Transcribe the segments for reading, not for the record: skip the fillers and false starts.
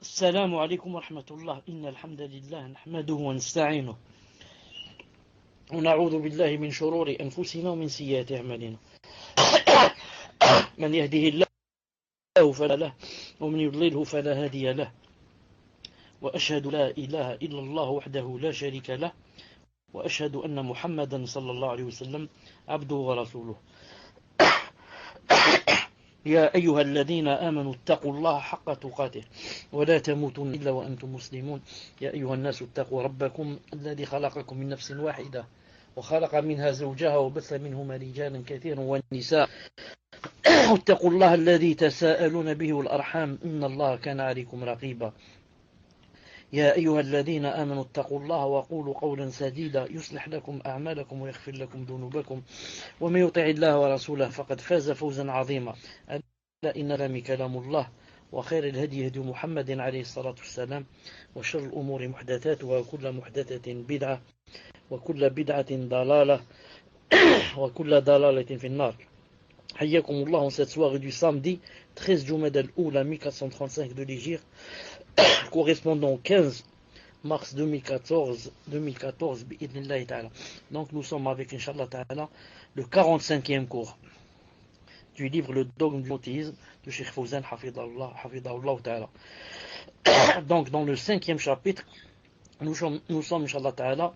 السلام عليكم ورحمة الله. إن الحمد لله نحمده ونستعينه ونعوذ بالله من شرور أنفسنا ومن سيئات أعمالنا. من يهده الله فلا له ومن يضلله فلا هادي له، وأشهد لا إله إلا الله وحده لا شريك له، وأشهد أن محمدا صلى الله عليه وسلم عبده ورسوله. يا أيها الذين آمنوا اتقوا الله حق تقاته ولا تموتن إلا وأنتم مسلمون. يا أيها الناس اتقوا ربكم الذي خلقكم من نفس واحدة وخلق منها زوجها وبث منهما رجالا كثيرا والنساء. اتقوا الله الذي تساءلون به والأرحام إن الله كان عليكم رقيبا. يا أيها الذين آمنوا اتقوا الله وقولوا قولا سديدا يصلح لكم أعمالكم ويغفر لكم ذنوبكم، ومن يطع الله ورسوله فقد فاز فوزا عظيما. ألا إن لم كلام الله، وخير الهدي هدي محمد عليه الصلاة والسلام، وشر الأمور محدثاتها وكل محدثة بدعة وكل بدعة ضلالة وكل ضلالة في النار. حياكم الله en cette soirée du samedi 13 Jumada al-Oula 1435 de l'Hégire, correspondant au 15 mars 2014 bi'idhnillahi ta'ala. Donc nous sommes avec Inch'Allah ta'ala le 45e cours du livre Le dogme du monothéisme de Cheikh Fawzan hafidahullah ta'ala. Donc dans le 5e chapitre, nous sommes Inch'Allah ta'ala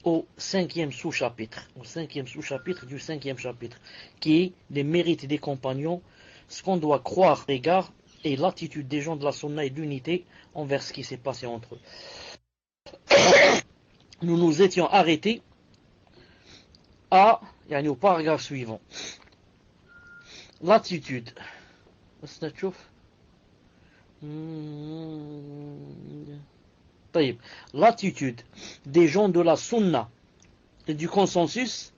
au 5e sous-chapitre du 5e chapitre, qui est les mérites des compagnons, ce qu'on doit croire à l'égard et l'attitude des gens de la sunna et de l'unité envers ce qui s'est passé entre eux. Nous nous étions arrêtés au paragraphe suivant. L'attitude. L'attitude des gens de la sunna et du consensus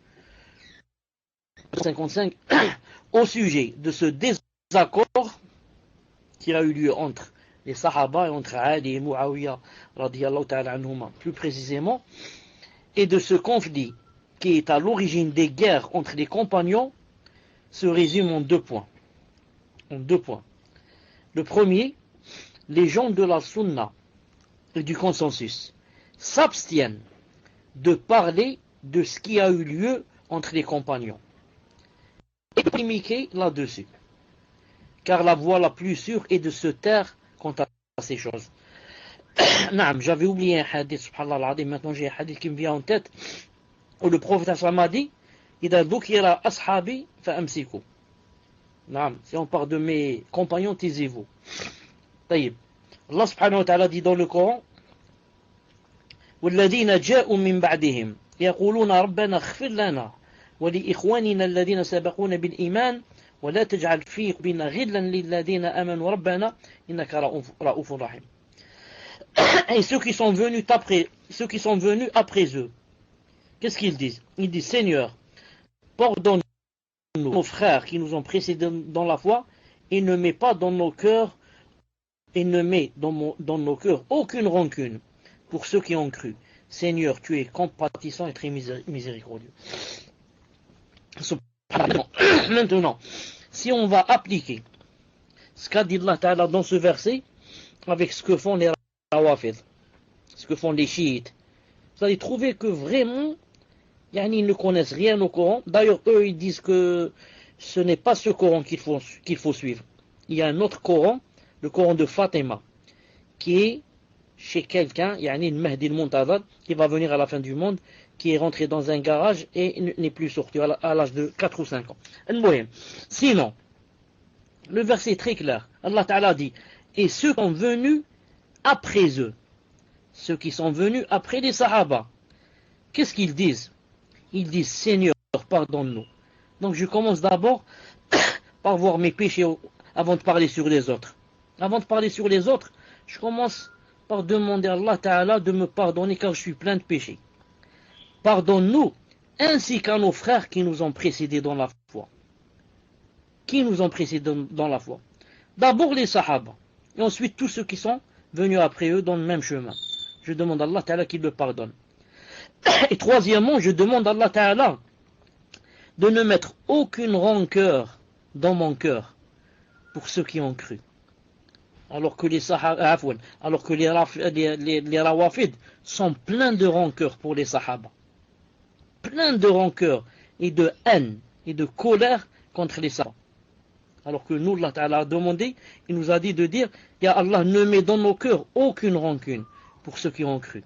55 au sujet de ce désaccord qui a eu lieu entre les Sahaba et entre Ali et Muawiyah radiyallahu ta'ala anhuma plus précisément, et de ce conflit qui est à l'origine des guerres entre les compagnons, se résume en deux points. Le premier, les gens de la sunna et du consensus s'abstiennent de parler de ce qui a eu lieu entre les compagnons et de polémiquer là-dessus, car la voie la plus sûre est de se taire quant à ces choses. J'avais oublié un hadith, subhanallah al-azim, maintenant j'ai un hadith qui me vient en tête, où le prophète m'a dit إذا ذكر أصحابي فأمسكوا. Si on parle de mes compagnons, taisez-vous. طيب. Allah subhanahu wa ta'ala dit dans le Coran والذين جاءوا من بعدهم يقولون ربنا اغفر لنا ولإخواننا الذين سبقونا بالإيمان ولا تجعل في قلوبنا غلا للذين آمنوا ربنا إنك رؤوف رحيم. Et ceux qui sont venus après eux, qu'est-ce qu'ils disent? Ils disent Seigneur, pardonne nos frères qui nous ont précédés dans la foi et ne mets pas dans nos cœurs aucune rancune pour ceux qui ont cru. Seigneur, tu es compatissant et très miséricordieux. Maintenant, si on va appliquer ce qu'a dit Allah Ta'ala dans ce verset avec ce que font les Rawafid, ce que font les chiites, vous allez trouver que vraiment ils ne connaissent rien au Coran. D'ailleurs, eux, ils disent que ce n'est pas ce Coran qu'il faut suivre. Il y a un autre Coran, le Coran de Fatima, qui est chez quelqu'un, une Mahdi al-Muntazar, qui va venir à la fin du monde, qui est rentré dans un garage et n'est plus sorti à l'âge de 4 ou 5 ans. Sinon, le verset est très clair. Allah Ta'ala dit, et ceux qui sont venus après eux, ceux qui sont venus après les Sahaba, qu'est-ce qu'ils disent? Ils disent Seigneur, pardonne-nous. Donc je commence d'abord par voir mes péchés avant de parler sur les autres. Avant de parler sur les autres, je commence par demander à Allah Ta'ala de me pardonner car je suis plein de péchés. Pardonne-nous ainsi qu'à nos frères qui nous ont précédés dans la foi. Qui nous ont précédés dans la foi? D'abord les Sahaba et ensuite tous ceux qui sont venus après eux dans le même chemin. Je demande à Allah Ta'ala qu'il me pardonne. Et troisièmement, je demande à Allah Ta'ala de ne mettre aucune rancœur dans mon cœur pour ceux qui ont cru. alors que les Rawafid sont pleins de rancœur pour les Sahaba. Plein de rancœur et de haine et de colère contre les Sahaba. Alors que nous, Allah Ta'ala a demandé, il nous a dit de dire, Ya Allah, ne met dans nos cœurs aucune rancune pour ceux qui ont cru.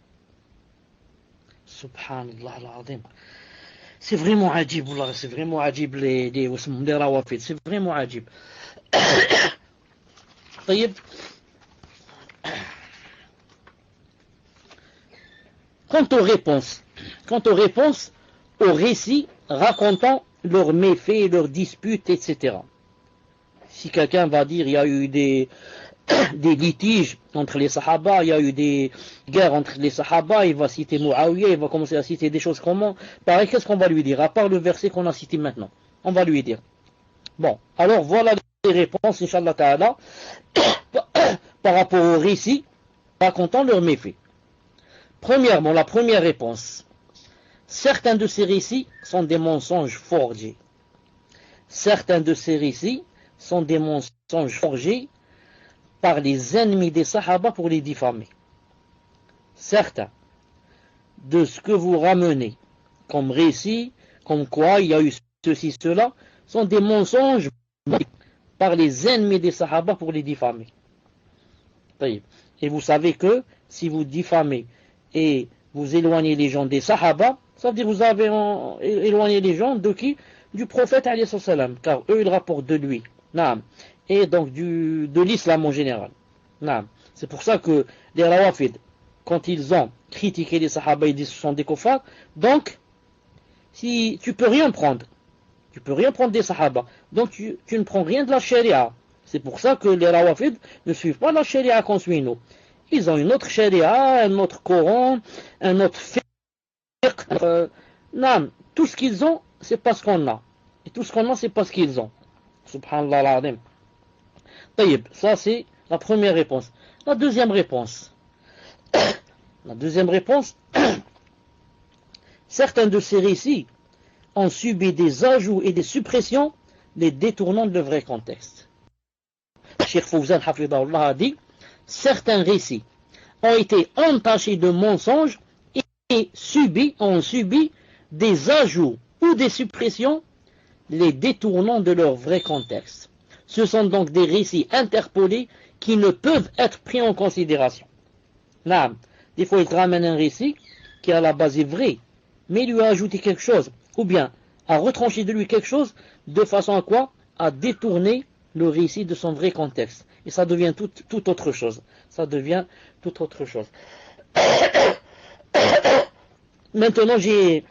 Subhanallah al-Azim. C'est vraiment ajib, c'est vraiment ajib les Rawafid, c'est vraiment ajib. Quant aux réponses, aux récits racontant leurs méfaits, leurs disputes, etc. Si quelqu'un va dire il y a eu des litiges entre les Sahaba, il y a eu des guerres entre les Sahaba, il va citer Muawiyah, il va commencer à citer des choses comment. Pareil, qu'est-ce qu'on va lui dire? À part le verset qu'on a cité maintenant, on va lui dire. Bon, alors voilà les réponses, Inch'Allah Ta'ala, par rapport aux récits racontant leurs méfaits. Premièrement, la première réponse. Certains de ces récits sont des mensonges forgés. Certains de ces récits sont des mensonges forgés par les ennemis des Sahaba pour les diffamer. Certains de ce que vous ramenez comme récit, comme quoi il y a eu ceci, cela, sont des mensonges par les ennemis des Sahaba pour les diffamer. Et vous savez que si vous diffamez et vous éloignez les gens des Sahaba, ça veut dire que vous avez éloigné les gens de qui? Du prophète alayhi salam, car eux ils rapportent de lui. Naam. Et donc de l'islam en général. Naam. C'est pour ça que les Rawafid, quand ils ont critiqué les Sahaba, ils disent que ce sont des kuffars. Donc, si tu peux rien prendre, des Sahaba. Donc tu ne prends rien de la Sharia. C'est pour ça que les Rawafid ne suivent pas la Sharia qu'on suit nous. Ils ont une autre Sharia, un autre Coran, un autre fiqh. Naam. Tout ce qu'ils ont, c'est pas ce qu'on a. Et tout ce qu'on a, c'est pas ce qu'ils ont. Subhanallah al-Azim. Taïb, ça c'est la première réponse. La deuxième réponse. Certains de ces récits ont subi des ajouts et des suppressions, les détournant de leur vrai contexte. Cheikh Fawzan Hafidahullah a dit, certains récits ont été entachés de mensonges et ont subi des ajouts ou des suppressions, les détournant de leur vrai contexte. Ce sont donc des récits interpolés qui ne peuvent être pris en considération. Là, des fois il te ramène un récit qui à la base est vrai, mais il lui a ajouté quelque chose, ou bien a retranché de lui quelque chose, de façon à quoi? À détourner le récit de son vrai contexte. Et ça devient tout autre chose. Ça devient tout autre chose. Maintenant, j'ai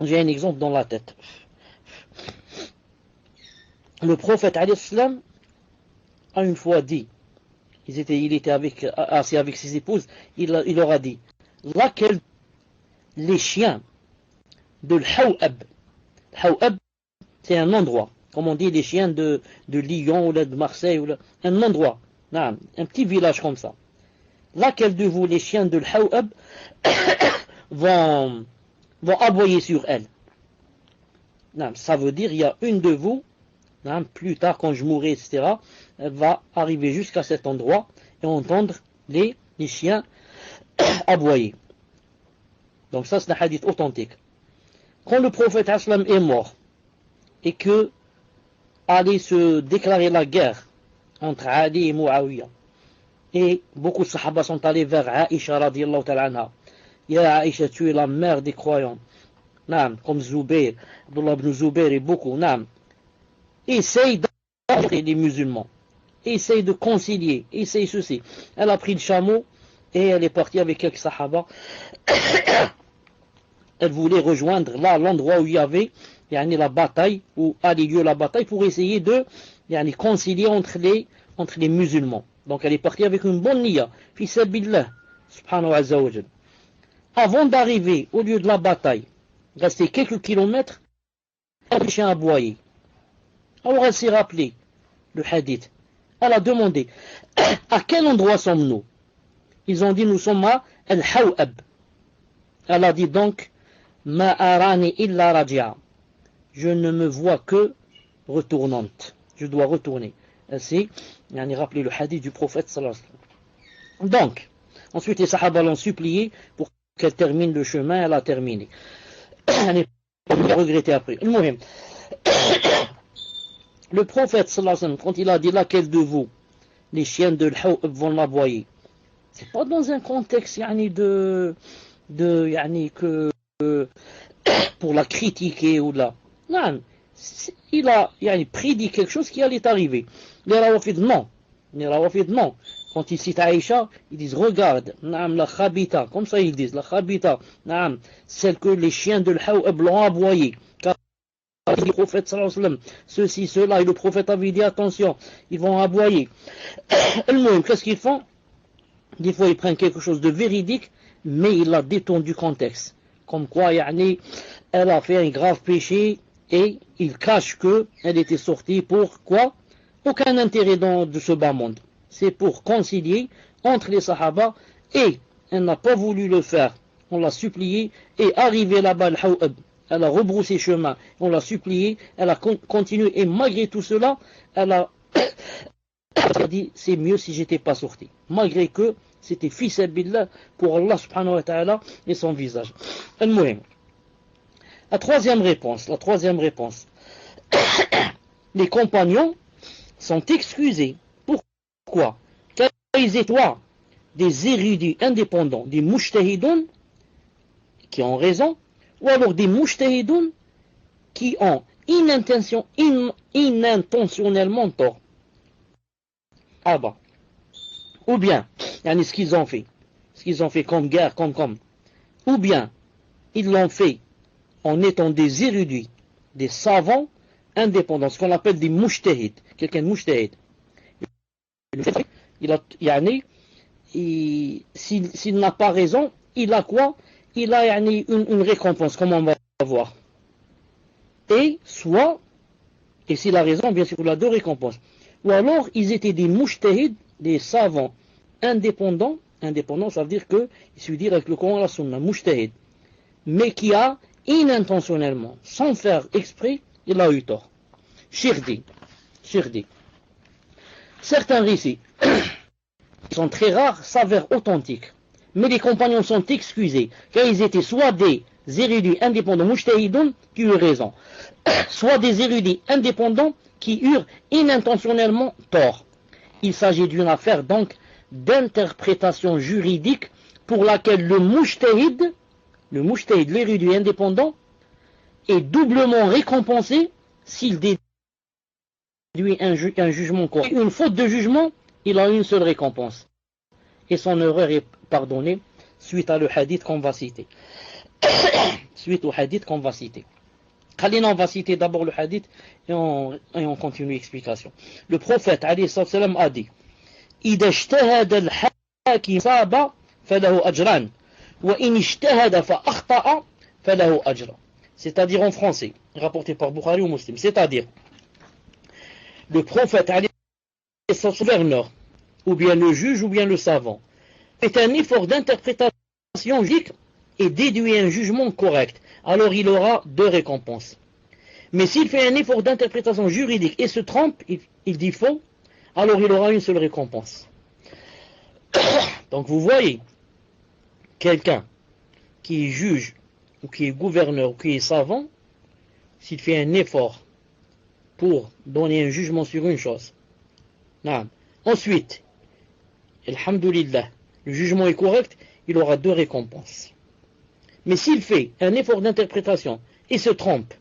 un exemple dans la tête. Le prophète alayhi salam a une fois dit, il était assis avec ses épouses, il leur a dit, laquelle les chiens de l'Hawab, c'est un endroit, comme on dit les chiens de Lyon ou de Marseille, un endroit, un petit village comme ça. Laquelle de vous, les chiens de l'Hawab, vont aboyer sur elle? Ça veut dire, il y a une de vous, plus tard quand je mourrai, etc., elle va arriver jusqu'à cet endroit et entendre les chiens aboyer. Donc ça c'est un hadith authentique. Quand le prophète aslam est mort et que allait se déclarer la guerre entre Ali et Muawiyah, et beaucoup de sahaba sont allés vers Aïcha radiyallahu ta'ala anha. Ya Aïcha, tu es la mère des croyants. Comme Zubayr, Abdullah ibn Zubayr et beaucoup. Essaye d'aider les musulmans. Essaye de concilier. Essaye ceci. Elle a pris le chameau et elle est partie avec quelques sahaba. Elle voulait rejoindre là l'endroit où il y avait la bataille, où a lieu la bataille, pour essayer de concilier entre les musulmans. Donc elle est partie avec une bonne niya. Fi sabilillah, subhanahu wa ta'ala. Avant d'arriver au lieu de la bataille, rester quelques kilomètres, les chiens aboyaient. Alors elle s'est rappelée le hadith. Elle a demandé, à quel endroit sommes-nous? Ils ont dit, nous sommes à Al-Hawab. Elle a dit donc, Ma arani illa raji'a. Je ne me vois que retournante. Je dois retourner. Elle s'est Rappelez le hadith du prophète sallallahu alayhi wa sallam. Donc, ensuite les sahaba l'ont supplié pour qu'elle termine le chemin, elle a terminé. Elle n'est pas regrettée après. Le prophète sallallahu alayhi wa sallam, quand il a dit laquelle de vous, les chiens de l'Hawb vont l'aboyer, c'est pas dans un contexte que pour la critiquer ou là. Non, il a prédit quelque chose qui allait arriver. Les Rawafid non. Quand ils citent Aïcha, ils disent regarde, la khabita, comme ça ils disent, la khabita, celle que les chiens de l'Hawb l'ont aboyée. Car le prophète sallallahu alayhi wa sallam, ceci, cela, et le prophète avait dit attention, ils vont aboyer. Qu'est-ce qu'ils font? Des fois ils prennent quelque chose de véridique, mais il l'a détourné du contexte. Comme quoi, elle a fait un grave péché et il cache qu'elle était sortie pour quoi? Aucun intérêt de ce bas monde. C'est pour concilier entre les sahaba et elle n'a pas voulu le faire. On l'a supplié et arrivé là-bas, elle a rebroussé chemin. On l'a supplié, elle a continué et malgré tout cela, elle a dit c'est mieux si j'étais pas sorti. Malgré que c'était fils billah pour Allah subhanahu wa ta'ala et son visage. La troisième réponse. Les compagnons sont excusés. Pourquoi? Car ils étaient des érudits indépendants, des mujtahidoun qui ont raison, ou alors des mujtahidoun qui ont inintentionnellement tort. Ah bah. Ou bien, ce qu'ils ont fait comme guerre, ou bien, ils l'ont fait en étant des érudits, des savants indépendants, ce qu'on appelle des mujtahid, quelqu'un de mujtahid. S'il n'a pas raison, il a quoi? Il a une récompense, comme on va voir. Et s'il a raison, bien sûr, il a deux récompenses. Ou alors, ils étaient des mujtahid, des savants indépendants, ça veut dire que, il suffit de dire avec le Coran la Sunna, mujtahid, mais qui a inintentionnellement, sans faire exprès, il a eu tort. Shirdi. Certains récits, qui sont très rares, s'avèrent authentiques, mais les compagnons sont excusés, car ils étaient soit des érudits indépendants mujtahidoun qui eurent raison, soit des érudits indépendants qui eurent inintentionnellement tort. Il s'agit d'une affaire donc d'interprétation juridique pour laquelle le mujtahid, l'érudit indépendant, est doublement récompensé s'il déduit un jugement correct. Une faute de jugement, il a une seule récompense. Et son erreur est pardonnée suite au hadith qu'on va citer. Khalina, on va citer d'abord le hadith et on continue l'explication. Le prophète alayhi salam a dit إذا اجتهد الحاكم صاب فله أجران وإن اجتهد فأخطأ فله أجر. C'est-à-dire en français, rapporté par Bukhari ou Muslim, c'est-à-dire le prophète alayhi salam, le gouverneur, ou bien le juge ou bien le savant, fait un effort d'interprétation logique et déduit un jugement correct, alors il aura deux récompenses. Mais s'il fait un effort d'interprétation juridique et se trompe, il dit faux, alors il aura une seule récompense. Donc vous voyez, quelqu'un qui est juge, ou qui est gouverneur, ou qui est savant, s'il fait un effort pour donner un jugement sur une chose, ensuite, alhamdoulilah, le jugement est correct, il aura deux récompenses. Mais s'il fait un effort d'interprétation et se trompe,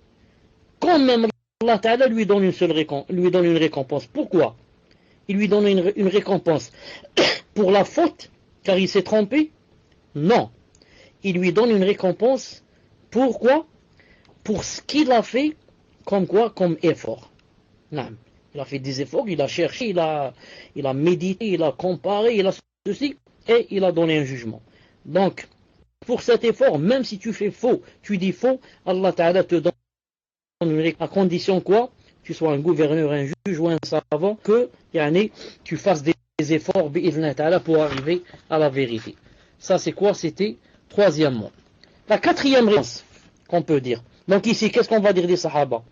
quand même Allah Ta'ala lui donne une récompense. Pourquoi? Il lui donne une récompense pour la faute, car il s'est trompé? Non. Il lui donne une récompense. Pourquoi? Pour ce qu'il a fait, comme quoi? Comme effort. Non. Il a fait des efforts, il a cherché, il a médité, il a comparé, il a ceci, et il a donné un jugement. Donc, pour cet effort, même si tu fais faux, tu dis faux, Allah Ta'ala te donne à condition quoi? Tu sois un gouverneur, un juge ou un savant, que tu fasses des efforts pour arriver à la vérité. Ça c'est quoi? C'était troisièmement. La quatrième réponse qu'on peut dire. Donc ici, qu'est-ce qu'on va dire des sahaba?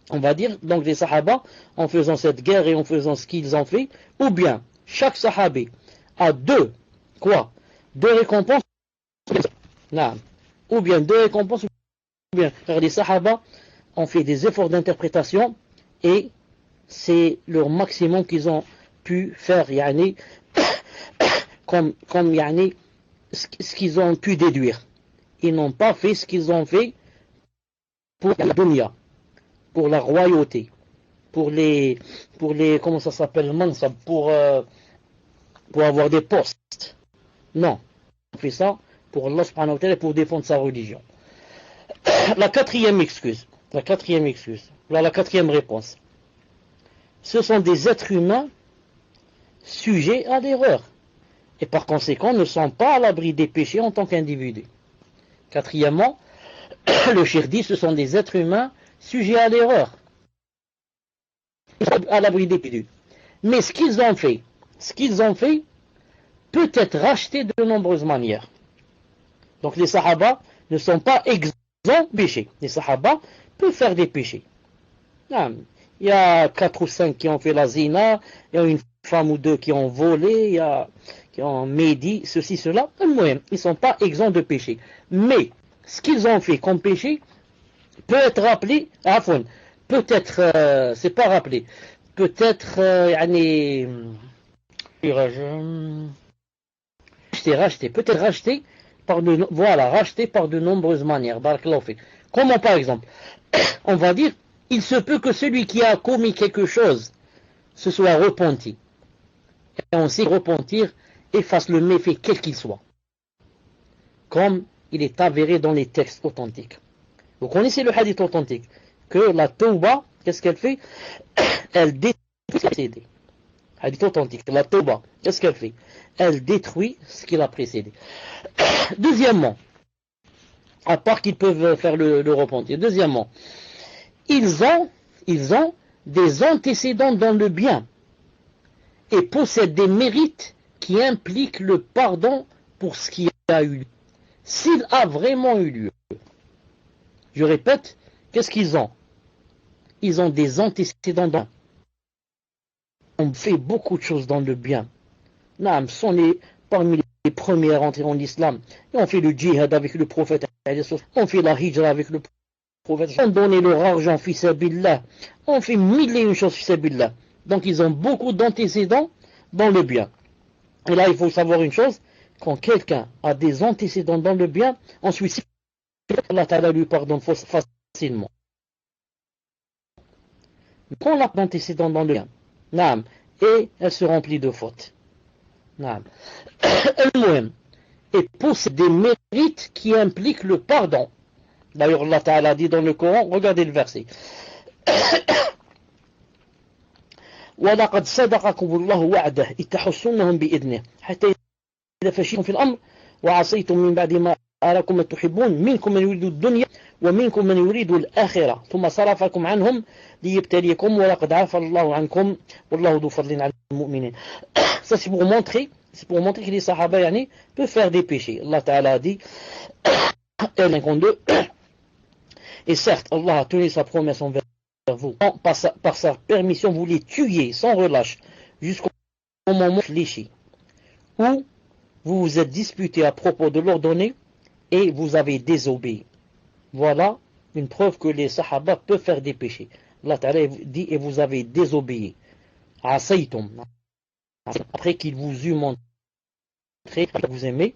On va dire, donc les sahaba, en faisant cette guerre et en faisant ce qu'ils ont fait, ou bien chaque sahabi a deux récompenses, non, ou bien deux récompenses, ou bien car les sahaba ont fait des efforts d'interprétation et c'est leur maximum qu'ils ont pu faire, yani, comme yani, ce qu'ils ont pu déduire. Ils n'ont pas fait ce qu'ils ont fait pour la dunya, pour la royauté, pour les comment ça s'appelle, mansab, pour avoir des postes. Non, on fait ça pour Allah subhanahu wa ta'ala, pour défendre sa religion. La quatrième excuse, la quatrième réponse. Ce sont des êtres humains sujets à l'erreur et par conséquent ne sont pas à l'abri des péchés en tant qu'individus. Quatrièmement, le shir dit ce sont des êtres humains sujets à l'erreur, à l'abri des péchés. Mais ce qu'ils ont fait peut être racheté de nombreuses manières. Donc les sahaba ne sont pas exempts de péché. Les sahaba peuvent faire des péchés. Non, il y a 4 ou 5 qui ont fait la zina, il y a une femme ou deux qui ont volé, il y a qui ont médit, ceci, cela. Ils ne sont pas exempts de péché. Mais ce qu'ils ont fait comme péché peut être rappelé, peut-être, c'est pas rappelé, peut-être, racheté, peut-être racheté par de nombreuses manières. Comment par exemple, on va dire, il se peut que celui qui a commis quelque chose se soit repenti. Et on sait repentir efface le méfait quel qu'il soit. Comme il est avéré dans les textes authentiques. Vous connaissez le hadith authentique, que la tauba, qu'est-ce qu'elle fait? Elle détruit ce qui a précédé. Hadith authentique, la tauba, qu'est-ce qu'elle fait? Elle détruit ce qui l'a précédé. Deuxièmement, à part qu'ils peuvent faire le repentir. Deuxièmement, ils ont des antécédents dans le bien et possèdent des mérites qui impliquent le pardon pour ce qui a eu lieu. S'il a vraiment eu lieu. Je répète, qu'est-ce qu'ils ont? Ils ont des antécédents dans. On fait beaucoup de choses dans le bien. Naam, sont parmi les premiers à rentrer en islam. Et on fait le djihad avec le prophète. On fait la hijra avec le prophète. On donne leur argent fi sabilillah. On fait mille et une choses fi sabilillah. Donc ils ont beaucoup d'antécédents dans le bien. Et là, il faut savoir une chose. Quand quelqu'un a des antécédents dans le bien, ensuite, Allah Ta'ala lui pardonne facilement. Quand on a d'antécédents dans le bien, naam, et elle se remplit de fautes. Naam. Et possède des mérites qui impliquent le pardon. D'ailleurs, Allah Ta'ala dit dans le Coran, regardez le verset. وَلَقَدْ صَدَقَكُمُ اللَّهُ وَعْدَهُ إِذْ تَحُسُّونَهُم بِإِذْنِهِ حَتَّى إِذَا فَشِلْتُمْ فِي الْأَمْرِ وَعَصَيْتُم مِّن بَعْدِ مَا أَرَاكُم مَّا تُحِبُّونَ مِنكُم مَّن يُرِيدُ الدُّنْيَا وَمِنكُم مَّن يُرِيدُ الْآخِرَةَ ثُمَّ صَرَفَكُمْ عَنْهُمْ لِيَبْتَلِيَكُمْ وَلَقَدْ عَفَا اللَّهُ عَنكُمْ وَاللَّهُ ذُو فَضْلٍ عَلَى الْمُؤْمِنِينَ. Ça c'est pour montrer que les sahaba peuvent faire des péchés. Allah Ta'ala a dit et certes Allah a tenu sa promesse envers vous. Par sa permission vous les tuiez sans relâche jusqu'au moment fléchi où vous vous êtes disputé à propos de l'ordonner et vous avez désobéi. Voilà une preuve que les sahaba peuvent faire des péchés. Allah Ta'ala dit et vous avez désobéi. Asaytum. Après qu'il vous eut montré que vous aimez,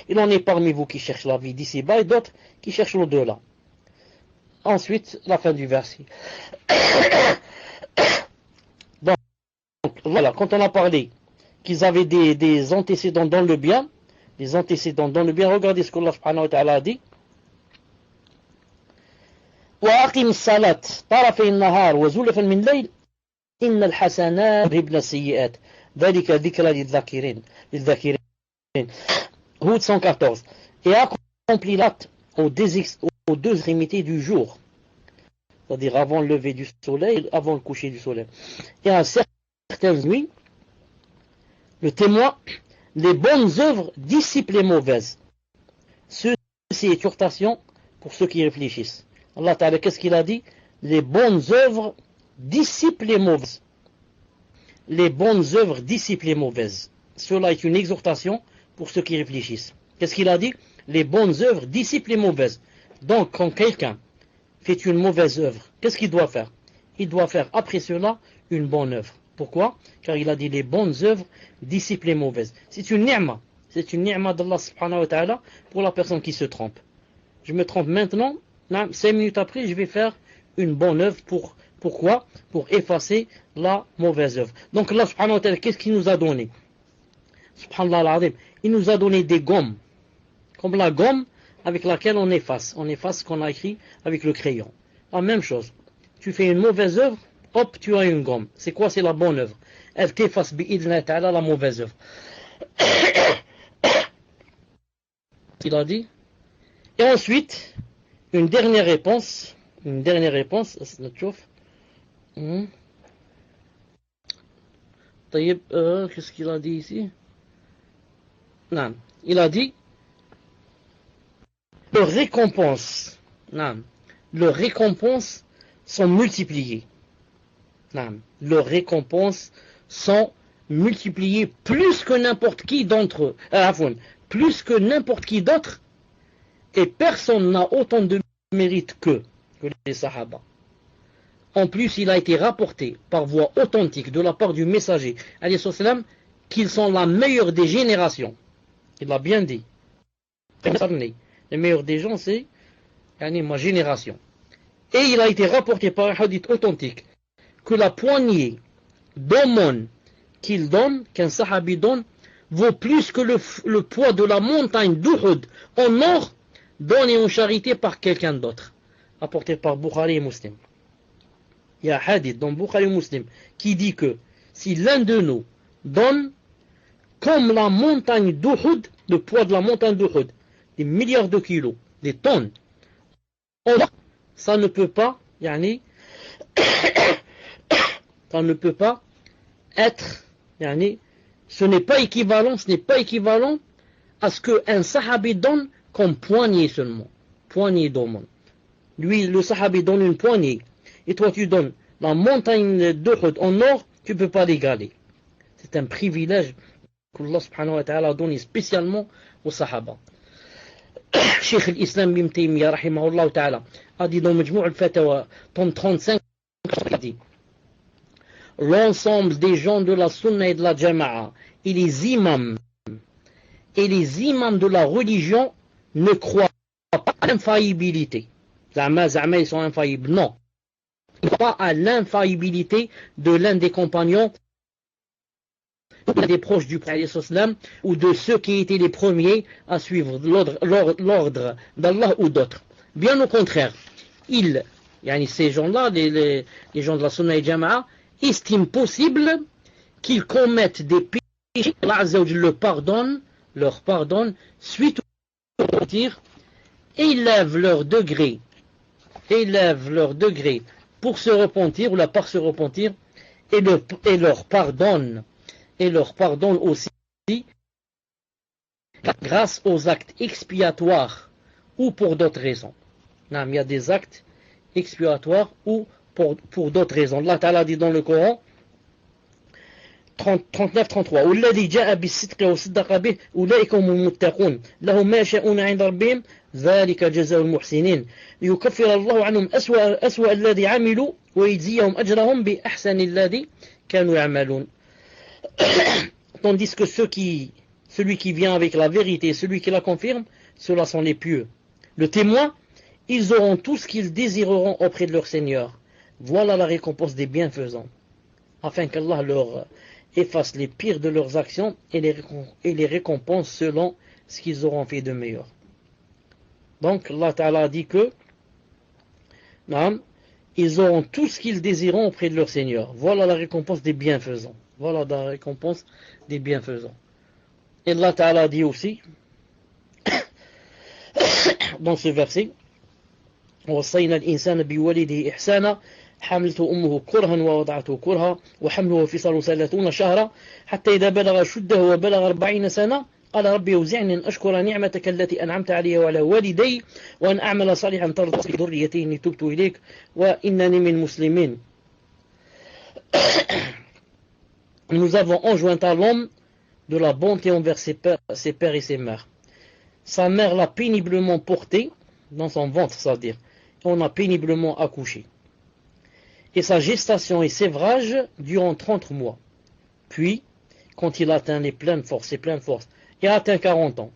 il en est parmi vous qui cherchent la vie d'ici-bas et d'autres qui cherchent l'au-delà. Ensuite, la fin du verset. Donc, voilà, quand on a parlé qu'ils avaient des antécédents dans le bien, regardez ce qu'Allah subhanahu wa ta'ala a dit. وَأَقِمِ الصَّلَاةَ طَرَفَيِ النَّهَارِ وَزُلَفًا مِنَ اللَّيْلِ إِنَّ الْحَسَنَاتِ يُذْهِبْنَ السَّيِّئَاتِ ذَلِكَ ذِكْرَى لِلذَّاكِرِينَ. Hud 114. Et accomplit l'acte aux deux extrémités du jour, c'est-à-dire avant le lever du soleil, avant le coucher du soleil. Et à certaines nuits, le témoin, les bonnes œuvres dissipent les mauvaises. Ceci est exhortation pour ceux qui réfléchissent. Allah Ta'ala, qu'est-ce qu'il a dit? les bonnes œuvres dissipent les mauvaises. Les bonnes œuvres dissipent les mauvaises. Cela est une exhortation pour ceux qui réfléchissent. Qu'est-ce qu'il a dit? Les bonnes œuvres dissipent les mauvaises. Donc, quand quelqu'un fait une mauvaise œuvre, qu'est-ce qu'il doit faire? Il doit faire après cela une bonne œuvre. Pourquoi? Car il a dit les bonnes œuvres dissipent les mauvaises. C'est une ni'ma. C'est une ni'ma d'Allah subhanahu wa ta'ala pour la personne qui se trompe. Je me trompe maintenant, 5 minutes après, je vais faire une bonne œuvre. Pourquoi? Pour effacer la mauvaise œuvre. Donc Allah subhanahu wa ta'ala, qu'est-ce qu'il nous a donné? Subhanallah al-azim, il nous a donné des gommes. Comme la gomme avec laquelle on efface. On efface ce qu'on a écrit avec le crayon. La même chose. Tu fais une mauvaise œuvre, hop, tu as une gomme. C'est quoi? C'est la bonne œuvre. Elle t'efface bi'idna ta'ala la mauvaise œuvre. Il a dit. Et ensuite, une dernière réponse. Une dernière réponse. Qu'est-ce qu'il a dit ici? Non. Il a dit leurs récompenses sont multipliées. Leurs récompenses sont multipliées plus que n'importe qui d'entre eux. Plus que n'importe qui d'autre. Et personne n'a autant de mérite que les Sahaba. En plus, il a été rapporté par voie authentique de la part du messager, alayhi salam, qu'ils sont la meilleure des générations. Il l'a bien dit. Les meilleurs des gens, c'est ma génération. Et il a été rapporté par un hadith authentique que la poignée d'aumône qu'il donne, qu'un sahabi donne, vaut plus que le poids de la montagne d'Uhud en or donné en charité par quelqu'un d'autre. Rapporté par Bukhari et Muslim. Il y a un hadith dans Bukhari et Muslim qui dit que si l'un de nous donne comme la montagne d'Uhud, le poids de la montagne d'Uhud, des milliards de kilos, des tonnes, ça ne peut pas, ça ne peut pas être, ce n'est pas équivalent à ce qu'un sahabi donne comme poignée seulement, poignée d'aumône. Lui, le sahabi donne une poignée, et toi tu donnes la montagne d'Uhud en or, tu ne peux pas l'égaler. C'est un privilège qu'Allah subhanahu wa ta'ala a donné spécialement aux sahaba. Cheikh l'Islam Ibn Taymiyyah rahimahullah ta'ala a dit dans Majmou' al-Fatawa, tome 35, il dit l'ensemble des gens de la sunna et de la jama'a et les imams de la religion ne croient pas à l'infaillibilité. Zama, ils sont infaillibles. Non. Ils ne croient pas à l'infaillibilité de l'un des compagnons des proches du prophète ou de ceux qui étaient les premiers à suivre l'ordre d'Allah ou d'autres. Bien au contraire, ces gens-là, les gens de la Sunna et Jama'a, estiment possible qu'ils commettent des péchés, Allah Azza wa Jalla leur pardonne suite au repentir, et ils lèvent leur degré pour se repentir ou par se repentir et leur pardonne aussi grâce aux actes expiatoires ou pour d'autres raisons. Il y a des actes expiatoires ou pour d'autres raisons. Allah Ta'ala dit dans le Coran 39-33 والذي جاء بالصدق وصدق به أولئك هم المتقون لهم ما يشاءون عند ربهم ذلك جزاء المحسنين ليكفر الله عنهم أسوأ الذي عملوا ويجزيهم أجرهم بأحسن الذي كانوا يعملون. Tandis que celui qui vient avec la vérité, celui qui la confirme, ceux-là sont les pieux. Le témoin, ils auront tout ce qu'ils désireront auprès de leur Seigneur. Voilà la récompense des bienfaisants, afin qu'Allah leur efface les pires de leurs actions et les récompense selon ce qu'ils auront fait de meilleur. Donc Allah Ta'ala a dit que ils auront tout ce qu'ils désireront auprès de leur Seigneur. Voilà la récompense des bienfaisants. Voilà la récompense des bienfaisants. Et Allah Ta'ala dit aussi dans ce verset وَوَصَّيْنَا الْإِنسَانَ بِوَلِدِهِ إِحْسَانًا حملته أمه كرها ووضعته كرها وحمله وفصاله 30 شهرا حتى إذا بلغ شده وبلغ 40 سنة قال ربي أوزعني أن أشكر نعمتك التي أنعمت علي وعلى والدي وأن أعمل صالحا ترضى ذريتي إني تبت إليك وإنني من المسلمين. Nous avons enjoint à l'homme de la bonté envers ses pères et ses mères. Sa mère l'a péniblement porté dans son ventre, c'est-à-dire, et on a péniblement accouché. Et sa gestation et sévrage durant 30 mois. Puis, quand il atteint les pleines forces, il atteint 40 ans.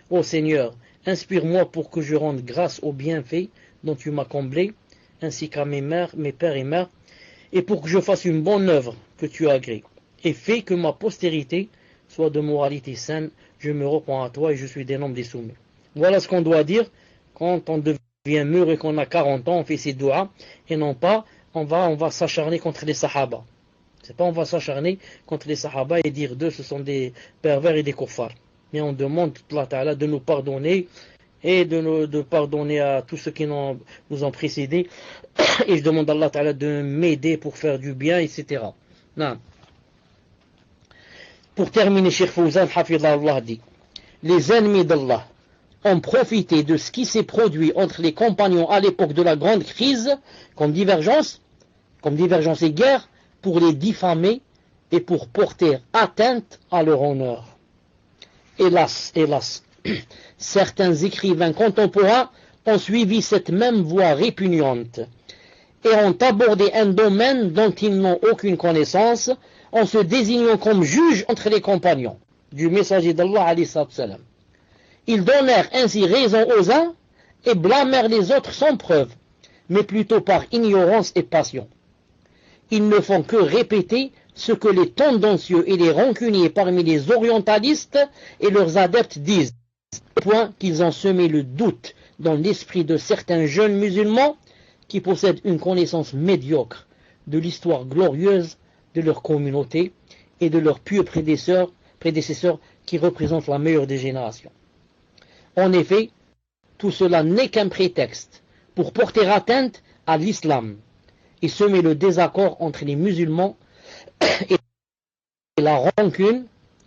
Ô Seigneur, inspire-moi pour que je rende grâce aux bienfaits dont tu m'as comblé, ainsi qu'à mes pères et mères, et pour que je fasse une bonne œuvre que tu agrées, et fais que ma postérité soit de moralité saine. Je me repens à toi et je suis des nombres des soumis. Voilà ce qu'on doit dire quand on devient mûr et qu'on a 40 ans, on fait ses doigts, et non pas on va s'acharner contre les sahaba. C'est pas on va s'acharner contre les sahaba et dire d'eux ce sont des pervers et des kuffars. Mais on demande Allah Ta'ala de nous pardonner et de pardonner à tous ceux qui nous ont précédés. Et je demande à Allah Ta'ala de m'aider pour faire du bien, etc. Non. Pour terminer, Cheikh Fawzan Hafidhahullah dit: les ennemis d'Allah ont profité de ce qui s'est produit entre les compagnons à l'époque de la grande crise, comme divergence et guerre, pour les diffamer et pour porter atteinte à leur honneur. Hélas, certains écrivains contemporains ont suivi cette même voie répugnante et ont abordé un domaine dont ils n'ont aucune connaissance, en se désignant comme juge entre les compagnons du messager d'Allah alayhi salam. Ils donnèrent ainsi raison aux uns et blâmèrent les autres sans preuve, mais plutôt par ignorance et passion. Ils ne font que répéter ce que les tendancieux et les rancuniers parmi les orientalistes et leurs adeptes disent, au point qu'ils ont semé le doute dans l'esprit de certains jeunes musulmans qui possèdent une connaissance médiocre de l'histoire glorieuse de leur communauté et de leurs pieux prédécesseurs qui représentent la meilleure des générations. En effet, tout cela n'est qu'un prétexte pour porter atteinte à l'islam et semer le désaccord entre les musulmans et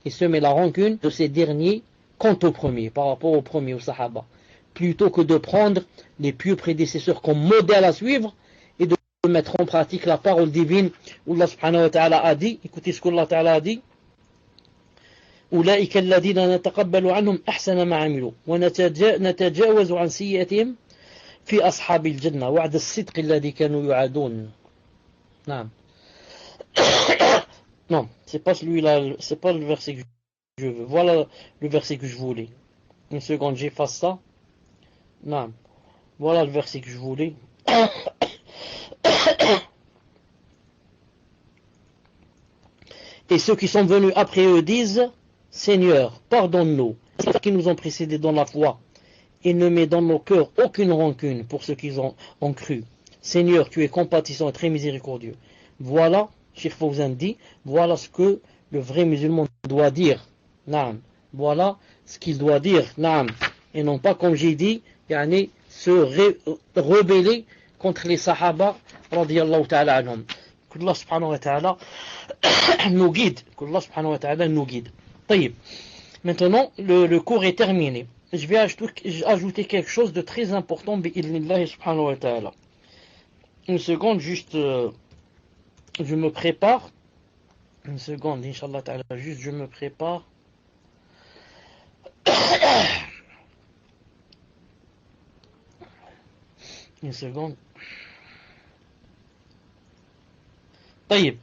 semer la rancune de ces derniers quant au premier, par rapport au premier, au sahaba, plutôt que de prendre les pieux prédécesseurs comme modèle à suivre et de mettre en pratique la parole divine où Allah subhanahu wa ta'ala a dit, écoutez ce qu'Allah ta'ala a dit: أولئك الذين نتقبل عنهم أحسن ما عملوا ونتجاوز عن سيئاتهم في أصحاب الجنة وعد الصدق الذي كانوا يعادون. نعم. Non, c'est pas celui-là, c'est pas le verset que je veux. Voilà le verset que je voulais. Une seconde, j'efface ça. Non. Voilà le verset que je voulais. Et ceux qui sont venus après eux disent: Seigneur, pardonne-nous, ceux qui nous ont précédés dans la foi, et ne mets dans nos cœurs aucune rancune pour ceux qui ont cru. Seigneur, tu es compatissant et très miséricordieux. Voilà, Cheikh Fawzan dit, voilà ce que le vrai musulman doit dire. Naam. Voilà ce qu'il doit dire. Naam. Et non pas, comme j'ai dit, se rebeller contre les sahaba, radiyallahu ta'ala anhum. Qu'Allah subhanahu wa ta'ala nous guide. Qu'Allah subhanahu wa ta'ala nous guide. طيب. Maintenant, le cours est terminé. Je vais ajouter quelque chose de très important, bi'idhnillahi subhanahu wa ta'ala. Une seconde, juste, je me prépare. Une seconde, inshallah ta'ala, juste je me prépare. Une seconde. طيب.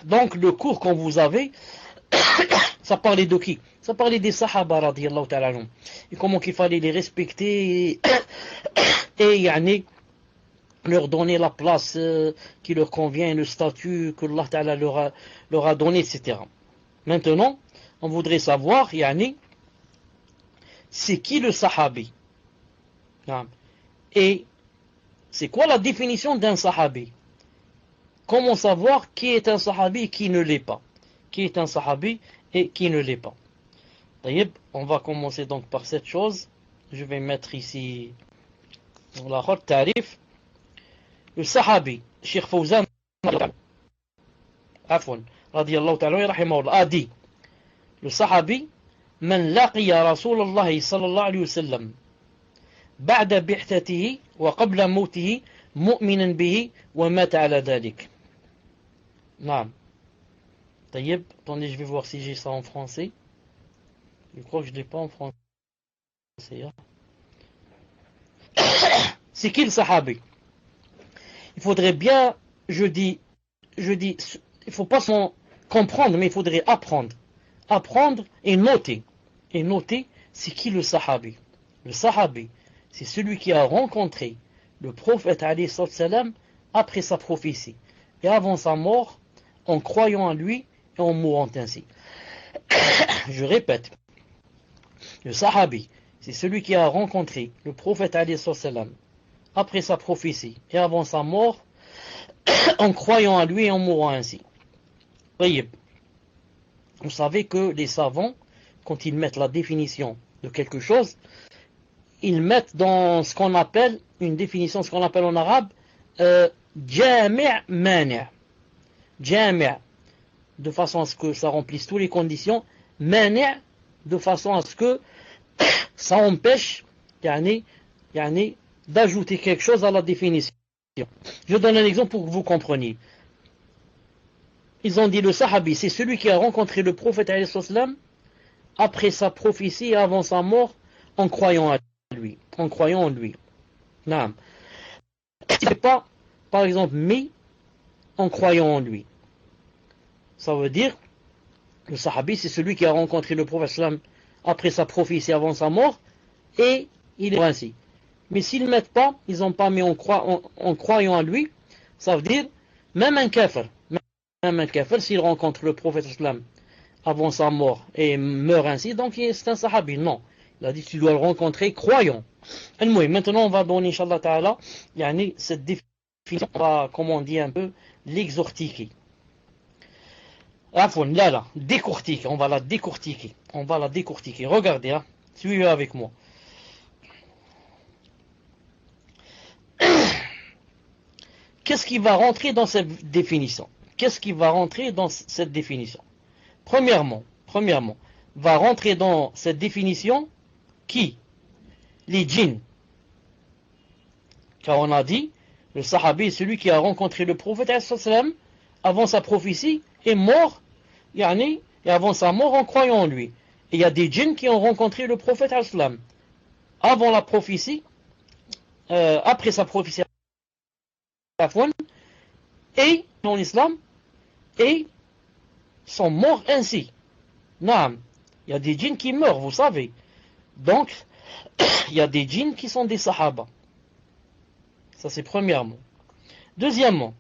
Donc le cours qu'on vous avez, ça parlait de qui? Ça parlait des sahaba radiyallahu ta'ala anhum, et comment qu'il fallait les respecter et leur donner la place qui leur convient, le statut que Allah ta'ala leur a donné, etc. Maintenant, on voudrait savoir, c'est qui le sahabi? Et c'est quoi la définition d'un sahabi? Comment savoir qui est un sahabi et qui ne l'est pas? Qui est un sahabi et qui ne l'est pas? On va commencer donc par cette chose. Je vais mettre ici la route tarif. Le sahabi, Cheikh Fawzan, radiyallahu ta'ala, a dit: le sahabi, من لقي رسول الله صلى الله عليه وسلم بعد بعثته وقبل موته مؤمنا به ومات على ذلك. نعم. طيب, attendez, je vais voir si j'ai ça en français. Je crois que je ne l'ai pas en français. C'est qui le sahabi? Il faudrait bien, je dis, il ne faut pas s'en comprendre, mais il faudrait apprendre. Apprendre et noter. Et noter, c'est qui le sahabi? Le sahabi, c'est celui qui a rencontré le prophète alayhi salam après sa prophétie et avant sa mort, en croyant en lui et en mourant ainsi. Je répète, le sahabi, c'est celui qui a rencontré le prophète alayhi salam après sa prophétie et avant sa mort, en croyant en lui et en mourant ainsi. Voyez, vous savez que les savants, quand ils mettent la définition de quelque chose, ils mettent dans ce qu'on appelle, une définition, ce qu'on appelle en arabe, jami' mani'. Jami', de façon à ce que ça remplisse toutes les conditions, mani', de façon à ce que ça empêche, d'ajouter quelque chose à la définition. Je donne un exemple pour que vous compreniez. Ils ont dit le sahabi, c'est celui qui a rencontré le prophète alayhi salam après sa prophétie et avant sa mort, en croyant à lui. En croyant en lui. Non. C'est pas, par exemple, mais en croyant en lui. Ça veut dire, le sahabi, c'est celui qui a rencontré le prophète sallam après sa prophétie et avant sa mort, et il est ainsi. Mais s'ils ne mettent pas, ils n'ont pas mis en croyant en lui, ça veut dire, même un kafir, s'il rencontre le prophète sallam avant sa mort et meurt ainsi, donc c'est un sahabi. Non. Il a dit tu dois le rencontrer croyant. Maintenant on va donner, Inch'Allah Ta'ala, cette définition, on va, comme on dit un peu, l'exortiquer. Décortiquer, on va la décortiquer. Regardez, hein, suivez avec moi. Qu'est-ce qui va rentrer dans cette définition? Premièrement, va rentrer dans cette définition qui? Les djinns. Car on a dit, le sahabi est celui qui a rencontré le prophète avant sa prophétie et mort, et avant sa mort en croyant en lui. Et il y a des djinns qui ont rencontré le prophète avant la prophétie, après sa prophétie et dans l'islam, et sont morts ainsi. Naam. Il y a des djinns qui meurent, vous savez. Donc, il y a des djinns qui sont des sahaba. Ça c'est premièrement. Deuxièmement,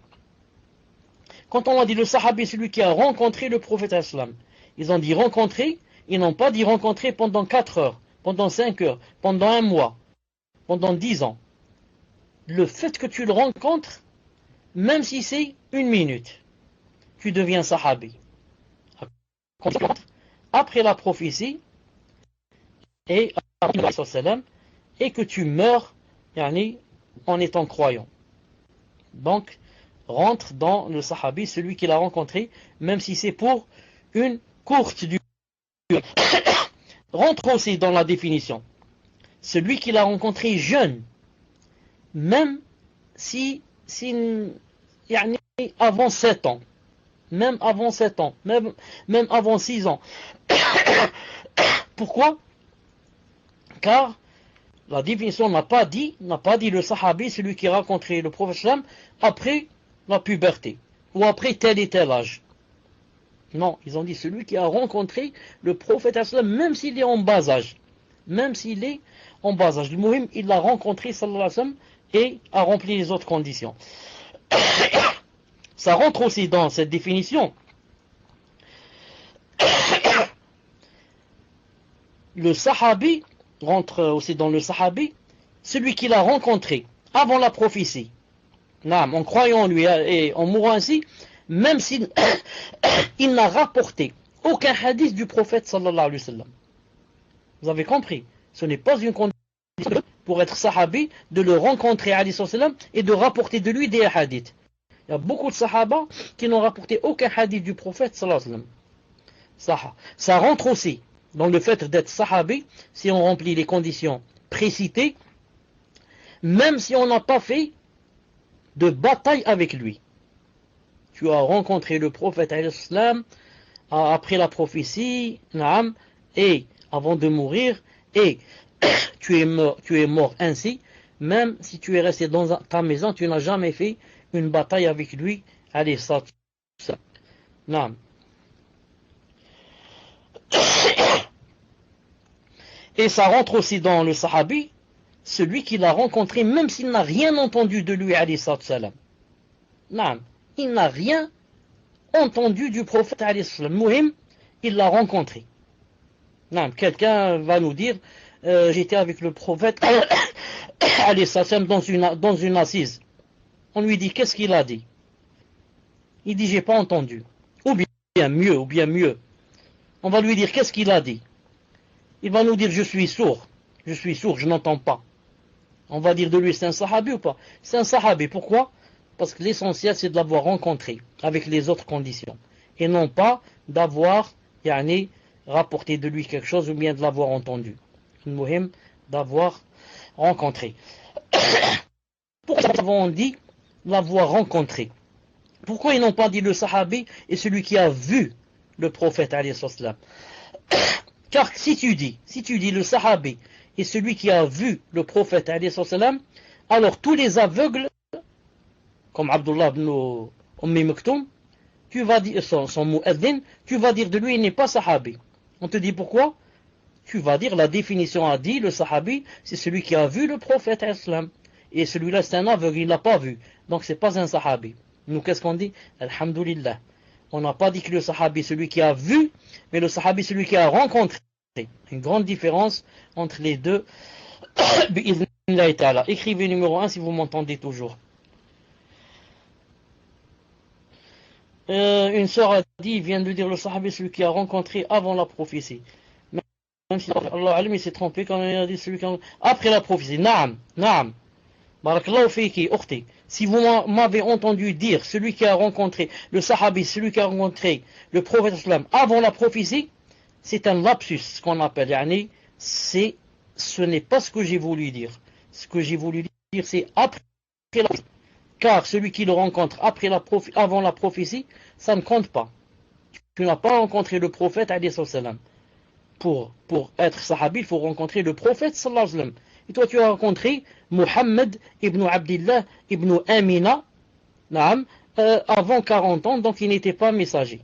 quand on a dit le sahabi, celui qui a rencontré le prophète islam, ils ont dit rencontrer, ils n'ont pas dit rencontrer pendant 4 heures, pendant 5 heures, pendant 1 mois, pendant 10 ans. Le fait que tu le rencontres, même si c'est 1 minute, tu deviens sahabi. Après la prophétie, et que tu meurs en étant croyant. Donc, rentre dans le sahabi, celui qui l'a rencontré, même si c'est pour une courte durée. Rentre aussi dans la définition. Celui qui l'a rencontré jeune, même si avant 7 ans, même avant 7 ans, même avant 6 ans. Pourquoi? Car la définition n'a pas dit le sahabi, celui qui a rencontré le prophète après la puberté, ou après tel et tel âge. Non, ils ont dit celui qui a rencontré le prophète même s'il est en bas âge. Même s'il est en bas âge. Le muhim, il l'a rencontré sallallahu alayhi wa sallam et a rempli les autres conditions. Ça rentre aussi dans cette définition. Le sahabi rentre aussi dans le sahabi, celui qui l'a rencontré avant la prophétie, en croyant en lui et en mourant ainsi, même s'il il n'a rapporté aucun hadith du prophète sallallahu alayhi wa sallam. Vous avez compris? Ce n'est pas une condition pour être sahabi de le rencontrer alayhi wa sallam et de rapporter de lui des hadiths. Il y a beaucoup de sahaba qui n'ont rapporté aucun hadith du prophète sallallahu alayhi wa sallam. Ça rentre aussi dans le fait d'être sahabi si on remplit les conditions précitées, même si on n'a pas fait de bataille avec lui. Tu as rencontré le prophète après la prophétie, et avant de mourir, et tu es mort ainsi, même si tu es resté dans ta maison, tu n'as jamais fait une bataille avec lui, allez, ça. Et ça rentre aussi dans le sahabi, celui qui l'a rencontré, même s'il n'a rien entendu de lui, alayhi salam. Il n'a rien entendu du prophète, alayhi salam. Mouhim, il l'a rencontré. Quelqu'un va nous dire, j'étais avec le prophète, alayhi salam, dans une assise. On lui dit, qu'est-ce qu'il a dit? Il dit, j'ai pas entendu. Ou bien mieux. On va lui dire, qu'est-ce qu'il a dit? Il va nous dire, je suis sourd, je n'entends pas. On va dire de lui, c'est un sahabi ou pas? C'est un sahabi, pourquoi? Parce que l'essentiel, c'est de l'avoir rencontré, avec les autres conditions. Et non pas d'avoir, rapporté de lui quelque chose, ou bien de l'avoir entendu. Le muhim, d'avoir rencontré. Pourquoi avons dit l'avoir rencontré? Pourquoi ils n'ont pas dit le sahabi et celui qui a vu le prophète, alayhi salam? Car si tu dis le sahabi et celui qui a vu le prophète, alayhi salam, alors tous les aveugles, comme Abdullah ibn Maktoum, tu vas dire, son mu'adhin, tu vas dire de lui, il n'est pas sahabi. On te dit pourquoi? Tu vas dire, la définition a dit, le sahabi, c'est celui qui a vu le prophète, alayhi salam. Et celui-là, c'est un aveugle, il ne l'a pas vu. Donc, c'est pas un sahabi. Nous, qu'est-ce qu'on dit? Alhamdulillah. On n'a pas dit que le sahabi, celui qui a vu, mais le sahabi, celui qui a rencontré. Une grande différence entre les deux. Écrivez numéro 1 si vous m'entendez toujours. Une sœur a dit, il vient de dire le sahabi, celui qui a rencontré avant la prophétie. Même si Allah il s'est trompé quand il a dit celui qui a... Après la prophétie. Naam. Barakallahu fiki, ukhti. Si vous m'avez entendu dire celui qui a rencontré le sahabi, celui qui a rencontré le prophète avant la prophétie, c'est un lapsus, ce qu'on appelle. Ce n'est pas ce que j'ai voulu dire. Ce que j'ai voulu dire, c'est après la prophétie. Car celui qui le rencontre avant la prophétie, ça ne compte pas. Tu n'as pas rencontré le prophète, alayhi salam. Pour être sahabi, il faut rencontrer le prophète, sallallahu alayhi wa sallam. Et toi, tu as rencontré Muhammad ibn Abdillah ibn Amina, avant 40 ans, donc il n'était pas messager.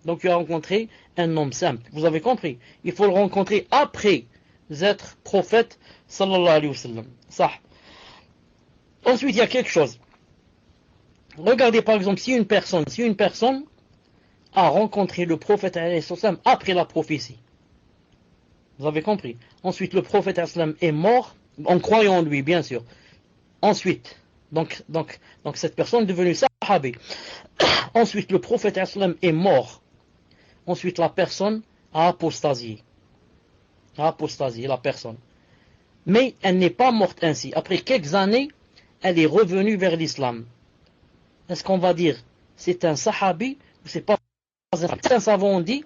Donc tu as rencontré un homme simple. Vous avez compris? Il faut le rencontrer après être prophète, sallallahu alayhi wa sallam. Ça. Ensuite, il y a quelque chose. Regardez par exemple, si une personne a rencontré le prophète, alayhi wa sallam, après la prophétie. Vous avez compris? Ensuite, le prophète est mort, en croyant en lui, bien sûr. Ensuite, donc cette personne est devenue sahabi. Ensuite, le prophète est mort. Ensuite, la personne a apostasié. La personne. Mais elle n'est pas morte ainsi. Après quelques années, elle est revenue vers l'islam. Est-ce qu'on va dire c'est un sahabi ou c'est pas un sahabi? Certains savants ont dit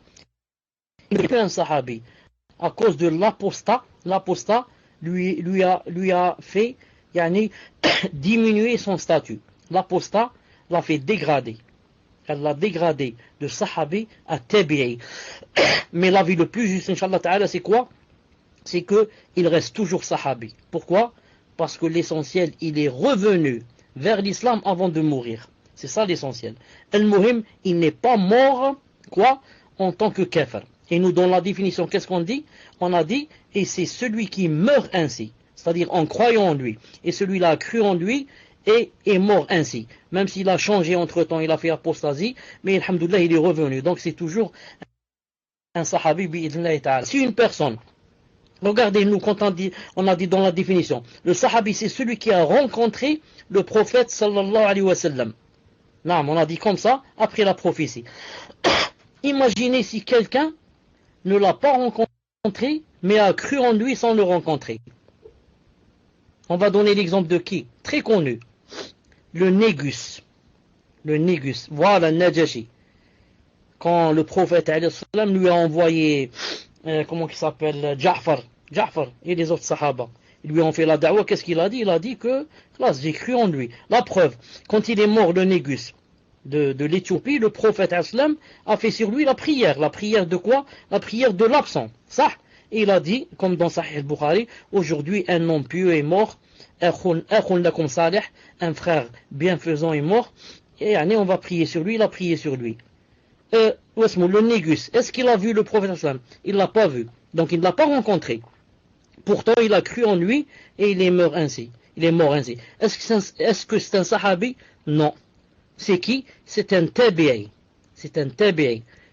il n'est pas un sahabi. À cause de l'apostat lui a fait diminuer son statut. L'apostat l'a fait dégrader. Elle l'a dégradé de sahabi à tabi'i. Mais l'avis le plus juste, Inch'Allah Ta'ala, c'est quoi? C'est qu'il reste toujours sahabi. Pourquoi? Parce que l'essentiel, il est revenu vers l'islam avant de mourir. C'est ça l'essentiel. Al-Muhim, il n'est pas mort, en tant que kafir. Et nous, dans la définition, qu'est-ce qu'on dit? On a dit, et c'est celui qui meurt ainsi, c'est-à-dire en croyant en lui. Et celui-là a cru en lui et est mort ainsi. Même s'il a changé entre-temps, il a fait apostasie, mais alhamdoulilah, il est revenu. Donc c'est toujours un sahabi bi'idhnillahi ta'ala. Si une personne, regardez-nous, quand on a dit dans la définition, le sahabi, c'est celui qui a rencontré le prophète sallallahu alayhi wa sallam. Non, on a dit comme ça, après la prophétie. Imaginez si quelqu'un ne l'a pas rencontré, mais a cru en lui sans le rencontrer. On va donner l'exemple de qui? Très connu. Le Négus. Voilà, Najashi. quand le prophète alayhi salam lui a envoyé, comment il s'appelle, Ja'far et les autres sahaba. Ils lui ont fait la da'wa, qu'est-ce qu'il a dit? Il a dit que, là, j'ai cru en lui. La preuve, quand il est mort, le Négus de l'Éthiopie, le prophète islam a fait sur lui la prière. La prière de quoi? La prière de l'absent. Ça. Et il a dit, comme dans Sahih al-Bukhari, aujourd'hui un homme pieux est mort, un frère bienfaisant est mort, et on va prier sur lui, il a prié sur lui. Le Négus, est-ce qu'il a vu le prophète islam? Il ne l'a pas vu, donc il ne l'a pas rencontré. Pourtant, il a cru en lui et il est mort ainsi. Est-ce que c'est un sahabi? Non. C'est qui? C'est un tabi'i.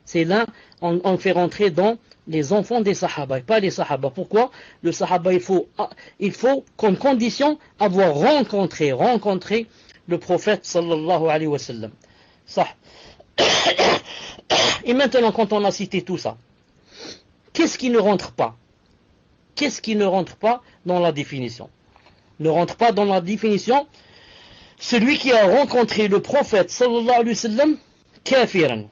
C'est là, on fait rentrer dans les enfants des sahaba, pas les sahaba. Pourquoi? Le sahaba, il faut comme condition avoir rencontré le prophète sallallahu alayhi wa sallam. Ça. Et maintenant, quand on a cité tout ça, qu'est-ce qui ne rentre pas? Qu'est-ce qui ne rentre pas dans la définition? Ne rentre pas dans la définition celui qui a rencontré le prophète sallallahu alayhi wa sallam kafiran.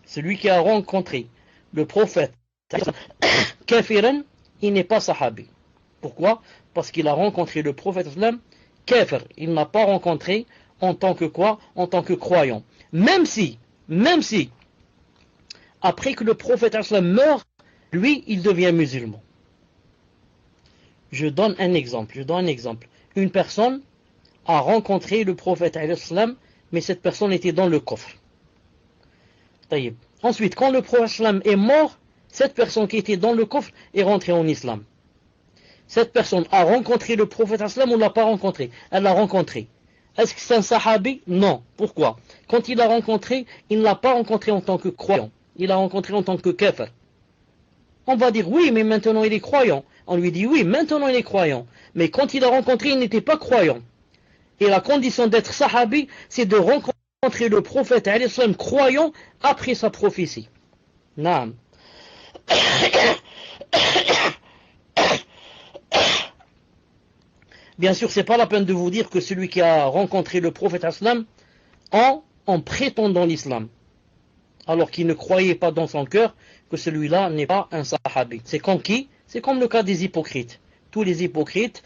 Celui qui a rencontré le prophète kafiran, il n'est pas sahabi. Pourquoi? Parce qu'il a rencontré le prophète sallam kafir. Il n'a pas rencontré en tant que quoi? En tant que croyant. Même si après que le prophète sallam meurt, lui, il devient musulman. Je donne un exemple. Une personne a rencontré le prophète ﷺ, mais cette personne était dans le coffre. Ensuite, quand le prophète ﷺ est mort, cette personne qui était dans le coffre est rentrée en islam. Cette personne a rencontré le prophète ﷺ ou ne l'a pas rencontré? Elle l'a rencontré. Est-ce que c'est un sahabi? Non. Pourquoi? Quand il l'a rencontré, il ne l'a pas rencontré en tant que croyant. Il l'a rencontré en tant que kafir. On va dire oui, mais maintenant il est croyant. On lui dit oui, maintenant il est croyant. Mais quand il l'a rencontré, il n'était pas croyant. Et la condition d'être sahabi, c'est de rencontrer le prophète alayhi salam croyant après sa prophétie. Naam. Bien sûr, c'est pas la peine de vous dire que celui qui a rencontré le prophète islam en prétendant l'islam, alors qu'il ne croyait pas dans son cœur, que celui-là n'est pas un sahabi. C'est comme qui? C'est comme le cas des hypocrites. Tous les hypocrites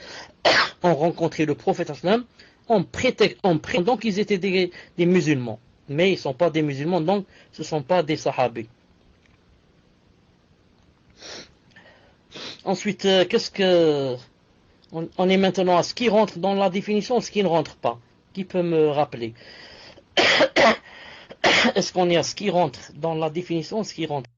ont rencontré le prophète islam en prétendant qu'ils étaient des musulmans. Mais ils ne sont pas des musulmans, donc ce ne sont pas des sahabis. Ensuite, qu'est-ce que... On est maintenant à ce qui rentre dans la définition, ce qui ne rentre pas. Qui peut me rappeler? Est-ce qu'on est à ce qui rentre dans la définition, ce qui rentre?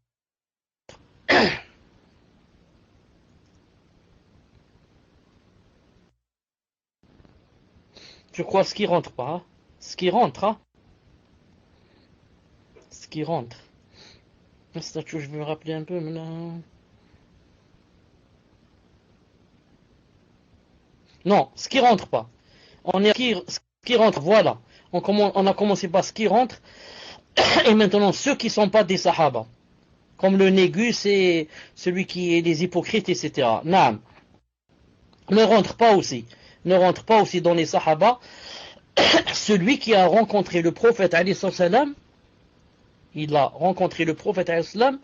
Je crois ce qui rentre pas. Hein? Ce qui rentre, hein? Ce qui rentre. Je vais me rappeler un peu maintenant. Non, ce qui rentre pas. On est ce qui rentre, voilà. On a commencé par ce qui rentre. Et maintenant, ceux qui ne sont pas des sahaba. Comme le négus et celui qui est des hypocrites, etc. Naam. Ne rentre pas aussi dans les sahaba. Celui qui a rencontré le prophète alayhi salam, il a rencontré le prophète alayhi salam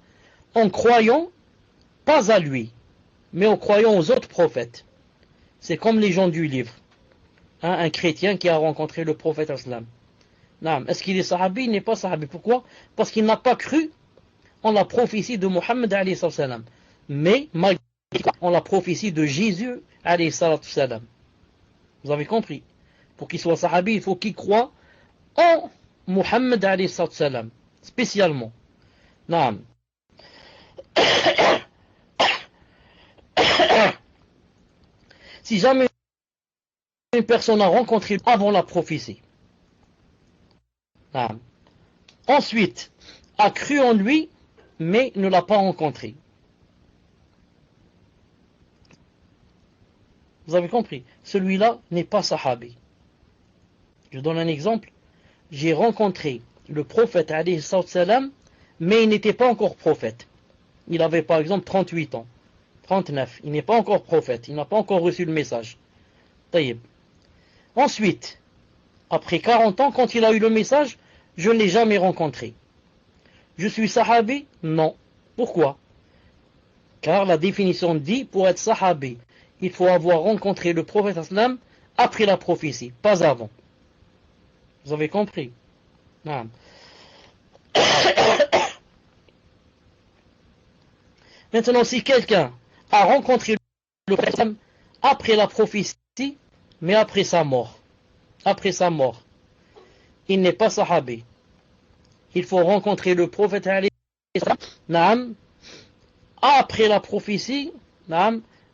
en croyant pas à lui, mais en croyant aux autres prophètes. C'est comme les gens du livre. Hein, un chrétien qui a rencontré le prophète islam. Est-ce qu'il est sahabi? Il n'est pas sahabi. Pourquoi? Parce qu'il n'a pas cru en la prophétie de Mohammed alayhi salam. Mais malgré en la prophétie de Jésus alayhi salam. Vous avez compris? Pour qu'il soit sahabi, il faut qu'il croit en Mohammed alayhi salam. Spécialement. Naam. Si jamais une personne a rencontré avant la prophétie, ensuite a cru en lui, mais ne l'a pas rencontré. Vous avez compris? Celui-là n'est pas sahabi. Je donne un exemple. J'ai rencontré le prophète alayhi salam, mais il n'était pas encore prophète. Il avait par exemple 38 ans. 39. Il n'est pas encore prophète. Il n'a pas encore reçu le message. Taïb. Ensuite, après 40 ans, quand il a eu le message, je ne l'ai jamais rencontré. Je suis sahabi? Non. Pourquoi? Car la définition dit, pour être sahabi, il faut avoir rencontré le prophète sallam après la prophétie, pas avant. Vous avez compris? Non. Maintenant, si quelqu'un a rencontré le prophète sallam après la prophétie, mais après sa mort, il n'est pas sahabi. Il faut rencontrer le prophète sallam après la prophétie,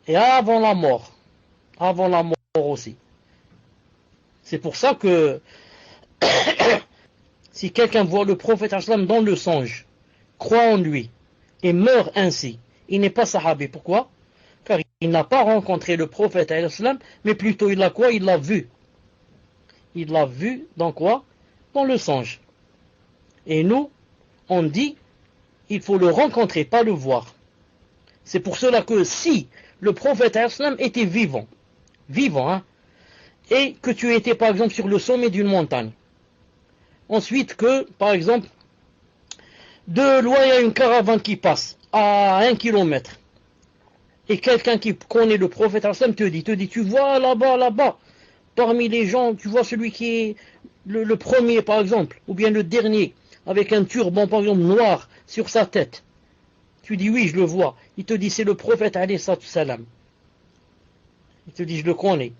et avant la mort aussi. C'est pour ça que si quelqu'un voit le prophète dans le songe, croit en lui et meurt ainsi, il n'est pas sahabi. Pourquoi? Car il n'a pas rencontré le prophète, mais plutôt il a quoi? Il l'a vu. Il l'a vu dans quoi? Dans le songe. Et nous, on dit, il faut le rencontrer, pas le voir. C'est pour cela que si le prophète était vivant, et que tu étais par exemple sur le sommet d'une montagne, ensuite que, par exemple, de loin il y a une caravane qui passe à 1 kilomètre, et quelqu'un qui connaît le prophète te dit, tu vois là-bas, parmi les gens, tu vois celui qui est le premier par exemple, ou bien le dernier, avec un turban par exemple noir sur sa tête. Tu dis oui, je le vois. Il te dit c'est le prophète alayhi salam. Il te dit je le connais.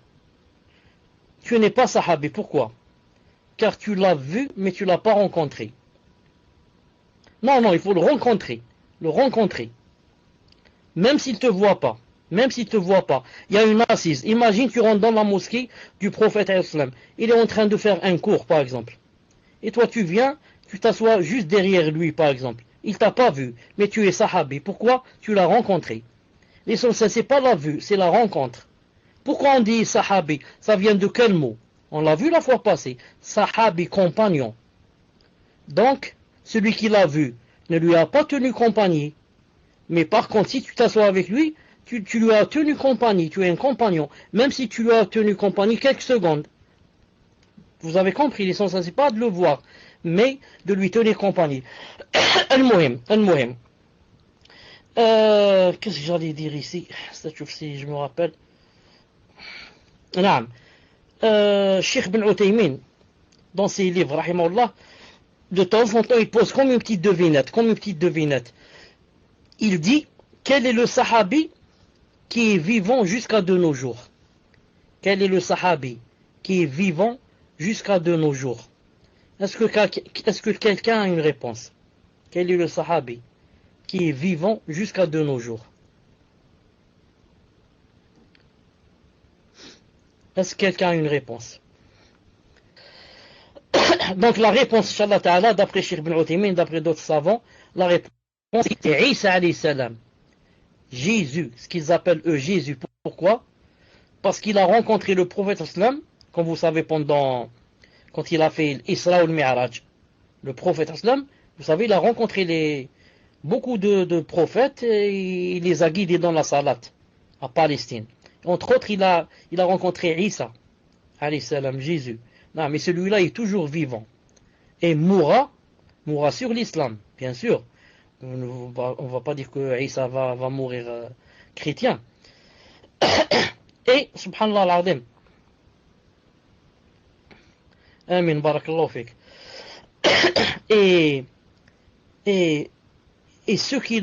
Tu n'es pas sahabi. Pourquoi? Car tu l'as vu, mais tu ne l'as pas rencontré. Non, il faut le rencontrer. Même s'il ne te voit pas. Il y a une assise. Imagine, tu rentres dans la mosquée du prophète alayhi salam. Il est en train de faire un cours, par exemple. Et toi, tu viens, tu t'assois juste derrière lui, par exemple. Il t'a pas vu, mais tu es sahabi. Pourquoi? Tu l'as rencontré. L'essentiel, c'est pas la vue, c'est la rencontre. Pourquoi on dit sahabi? Ça vient de quel mot? On l'a vu la fois passée. Sahabi, compagnon. Donc, celui qui l'a vu ne lui a pas tenu compagnie. Mais par contre, si tu t'assois avec lui, tu lui as tenu compagnie. Tu es un compagnon. Même si tu lui as tenu compagnie quelques secondes. Vous avez compris, l'essentiel, c'est pas de le voir, mais de lui tenir compagnie. Al-Muhim. Qu'est-ce que j'allais dire ici? Si je me rappelle. Cheikh Ben Uthaymin, dans ses livres, rahimahullah, de temps en temps, il pose comme une petite devinette. Il dit, quel est le sahabi qui est vivant jusqu'à de nos jours? Quel est le sahabi qui est vivant jusqu'à de nos jours? Est-ce que quelqu'un a une réponse? Quel est le sahabi qui est vivant jusqu'à de nos jours? Est-ce que quelqu'un a une réponse? Donc la réponse, Inch'Allah Ta'ala, d'après Cheikh Ben Uthaymin, d'après d'autres savants, la réponse est Isa alayhi salam. Jésus, ce qu'ils appellent eux Jésus. Pourquoi? Parce qu'il a rencontré le prophète islam, comme vous savez, quand il a fait l'Isra ou le Mi'raj. Le prophète islam, vous savez, il a rencontré beaucoup de prophètes et il les a guidés dans la salat à Palestine. Entre autres, il a rencontré Isa, alayhi salam, Jésus. Non, mais celui-là est toujours vivant. Et mourra sur l'islam, bien sûr. On ne va pas dire que Isa va mourir chrétien. Et, subhanallah al-azim. Amin, barakallahu fik. Et ceux qui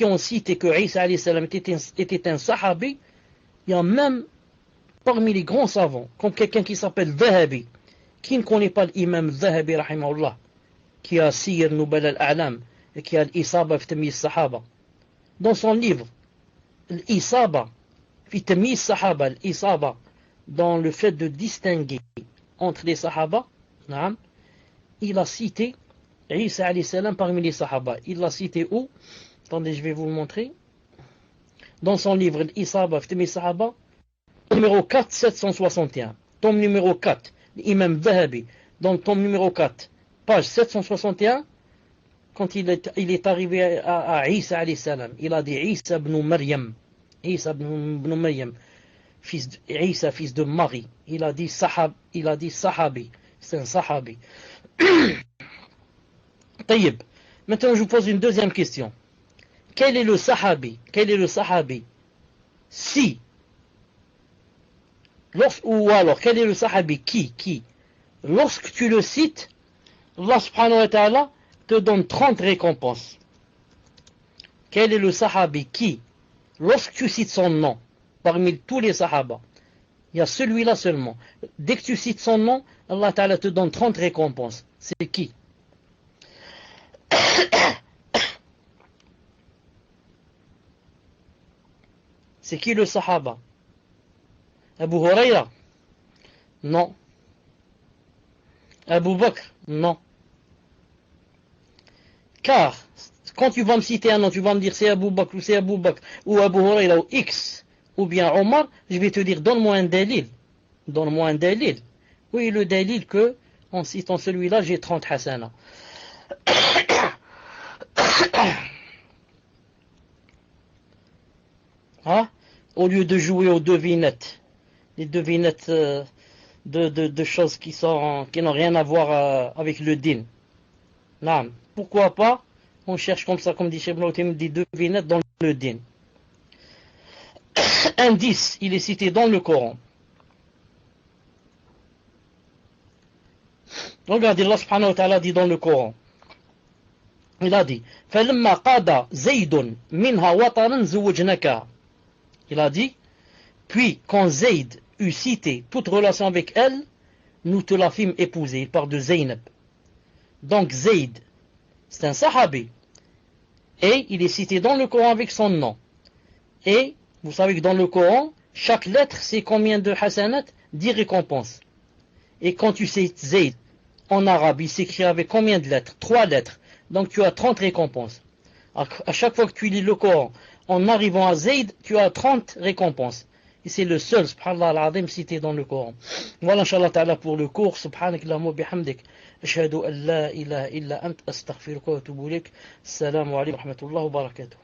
ont cité que Isa alayhi salam était un sahabi, il y a même parmi les grands savants, comme quelqu'un qui s'appelle Zahabi. Qui ne connaît pas l'imam Zahabi, rahimahullah, qui a Siyar Nubal al-A'lam et qui a l'Isaba fi Tamyiz Sahaba. Dans son livre, l'Isaba fi Tamyiz Sahaba, l'Isaba, dans le fait de distinguer entre les Sahaba, il a cité Isa alayhi salam parmi les Sahaba. Il l'a cité où? Attendez, je vais vous le montrer. Dans son livre, l'Isaba fi Tamyiz Sahaba, numéro 4, 761. Tome numéro 4, l'imam Zahabi, dans le tome numéro 4, page 761, quand il est arrivé à Isa alayhi salam, il a dit Isa ibn Maryam, fils de Marie, il a dit sahabi, c'est un sahabi. طيب, Maintenant, je vous pose une deuxième question. Quel est le sahabi? Quel est le sahabi? Si. Ou alors, quel est le sahabi? Qui? Lorsque tu le cites, Allah subhanahu wa ta'ala te donne 30 récompenses. Quel est le sahabi? Qui? Lorsque tu cites son nom, parmi tous les sahaba, il y a celui-là seulement. Dès que tu cites son nom, Allah ta'ala te donne 30 récompenses. C'est qui? C'est qui le sahaba? Abu Huraira? Non. Abu Bakr? Non. Car, quand tu vas me citer un nom, tu vas me dire c'est Abu Bakr ou c'est Abu Bakr ou Abu Huraira ou X ou bien Omar, je vais te dire donne-moi un dalil. Donne-moi un dalil. Oui, le dalil que, en citant celui-là, j'ai 30 hasana. Hein? Au lieu de jouer aux devinettes, les devinettes de choses qui n'ont rien à voir avec le din. Non. Pourquoi pas? On cherche comme ça, comme dit Cheikh Ibn Uthaymin, des devinettes dans le din. Indice, il est cité dans le Coran. Regardez, Allah subhanahu wa ta'ala dit dans le Coran. Il a dit فَلَمَّا قَادَ زَيْدٌ مِنْهَا وَطَرًا زُوَّجْنَكَ. Il a dit, puis quand Zayd eut cité toute relation avec elle, nous te la fîmes épouser. Il parle de Zaynab. Donc Zayd, c'est un sahabi. Et il est cité dans le Coran avec son nom. Et vous savez que dans le Coran, chaque lettre, c'est combien de hasanat? 10 récompenses. Et quand tu sais Zayd, en arabe, il s'écrit avec combien de lettres? 3 lettres. Donc tu as 30 récompenses. À chaque fois que tu lis le Coran, en arrivant à Zayd, tu as 30 récompenses. Et c'est le seul, subhanallah al-azim, cité dans le Coran. Voilà, inshallah ta'ala, pour le cours. Subhanakallahumma bihamdik. Ashhadu an la ilaha illa ant, astaghfiruka wa atubu ilayk. Assalamu alaykum wa rahmatullahi wa barakatuh.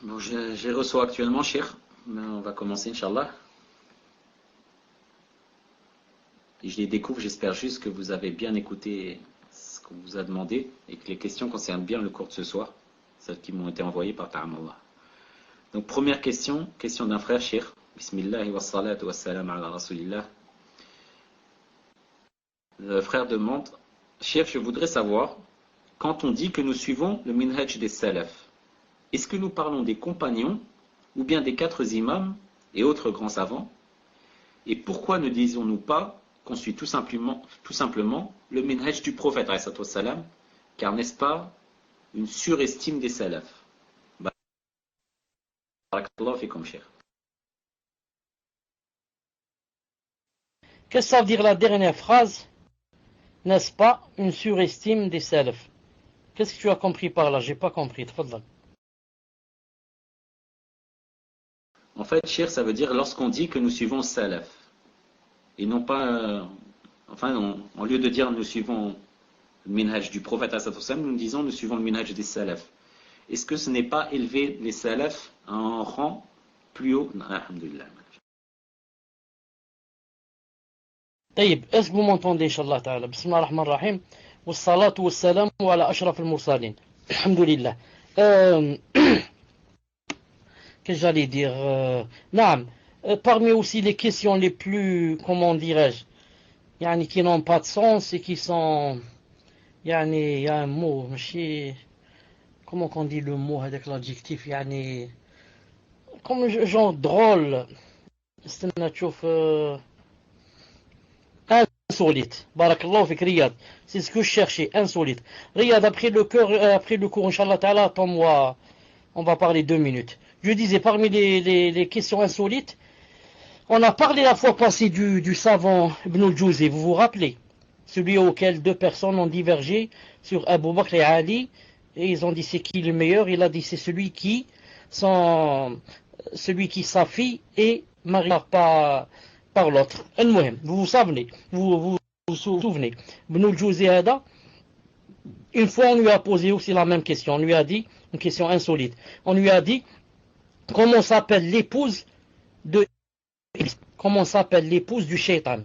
Bon, je les reçois actuellement, cher. Mais on va commencer, inshallah. Et je les découvre, j'espère juste que vous avez bien écouté ce qu'on vous a demandé et que les questions concernent bien le cours de ce soir, celles qui m'ont été envoyées par Ta'amallah. Donc première question d'un frère, cher. Bismillah wa salatu wa salam ala rasulillah. Le frère demande, cher, je voudrais savoir, quand on dit que nous suivons le minhaj des salaf, est-ce que nous parlons des compagnons ou bien des 4 imams et autres grands savants? Et pourquoi ne disons-nous pas qu'on suit tout simplement le minhaj du prophète, car n'est-ce pas une surestime des salafs? Barakallahu fikum, cher. Qu'est-ce que ça veut dire la dernière phrase? N'est-ce pas une surestime des salafs? Qu'est-ce que tu as compris par là? J'ai pas compris. Tfadal. En fait, cher, ça veut dire lorsqu'on dit que nous suivons salaf. Et non pas, en lieu de dire nous suivons le minhaj du prophète, nous disons nous suivons le minhaj des salaf. Est-ce que ce n'est pas élever les salaf à un rang plus haut? Alhamdulillah. طيب, est-ce que vous m'entendez, Inch'Allah ta'ala? Bismillah ar-Rahman ar-Rahim. Wa salatu wa salam wa ala ashraf al-mursalin. Alhamdulillah. Qu'est-ce que j'allais dire? Naam. Parmi aussi les questions les plus, comment dirais-je, qui n'ont pas de sens et qui sont, il y a un mot, comment on dit le mot avec l'adjectif, comme genre drôle, c'est insolite. Barakallahu fik Riyad. C'est ce que je cherchais, insolite. Riyad, après le cours, Inch'Allah ta'ala, attends-moi, on va parler 2 minutes. Je disais, parmi les questions insolites, on a parlé la fois passée du savant Ibn al-Jawzi, vous vous rappelez? Celui auquel 2 personnes ont divergé sur Abu Bakr et Ali, et ils ont dit c'est qui le meilleur? Il a dit c'est celui qui sa fille est mariée par l'autre. Vous vous souvenez? Vous souvenez? Ibn al-Jawzi Hada, une fois on lui a posé aussi la même question, on lui a dit, une question insolite, on lui a dit comment s'appelle l'épouse du shaitan?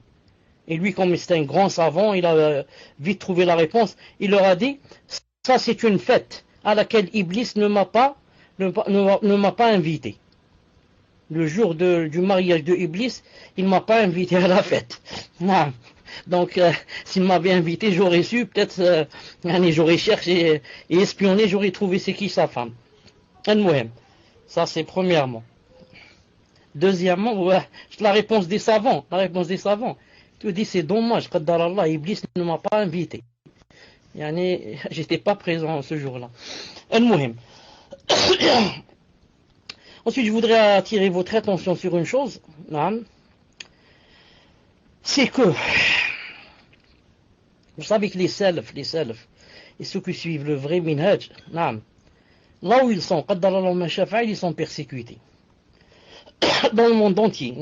Et lui, comme c'était un grand savant, il a vite trouvé la réponse. Il leur a dit, ça c'est une fête à laquelle Iblis ne m'a pas invité. Le jour du mariage de Iblis, il ne m'a pas invité à la fête. Non. Donc, s'il m'avait invité, j'aurais su, peut-être, j'aurais cherché et espionné, j'aurais trouvé c'est qui sa femme. Ça c'est premièrement. Deuxièmement, ouais, la réponse des savants. Tu dis c'est dommage, Qaddar Allah, Iblis ne m'a pas invité. J'étais pas présent ce jour-là. Ensuite, je voudrais attirer votre attention sur une chose. C'est que, vous savez que les salaf, et ceux qui suivent le vrai minhaj, là où ils sont, Qaddar Allah ma shafa'a, ils sont persécutés. Dans le monde entier,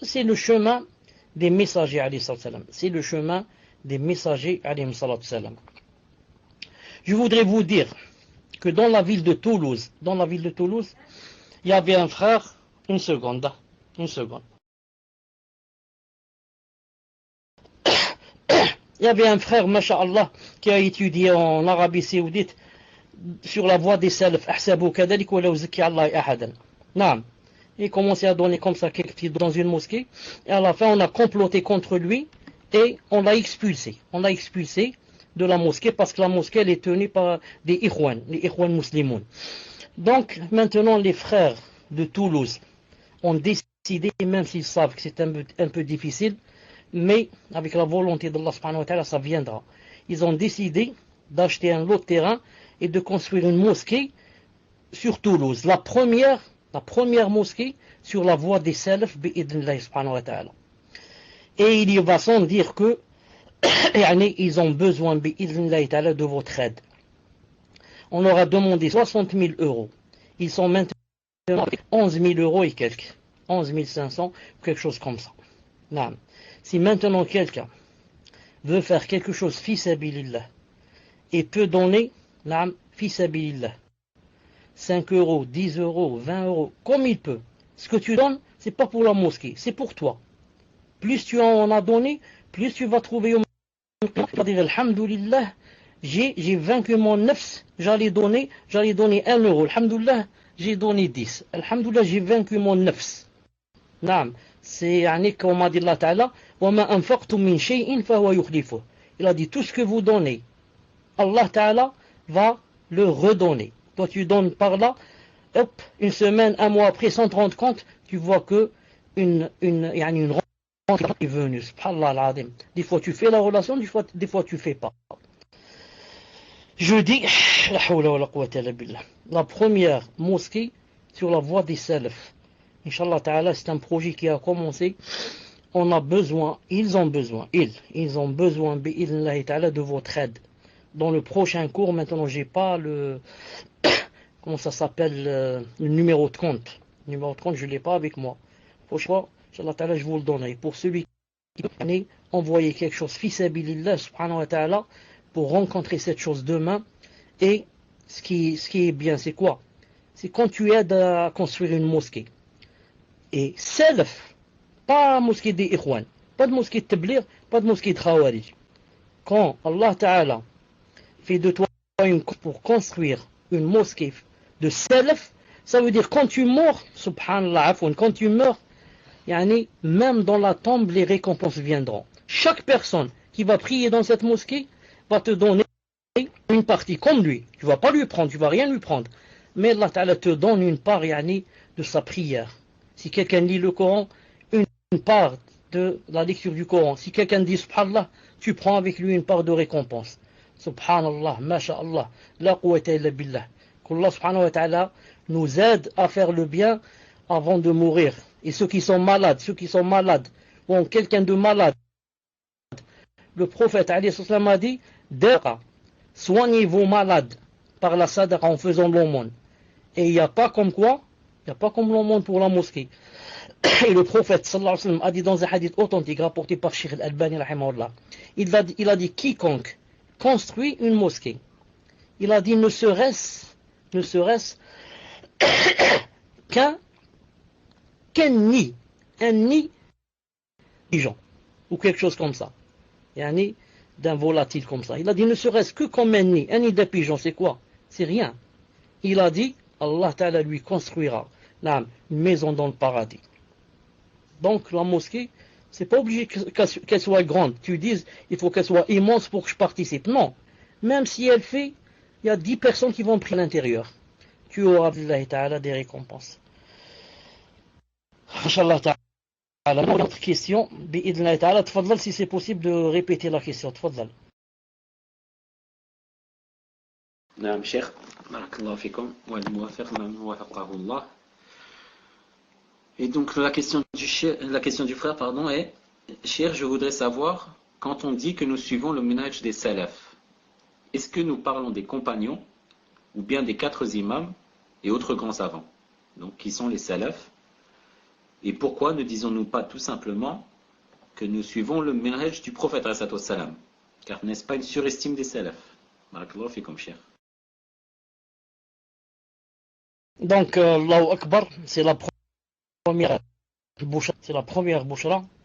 c'est le chemin des messagers alayhi salam. C'est le chemin des messagers alayhi salam. Je voudrais vous dire que dans la ville de Toulouse, il y avait un frère, une seconde. Il y avait un frère, masha'Allah, qui a étudié en Arabie Saoudite sur la voie des salaf. Il commençait à donner comme ça quelques filles dans une mosquée. Et à la fin, on a comploté contre lui et on l'a expulsé. On l'a expulsé de la mosquée parce que la mosquée elle est tenue par des Ikhwan, les Ikhwan musulmans. Donc, maintenant, les frères de Toulouse ont décidé, même s'ils savent que c'est un peu difficile, mais avec la volonté d'Allah subhanahu wa ta'ala, ça viendra. Ils ont décidé d'acheter un lot de terrain et de construire une mosquée sur Toulouse. La première mosquée sur la voie des salaf bi'idhnillah subhanahu wa ta'ala. Et il y va sans dire que ils ont besoin bi'idhnillah ta'ala de votre aide. On leur a demandé 60 000 euros. Ils sont maintenant 11 000 euros et quelques. 11 500, quelque chose comme ça. Non. Si maintenant quelqu'un veut faire quelque chose fi sabilillah et peut donner fi sabilillah 5 euros, 10 euros, 20 euros, comme il peut. Ce que tu donnes, c'est pas pour la mosquée, c'est pour toi. Plus tu en as donné, plus tu vas trouver au dire alhamdulillah, j'ai vaincu mon nafs, j'allais donner 1 euro. Alhamdulillah, j'ai donné 10. Alhamdulillah, j'ai vaincu mon nafs. Naam, c'est comme a dit Allah Ta'ala, وَمَا أَنفَقْتُم مِّن شَيْءٍ فَهُوَ يُخْلِفُهُ. Il a dit tout ce que vous donnez, Allah Ta'ala va le redonner. Toi tu donnes par là, hop, une semaine, un mois après, sans te rendre compte, tu vois que une rentrée est venue. Subhanallah al-Azim. Des fois tu fais la relation, des fois tu fais pas. Je dis, la première mosquée sur la voie des salaf. Inch'Allah Ta'ala, c'est un projet qui a commencé. On a besoin, ils ont besoin bi'idhnillahi ta'ala de votre aide. Dans le prochain cours, maintenant j'ai pas le comment ça s'appelle le numéro de compte. Le numéro de compte, je l'ai pas avec moi. Prochaine fois, Inch'Allah Ta'ala, je vous le donnerai. Pour celui qui a envoyé quelque chose fi sabilillah subhanahu wa ta'ala pour rencontrer cette chose demain. Et ce qui est bien, c'est quoi? C'est quand tu aides à construire une mosquée. Et salaf, pas mosquée des Ikhwan, pas de mosquée de Tablir, pas de mosquée de Khawarij. Quand Allah Ta'ala fait de toi une pour construire une mosquée de salaf, ça veut dire quand tu meurs, subhanallah, quand tu meurs, même dans la tombe, les récompenses viendront. Chaque personne qui va prier dans cette mosquée va te donner une partie comme lui. Tu ne vas pas lui prendre, tu ne vas rien lui prendre. Mais Allah Ta'ala te donne une part de sa prière. Si quelqu'un lit le Coran, une part de la lecture du Coran. Si quelqu'un dit subhanallah, tu prends avec lui une part de récompense. Subhanallah, masha'Allah, la quwwata illa billah. Qu'Allah subhanahu wa ta'ala nous aide à faire le bien avant de mourir. Et ceux qui sont malades, ou ont quelqu'un de malade, le prophète alayhi salam a dit, soignez vos malades par la sadaqa en faisant l'aumône. Et il n'y a pas comme quoi, il n'y a pas comme l'aumône pour la mosquée. Et le prophète sallallahu alayhi wa sallam a dit dans un hadith authentique rapporté par Cheikh Al-Albani rahimahullah, il a dit quiconque construit une mosquée, il a dit ne serait-ce qu'un nid un nid pigeon, ou quelque chose comme ça. Il y a un nid d'un volatile comme ça. Il a dit ne serait-ce que comme un nid de pigeon, c'est quoi? C'est rien. Il a dit, Allah Ta'ala lui construira une maison dans le paradis. Donc la mosquée, c'est pas obligé qu'elle soit grande. Tu dis, il faut qu'elle soit immense pour que je participe. Non. Même si elle fait, il y a 10 personnes qui vont prier à l'intérieur. Tu auras des récompenses. Inch'Allah Ta'ala. Une autre question. Bi'idhnillah Ta'ala. Tfadlal, si c'est possible de répéter la question. Tfadlal. Naam, Cheikh. Barakallahu fikum. Wal muwafiq man wafaqahu Allah. Et donc la question du frère est, Cheikh, je voudrais savoir, quand on dit que nous suivons le minhaj des salaf, est-ce que nous parlons des compagnons ou bien des 4 imams et autres grands savants, donc qui sont les salafs? Et pourquoi ne disons-nous pas tout simplement que nous suivons le minhaj du prophète alayhi salam? Car n'est-ce pas une surestime des salafs? Barakallahu fikum, Cheikh. Donc Allahu Akbar, c'est la première bouchra,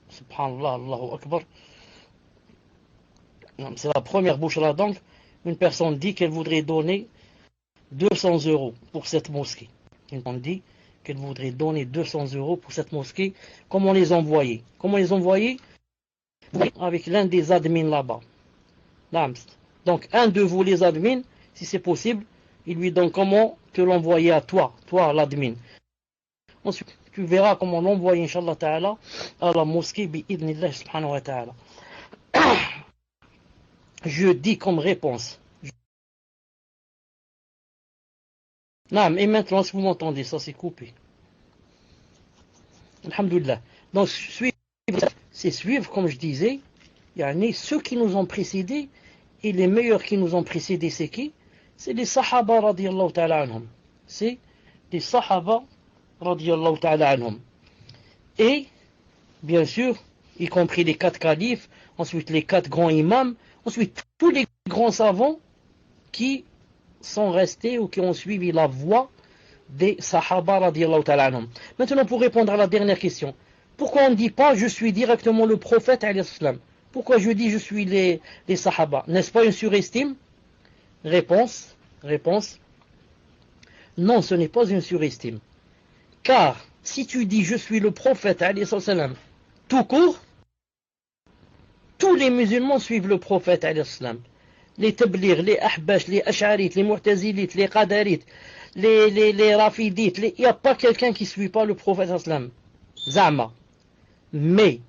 subhanallah, Allahu Akbar. C'est la première bouchra. Donc une personne dit qu'elle voudrait donner 200 € pour cette mosquée. On dit qu'elle voudrait donner 200 € pour cette mosquée. Comment les envoyer? Avec l'un des admins là-bas. Donc un de vous les admins, si c'est possible, il lui donne comment te l'envoyer à toi l'admin. Ensuite, tu verras comment l'envoyer, Inch'Allah Ta'ala, à la mosquée, bi'idhnillah subhanahu wa ta'ala. Je dis comme réponse. Non, et maintenant, si vous m'entendez, ça c'est coupé. Alhamdulillah. Donc, c'est suivre, comme je disais, ceux qui nous ont précédés, et les meilleurs qui nous ont précédés, c'est qui? C'est les Sahaba radiyallahu ta'ala anhum. C'est les Sahaba radiyallahu ta'ala anhum. Et, bien sûr, y compris les 4 califes, ensuite les 4 grands imams, ensuite tous les grands savants qui sont restés ou qui ont suivi la voie des Sahaba radiyallahu ta'ala anhum. Maintenant, pour répondre à la dernière question, pourquoi on ne dit pas je suis directement le prophète alayhi salam? Pourquoi je dis je suis les Sahaba? N'est-ce pas une surestime? Réponse. Non, ce n'est pas une surestime. Car si tu dis je suis le prophète alayhi salam tout court, tous les musulmans suivent le prophète alayhi salam. Les Tablir, les Ahbash, les Ash'arites, les Mu'tazilites, les Qadarites, les Rafidites, il n'y a pas quelqu'un qui ne suit pas le prophète alayhi salam. Zama. Mais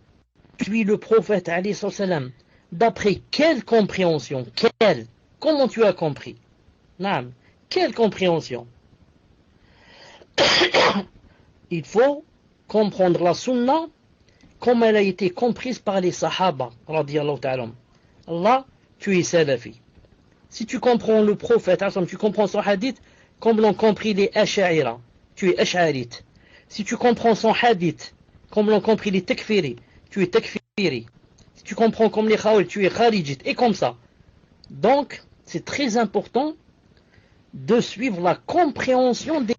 tu suis le prophète alayhi salam d'après quelle compréhension? Comment tu as compris? Naam. Quelle compréhension? Il faut comprendre la sunna comme elle a été comprise par les sahaba radiyallahu ta'ala. Allah, tu es salafi. Si tu comprends le prophète, tu comprends son hadith comme l'ont compris les ash'aira, tu es ash'arite. Si tu comprends son hadith comme l'ont compris les takfiri, tu es takfiri. Si tu comprends comme les khawal, tu es kharijite, et comme ça. Donc, c'est très important de suivre la compréhension des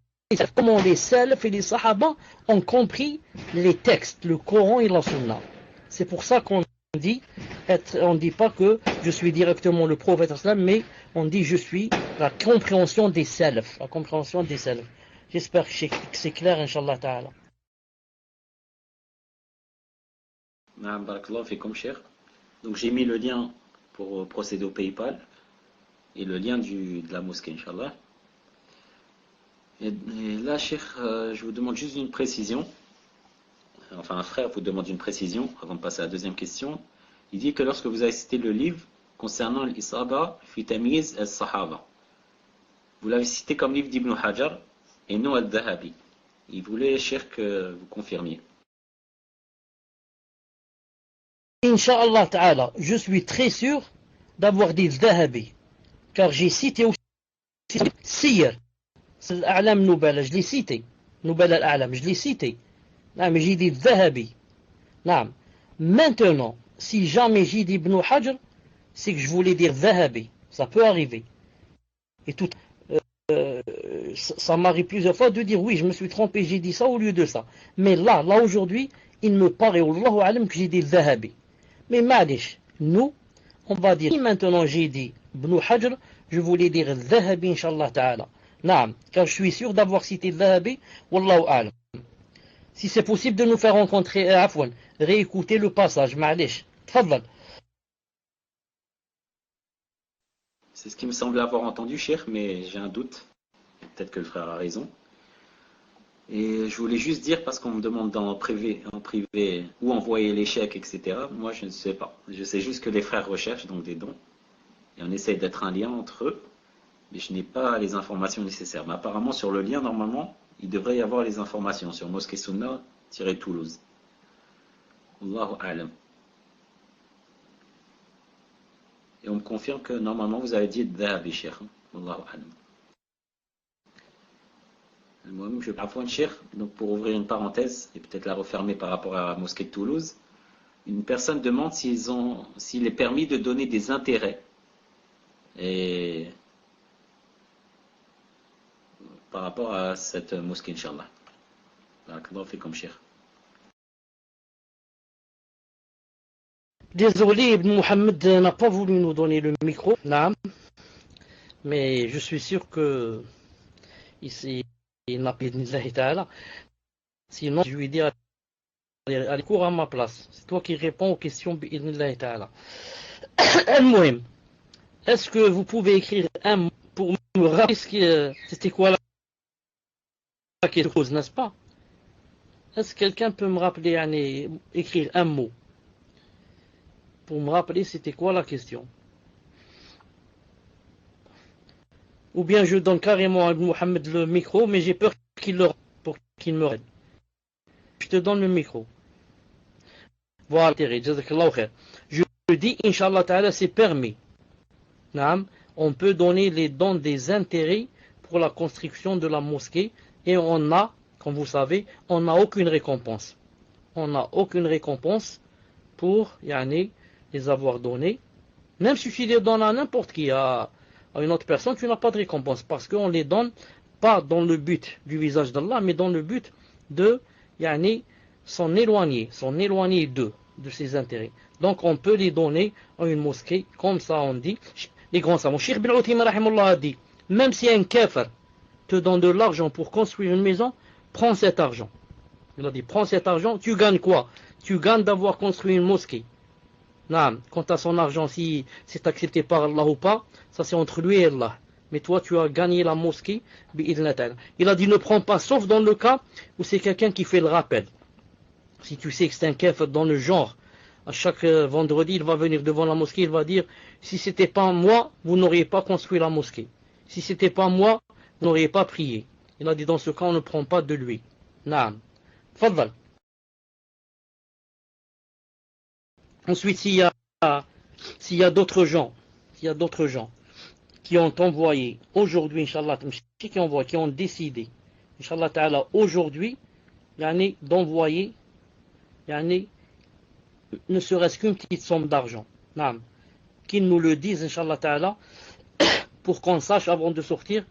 comment les salaf et les sahaba ont compris les textes, le Coran et la sunna. C'est pour ça qu'on dit, on ne dit pas que je suis directement le prophète, mais on dit je suis la compréhension des salaf, J'espère que c'est clair, Inch'Allah Ta'ala. Barakallahu fikum, Cheikh. Donc j'ai mis le lien pour procéder au PayPal et le lien de la mosquée, Inch'Allah. Et là, Cheikh, je vous demande juste une précision. Enfin, un frère vous demande une précision avant de passer à la deuxième question. Il dit que lorsque vous avez cité le livre concernant l'Isaba fi Tamyiz al-Sahaba, vous l'avez cité comme livre d'Ibn Hajar et non al-Dhahabi. Il voulait, Cheikh, que vous confirmiez. Inch'Allah Ta'ala, je suis très sûr d'avoir dit Dhahabi, car j'ai cité aussi Siyar. Al-A'lam Nubala, je l'ai cité. Nubala al-A'lam, je l'ai cité. Mais j'ai dit Dhahabi. Maintenant, si jamais j'ai dit Ibn Hajar, c'est que je voulais dire Dhahabi. Ça peut arriver. Et tout, ça m'arrive plusieurs fois de dire oui, je me suis trompé, j'ai dit ça au lieu de ça. Mais là aujourd'hui, il me paraît, Allahu alam, que j'ai dit Zahabi. Mais Malish, nous, on va dire, si maintenant j'ai dit Ibn Hajr, je voulais dire Zahabi, Inch'Allah Ta'ala. Naam, car je suis sûr d'avoir cité Zahabi, Wallahu alam. Si c'est possible de nous faire rencontrer, afwan, réécouter le passage, Malish. Tfadal. C'est ce qui me semble avoir entendu, Cheikh, mais j'ai un doute. Peut-être que le frère a raison. Et je voulais juste dire, parce qu'on me demande en privé où envoyer les chèques, etc. Moi, je ne sais pas. Je sais juste que les frères recherchent donc des dons. Et on essaye d'être un lien entre eux. Mais je n'ai pas les informations nécessaires. Mais apparemment, sur le lien, normalement, il devrait y avoir les informations sur Mosquée Sunna-Toulouse. Allahu A'lam. Et on me confirme que normalement, vous avez dit Dhahabi, Cheikh. Allahu A'lam. Moi-même, je parfois Cheikh, donc pour ouvrir une parenthèse et peut-être la refermer par rapport à la mosquée de Toulouse, une personne demande s'il est permis de donner des intérêts et par rapport à cette mosquée, Inch'Allah. Barakallahu fikum, Cheikh. Désolé, Ibn Mohamed n'a pas voulu nous donner le micro, naam, mais je suis sûr que ici, il n'a pas de ta'ala. Sinon, je lui dis allez, cours à ma place. C'est toi qui réponds aux questions bi'idnillahi ta'ala. Al-Muhim, est-ce que vous pouvez écrire un mot pour me rappeler c'était quoi la question, n'est-ce pas? Est-ce que quelqu'un peut me rappeler, écrire un mot pour me rappeler c'était quoi la question? Ou bien je donne carrément à Mohamed le micro, mais j'ai peur qu'il me raide. Je te donne le micro. Voilà, je dis, Inch'Allah Ta'ala, c'est permis. On peut donner les dons des intérêts pour la construction de la mosquée et on a, comme vous savez, on n'a aucune récompense. On n'a aucune récompense pour les avoir donnés. Même si tu les donnes à n'importe qui, à une autre personne, tu n'as pas de récompense parce qu'on les donne pas dans le but du visage d'Allah, mais dans le but de s'en éloigner de ses intérêts. Donc on peut les donner à une mosquée, comme ça on dit. Les grands savants, Cheikh Ibn Uthaymin rahimahullah a dit, même si un kafir te donne de l'argent pour construire une maison, prends cet argent. Il a dit, prends cet argent, tu gagnes quoi? Tu gagnes d'avoir construit une mosquée. Non, quant à son argent, si c'est accepté par Allah ou pas, ça c'est entre lui et Allah. Mais toi, tu as gagné la mosquée. Il a dit, ne prends pas, sauf dans le cas où c'est quelqu'un qui fait le rappel. Si tu sais que c'est un kafir dans le genre, à chaque vendredi, il va venir devant la mosquée, il va dire, si c'était pas moi, vous n'auriez pas construit la mosquée. Si c'était pas moi, vous n'auriez pas prié. Il a dit, dans ce cas, on ne prend pas de lui. Naam. Fadal. Ensuite, s'il y a d'autres gens, qui ont envoyé aujourd'hui, Inch'Allah, qui ont décidé, Inch'Allah Ta'ala, aujourd'hui, d'envoyer, ne serait-ce qu'une petite somme d'argent. Qu'ils nous le disent, Inch'Allah Ta'ala, pour qu'on sache avant de sortir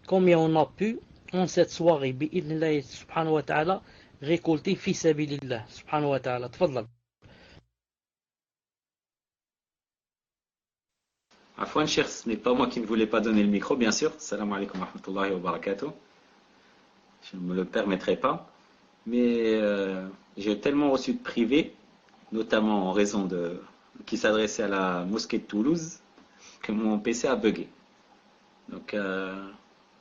combien on a pu, en cette soirée, bi'idnillahi subhanahu wa ta'ala, récolter fi sabilillah, subhanahu wa ta'ala. Tfadlal. Afwan, Cheikh, ce n'est pas moi qui ne voulais pas donner le micro, bien sûr. Salam alaikum wa rahmatullahi wa barakatuh. Je ne me le permettrai pas. Mais j'ai tellement reçu de privé, notamment en raison qui s'adressait à la mosquée de Toulouse, que mon PC a bugué. Donc,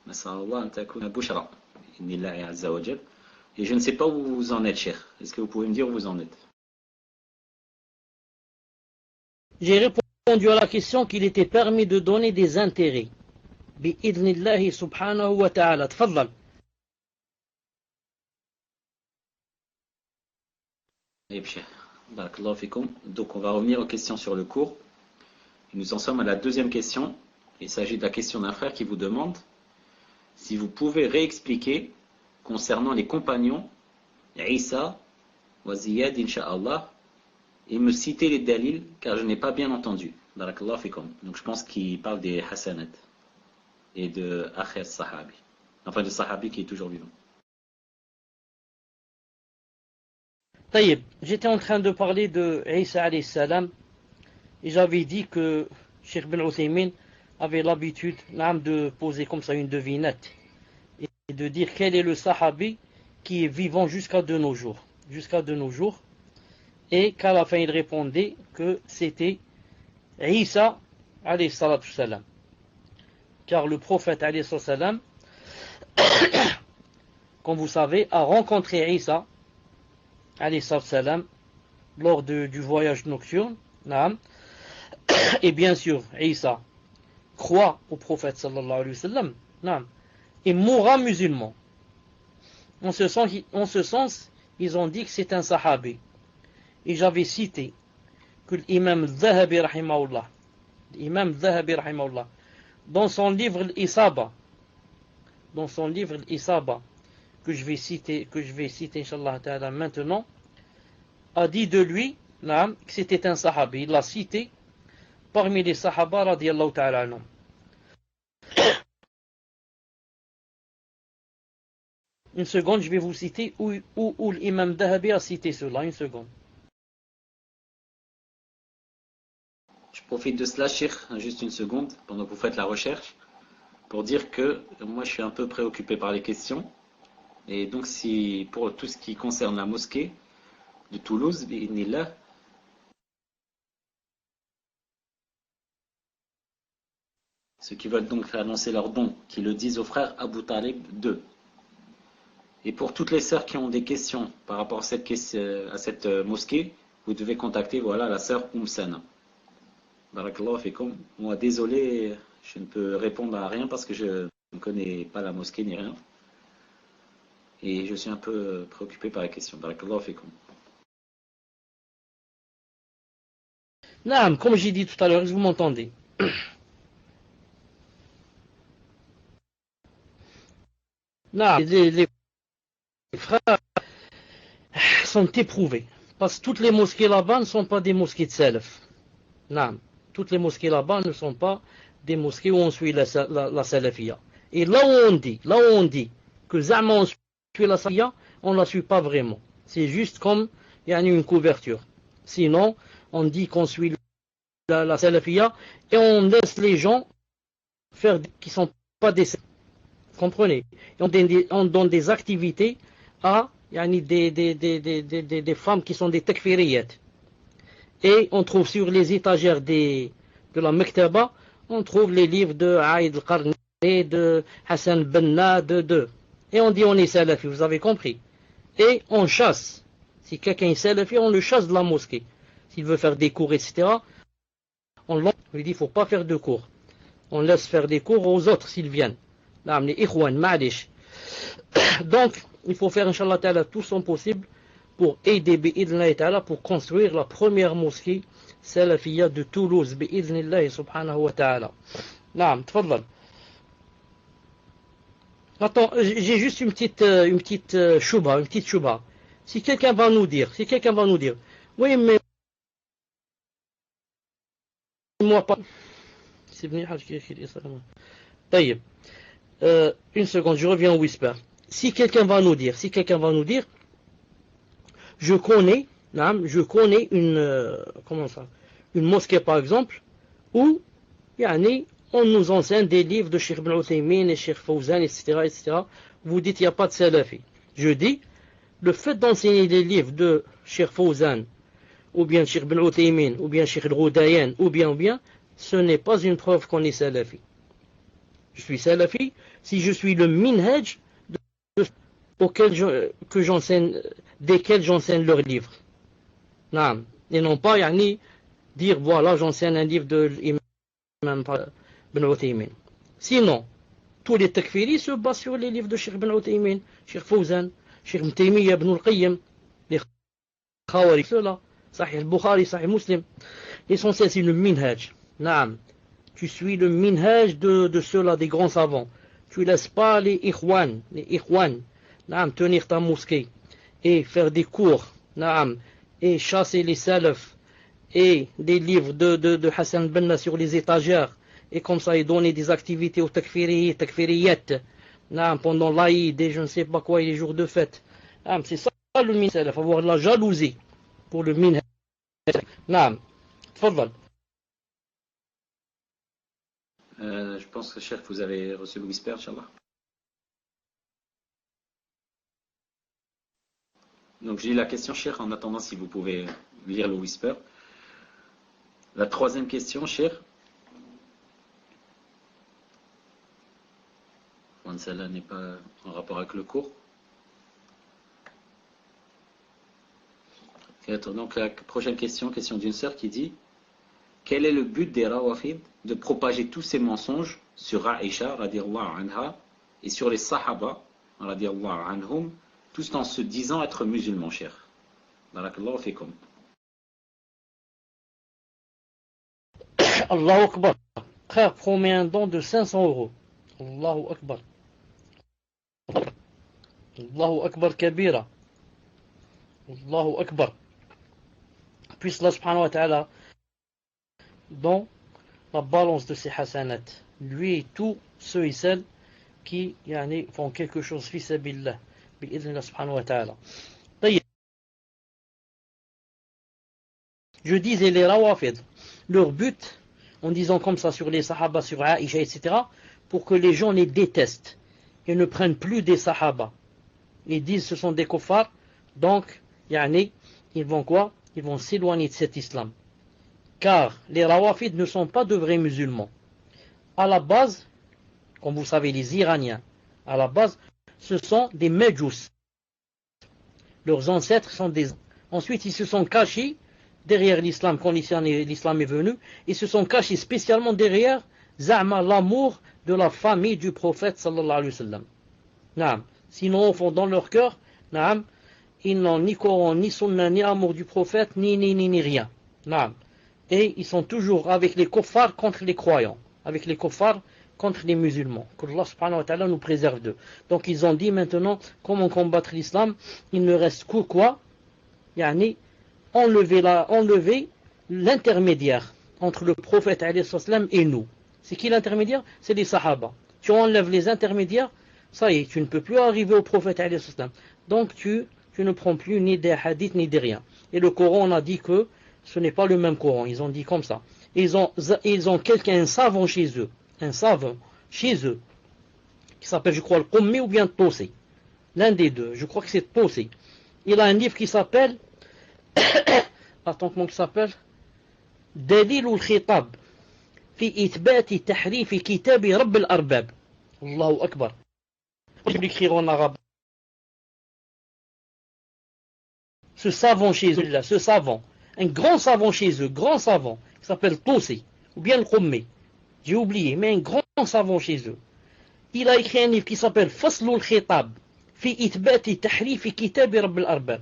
Nas'Allah an takuna bushra, inillahi azza wa jal. Et je ne sais pas où vous en êtes, Cheikh. Est-ce que vous pouvez me dire où vous en êtes? J'ai répondu à la question qu'il était permis de donner des intérêts. Bi'idnillahi subhanahu wa ta'ala. Tfadlal. Donc on va revenir aux questions sur le cours. Et nous en sommes à la deuxième question. Il s'agit de la question d'un frère qui vous demande si vous pouvez réexpliquer concernant les compagnons Isa wa Ziyad insha'Allah et me citer les dalils car je n'ai pas bien entendu. Barakallahu fikum. Donc je pense qu'il parle des Hassanat et de Akhir Sahabi. Enfin de Sahabi qui est toujours vivant. Taïb, j'étais en train de parler de Isa alayhi salam et j'avais dit que Cheikh Ben Uthaymin avait l'habitude de poser comme ça une devinette et de dire quel est le sahabi qui est vivant jusqu'à de nos jours. Jusqu'à de nos jours. Et qu'à la fin il répondait que c'était Isa alayhi salam. Car le prophète alayhi salam, comme vous savez, a rencontré Isa alayhi salam lors du voyage nocturne. Et bien sûr, Isa croit au prophète sallallahu alayhi wa sallam et mourra musulman. En ce sens, ils ont dit que c'est un sahabi. Et j'avais cité que l'imam Zahabi rahimahullah, dans son livre l'Isaba, que je vais citer Inch'Allah ta'ala maintenant, a dit de lui que c'était un sahabi. Il l'a cité parmi les sahaba radiyallahu ta'ala anhum. Une seconde, je vais vous citer où l'imam Zahabi a cité cela. Une seconde. Je profite de cela, Cheikh, juste une seconde, pendant que vous faites la recherche, pour dire que moi je suis un peu préoccupé par les questions. Et donc, si pour tout ce qui concerne la mosquée de Toulouse, bi'idhnillah, ceux qui veulent donc annoncer leur don, qui le disent au frère Abu Talib 2. Et pour toutes les sœurs qui ont des questions par rapport à cette mosquée, vous devez contacter la sœur Sana. Barakallahu fikum. Moi, désolé, je ne peux répondre à rien parce que je ne connais pas la mosquée ni rien. Et je suis un peu préoccupé par la question. Barakallahu fikum. Naam, comme j'ai dit tout à l'heure, vous m'entendez. Naam, les frères sont éprouvés. Parce que toutes les mosquées là-bas ne sont pas des mosquées de salaf. Naam. Toutes les mosquées là-bas ne sont pas des mosquées où on suit la salafia. Et là où on dit que Zama on suit la salafia, on ne la suit pas vraiment. C'est juste comme il y a une couverture. Sinon, on dit qu'on suit la salafia et on laisse les gens faire qui ne sont pas des salafis. Comprenez? Et on donne des activités à des femmes qui sont des takfiriyat. Et on trouve sur les étagères de la Mektaba, on trouve les livres de Aïd al-Qarni, de Hassan Benna, et on dit on est salafi, vous avez compris. Et on chasse. Si quelqu'un est salafi, on le chasse de la mosquée. S'il veut faire des cours, etc., on lui dit il ne faut pas faire de cours. On laisse faire des cours aux autres s'ils viennent. Là, les ikhwan, ma'alish. Donc, il faut faire, Inch'Allah ta'ala, tout son possible pour aider bi'idhnillahi ta'ala pour construire la première mosquée salafiyya de Toulouse bi'idhnillahi subhanahu wa ta'ala. Naam, tfadlal. Attends, j'ai juste une petite shubha. Si quelqu'un va nous dire, oui mais moi pas. C'est venu Taïb. Une seconde, je reviens au whisper. Si quelqu'un va nous dire, je connais une mosquée par exemple, où on nous enseigne des livres de Cheikh Ben Uthaymin et Cheikh Fawzan, etc. Vous dites il n'y a pas de salafi. Je dis, le fait d'enseigner des livres de Cheikh Fawzan, ou bien Cheikh Ben Uthaymin, ou bien Cheikh Al-Ghoudayan, ou bien, ce n'est pas une preuve qu'on est salafi. Je suis salafi si je suis le minhaj desquels j'enseigne leurs livres. Non. Et non pas dire voilà j'enseigne un livre de l'imam Ben Uthaymin. Sinon, tous les takfiris se basent sur les livres de Cheikh Ben Uthaymin, Cheikh Fawzan, Cheikh Taymiyyah Ibn al-Qayyim, les Khawari, ceux-là, Sahih al-Bukhari, Sahih Muslim. L'essentiel c'est le minhaj. Non. Tu suis le minhaj de ceux-là, des grands savants. Tu laisses pas les ikhwan, tenir ta mosquée et faire des cours, et chasser les salafs et des livres de Hassan Benna sur les étagères et comme ça et donner des activités aux takfiriyat pendant l'Aïd et je ne sais pas quoi et les jours de fête. C'est ça le min salaf, avoir de la jalousie pour le minhaj. Naam, tfadal. Je pense que, cher, vous avez reçu le whisper, Inch'Allah. Donc, je lis la question, cher, en attendant si vous pouvez lire le whisper. La troisième question, cher. Celle-là n'est pas en rapport avec le cours. Donc, la prochaine question, question d'une sœur qui dit: quel est le but des Rawafid de propager tous ces mensonges sur Aïcha, radiallahu anha, et sur les Sahaba, radiallahu anhum, tous en se disant être musulmans, cher? Barakallahu fikum. Allahu Akbar. Frère, promet un don de 500 euros. Allahu Akbar. Allahu Akbar kabira. Allahu Akbar. Puisse Allah subhanahu wa ta'ala dans la balance de ses hasanat, lui et tous ceux et celles qui font quelque chose fi sabilillah bi'idhnillah subhanahu wa ta'ala. Je disais les Rawafid, leur but en disant comme ça sur les Sahaba, sur Aïcha, etc., pour que les gens les détestent et ne prennent plus des Sahaba. Ils disent ce sont des kuffars, donc ils vont quoi? Ils vont s'éloigner de cet islam. Car les Rawafid ne sont pas de vrais musulmans. À la base, comme vous savez, les Iraniens, à la base, ce sont des Medjous. Leurs ancêtres sont des... Ensuite, ils se sont cachés derrière l'islam, quand l'islam est venu, ils se sont cachés spécialement derrière Za'ma, l'amour de la famille du prophète sallallahu alayhi wa sallam. Naam. Sinon, au fond, dans leur cœur, naam, ils n'ont ni Coran, ni Sunna, ni amour du prophète, ni rien. Naam. Et ils sont toujours avec les kuffars contre les croyants, avec les kuffars contre les musulmans. Que Allah subhanahu wa ta'ala nous préserve d'eux. Donc ils ont dit maintenant comment combattre l'islam. Il ne reste que quoi? Enlever l'intermédiaire entre le prophète et nous. C'est qui l'intermédiaire? C'est les sahaba. Tu enlèves les intermédiaires, ça y est, tu ne peux plus arriver au prophète. Donc tu ne prends plus ni des hadiths ni des rien. Et le Coran, on a dit que ce n'est pas le même Coran. Ils ont dit comme ça. Ils ont quelqu'un, un savant chez eux. Un savant chez eux. Qui s'appelle, je crois, le Qummi ou bien Tosi. L'un des deux. Je crois que c'est Tosi. Il a un livre qui s'appelle... Attends, comment il s'appelle? Dalil al-Khitab. Fi ithbati tahrifi kitabi Rabb al-Arbab. Allahu Akbar. Je vais l'écrire en arabe. Ce savant chez eux, là, ce savant. Un grand savant chez eux, grand savant, qui s'appelle Tosi, ou bien le Qummi. J'ai oublié, mais un grand savant chez eux. Il a écrit un livre qui s'appelle Fasl al-Khitab. Fi ithbati tahrifi kitabi Rabb al-Arbab.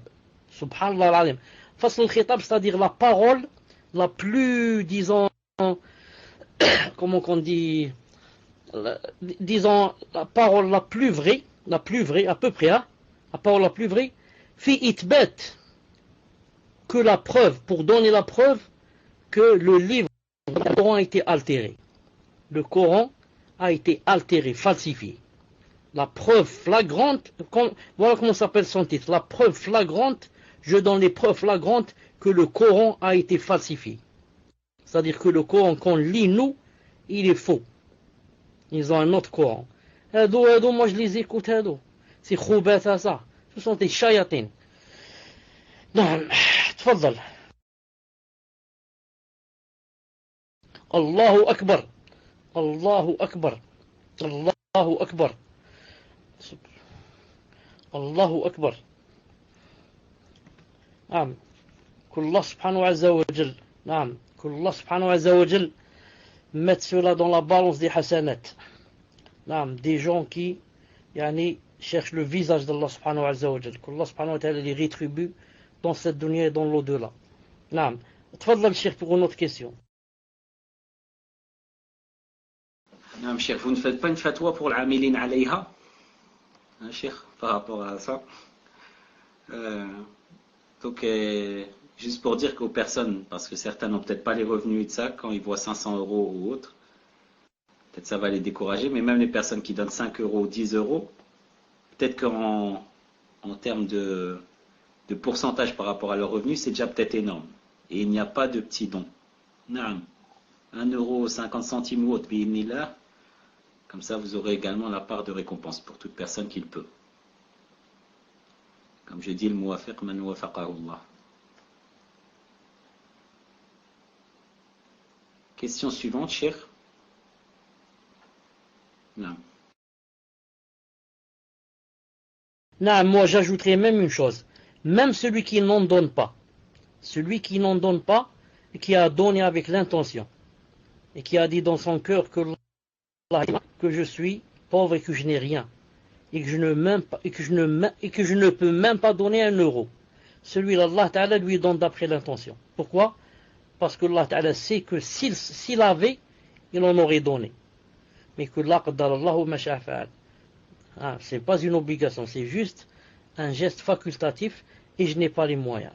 Subhanallah al-Azim. Fasl al-Khitab, c'est-à-dire la parole la plus, disons, comment qu'on dit, disons, la parole la plus vraie, à peu près, hein, la parole la plus vraie, fi itbat, que la preuve, pour donner la preuve que le livre, le Coran a été altéré. Le Coran a été altéré, falsifié. La preuve flagrante, voilà comment s'appelle son titre, la preuve flagrante, je donne les preuves flagrantes que le Coran a été falsifié. C'est-à-dire que le Coran qu'on lit nous, il est faux. Ils ont un autre Coran. Hado, moi je les écoute, hado. C'est khoubat à ça. Ce sont des shayatines. Non, tfaddal. Allahu Akbar. Allahu Akbar. Allahu Akbar. Allahu Akbar. نعم كل الله سبحانه عز وجل نعم كل الله سبحانه عز وجل met cela dans la balance des hasanat. نعم des gens qui cherchent le visage d'Allah subhanahu wa ta'ala. qu'Allah subhanahu wa ta'ala les rétribue dans cette dunya et dans l'au-delà. نعم تفضل Cheikh pour une autre question. Non, Cheikh, vous ne faites pas une fatwa pour l'amilin alayha, hein, Cheikh, par rapport à ça. Donc, juste pour dire qu'aux personnes, parce que certains n'ont peut-être pas les revenus de ça, quand ils voient 500 euros ou autre, peut-être ça va les décourager, mais même les personnes qui donnent 5 euros, 10 euros, peut-être qu'en termes de de pourcentage par rapport à leur revenu, c'est déjà peut-être énorme. Et il n'y a pas de petits dons. Non. 1,50 € ou autre, bi'idhnillah. Comme ça, vous aurez également la part de récompense pour toute personne qui le peut. Comme je dis, le muwafiq man wafaqahu Allah. Question suivante, cher. Non. Non, moi j'ajouterais même une chose. Même celui qui n'en donne pas, et qui a donné avec l'intention, et qui a dit dans son cœur que je suis pauvre et que je n'ai rien, et que je ne peux même pas donner 1 euro. Celui-là, Allah Ta'ala lui donne d'après l'intention. Pourquoi? Parce que Allah Ta'ala sait que s'il avait, il en aurait donné. Mais que la qaddarallahu ma sha'a fa'al. C'est pas une obligation, c'est juste un geste facultatif et je n'ai pas les moyens.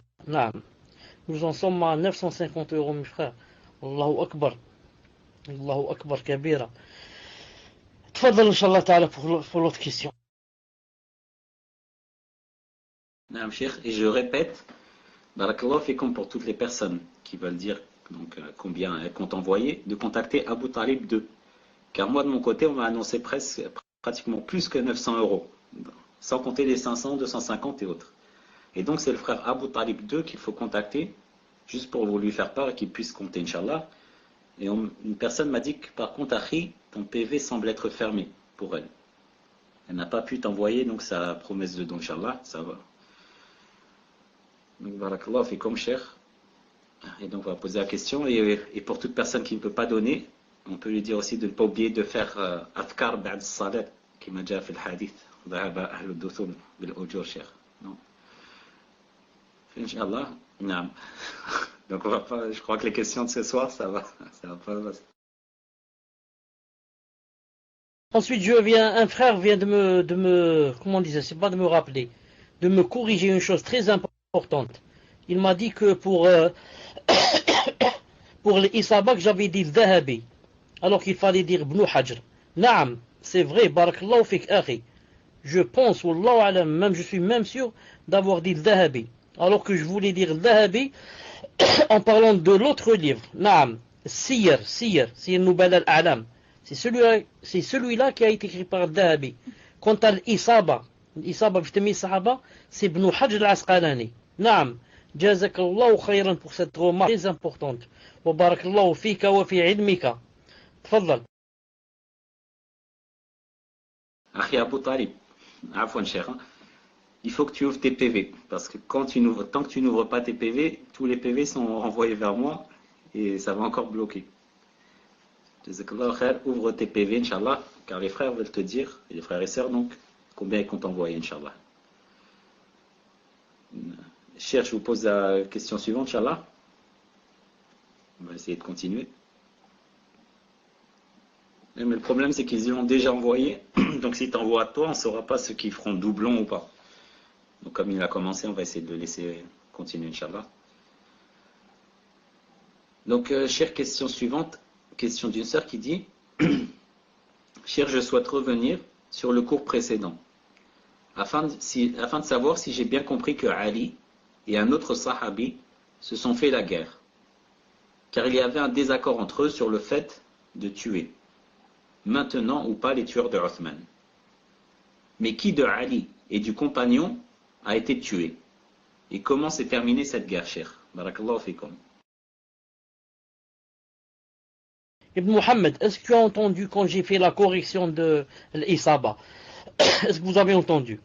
Nous en sommes à 950 €, mes frères. Allahu Akbar. Allahu Akbar kabira. Tfadal, Inch'Allah Ta'ala, pour l'autre question. Naam, Cheikh, et je répète, barakallahu fikum pour toutes les personnes qui veulent dire donc, combien elles comptent envoyer, de contacter Abu Talib 2. Car moi, de mon côté, on m'a annoncé pratiquement plus que 900 €, sans compter les 500, 250 et autres. Et donc, c'est le frère Abu Talib 2 qu'il faut contacter, juste pour vous lui faire part et qu'il puisse compter, Inch'Allah. Et une personne m'a dit que, par contre, Akhi, ton PV semble être fermé pour elle. Elle n'a pas pu t'envoyer, donc sa promesse de don, Inch'Allah, ça va. Donc, barakallahu fikum, cher. Et donc, on va poser la question. Et pour toute personne qui ne peut pas donner, on peut lui dire aussi de ne pas oublier de faire Adhkar ba'd as-salat, qui m'a déjà fait le hadith. Dhahaba ahlu duthun bil ujur, cher. Non. Inch'Allah. Naam. Donc, on va pas, je crois que les questions de ce soir, ça va pas. Ensuite, un frère vient de me, comment on disait, c'est pas de me rappeler, de me corriger une chose très importante. Il m'a dit que pour l'Isaba, que j'avais dit Dhahabi, alors qu'il fallait dire Ibn Hajr. Naam, c'est vrai, barakallahu fik akhi. Je pense, wallahu alam, même je suis même sûr d'avoir dit Dhahabi, alors que je voulais dire Dhahabi en parlant de l'autre livre. Naam, Siyar Nubal al-A'lam. C'est celui-là qui a été écrit par Dhahabi. Quant à l'Isaba Vitamin Sahaba, c'est Ibn Hajr al-Asqalani. Naam, jazakallahu khayran pour cette remarque très importante. Wa barakallahu fika wa fi ilmika. Tfadal. Akhi Abu Talib, afwan cher, il faut que tu ouvres tes PV, parce que tant que tu n'ouvres pas tes PV, tous les PV sont renvoyés vers moi et ça va encore bloquer. Jazakallahu khair, ouvre tes PV, Inch'Allah, car les frères veulent te dire, et les frères et sœurs donc, combien ils comptent envoyer, Inch'Allah. Cher, je vous pose la question suivante, Inch'Allah. On va essayer de continuer. Mais le problème, c'est qu'ils y ont déjà envoyé. Donc, si tu envoies à toi, on ne saura pas ceux qui feront doublon ou pas. Donc, comme il a commencé, on va essayer de le laisser continuer, Inch'Allah. Donc, chère, question suivante. Question d'une sœur qui dit Cher, je souhaite revenir sur le cours précédent, afin de savoir si j'ai bien compris que Ali et un autre sahabi se sont fait la guerre. Car il y avait un désaccord entre eux sur le fait de tuer, maintenant ou pas, les tueurs de Uthman. Mais qui de Ali et du compagnon a été tué? Et comment s'est terminée cette guerre, cher? Barakallahu fikum. Ibn Muhammad, est-ce que tu as entendu quand j'ai fait la correction de l'Isaba? Est-ce que vous avez entendu?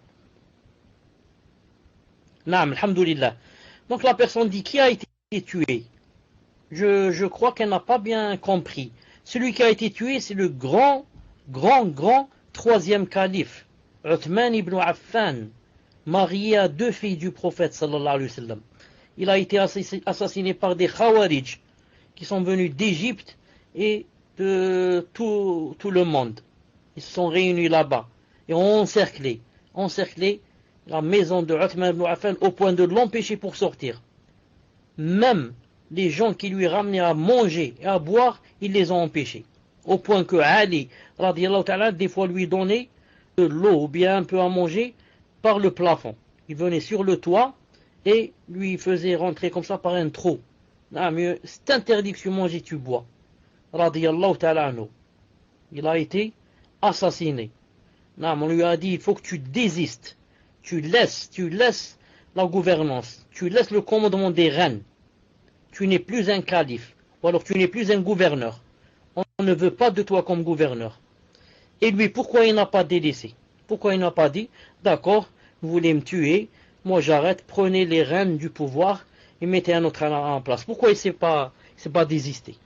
Naam, alhamdulillah. Donc la personne dit qui a été tué. Je crois qu'elle n'a pas bien compris. Celui qui a été tué, c'est le grand troisième calife, Uthman ibn Affan, marié à 2 filles du prophète sallallahu alayhi wa sallam. Il a été assassiné par des Khawarij qui sont venus d'Égypte et de tout le monde. Ils se sont réunis là-bas et ont encerclé la maison de Uthman ibn Affan au point de l'empêcher pour sortir. Même les gens qui lui ramenaient à manger et à boire, ils les ont empêchés. Au point que Ali, radiyallahu ta'ala, des fois lui donnait de l'eau ou bien un peu à manger par le plafond. Il venait sur le toit et lui faisait rentrer comme ça par un trou. C'est interdit que tu manges et tu bois. Radiyallahu ta'ala anhu. Il a été assassiné. On lui a dit, il faut que tu désistes. Tu laisses la gouvernance. Tu laisses le commandement des reines. Tu n'es plus un calife. Ou alors tu n'es plus un gouverneur. On ne veut pas de toi comme gouverneur. Et lui, pourquoi il n'a pas délaissé? Pourquoi il n'a pas dit, d'accord, vous voulez me tuer, moi j'arrête, prenez les rênes du pouvoir et mettez un autre en place. Pourquoi il ne s'est pas désisté?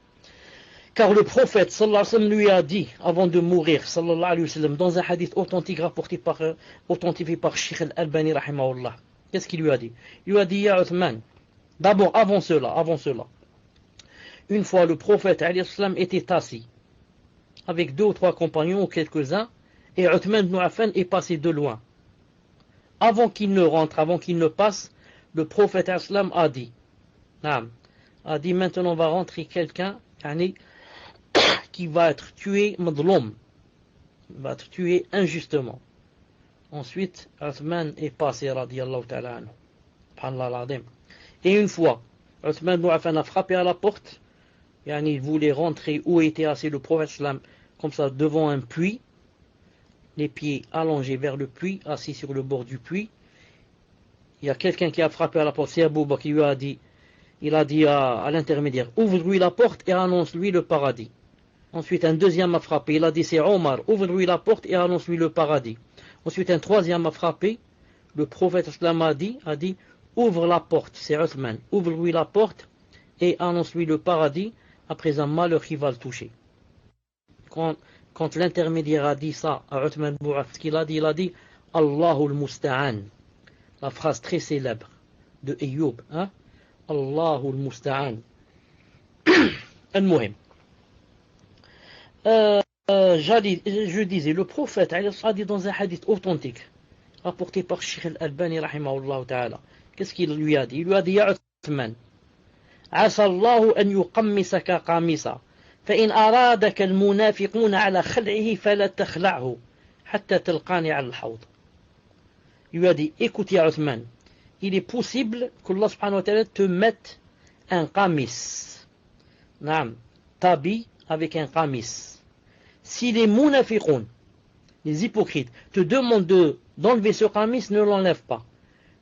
Car le prophète sallallahu alayhi wa sallam lui a dit, avant de mourir, sallallahu alayhi wa sallam, dans un hadith authentique authentifié par Sheikh al-Albani rahimahullah, qu'est-ce qu'il lui a dit? Il lui a dit, Ya Uthman, d'abord, avant cela, une fois le prophète alayhi wa sallam était assis, avec 2 ou 3 compagnons ou quelques-uns, et Uthman ibn Affan est passé de loin. Avant qu'il ne rentre, avant qu'il ne passe, le prophète islam a dit, maintenant va rentrer quelqu'un qui va être tué madloum, va être tué injustement. Ensuite, Uthman est passé, radiyallahu ta'ala anhu. Subhanallah l'azim. Et une fois, Uthman ibn Affan a frappé à la porte, il voulait rentrer où était assis le prophète islam, comme ça devant un puits, les pieds allongés vers le puits, assis sur le bord du puits. Il y a quelqu'un qui a frappé à la porte, c'est Abu Bakr qui lui a dit, il a dit à l'intermédiaire, ouvre-lui la porte et annonce-lui le paradis. Ensuite un deuxième a frappé, il a dit c'est Omar, ouvre-lui la porte et annonce-lui le paradis. Ensuite un troisième a frappé, le prophète islam a dit, ouvre la porte, c'est Uthman, ouvre-lui la porte et annonce-lui le paradis après un malheur qui va le toucher. Quand l'intermédiaire a dit ça à Uthman ibn Affan, ce qu'il a dit Allahul Musta'an, la phrase très célèbre de Ayyub, Allahul Musta'an. Al-Muhim. Je disais, le prophète a dit dans un hadith authentique, rapporté par Sheikh al-Albani rahimahullah ta'ala, qu'est-ce qu'il lui a dit? Il lui a dit, Ya Uthman, Asa Allahu an yuqammisaka qamisa. فإن أرادك المنافقون على خلعه فلا تخلعه حتى تلقاني على الحوض. Il lui a dit, écoute ya Uthman, il est possible que Allah subhanahu wa ta'ala te mette un qamis. T'habille avec un qamis. Si les munafiqoun, les hypocrites, te demandent d'enlever ce qamis, ne l'enlève pas.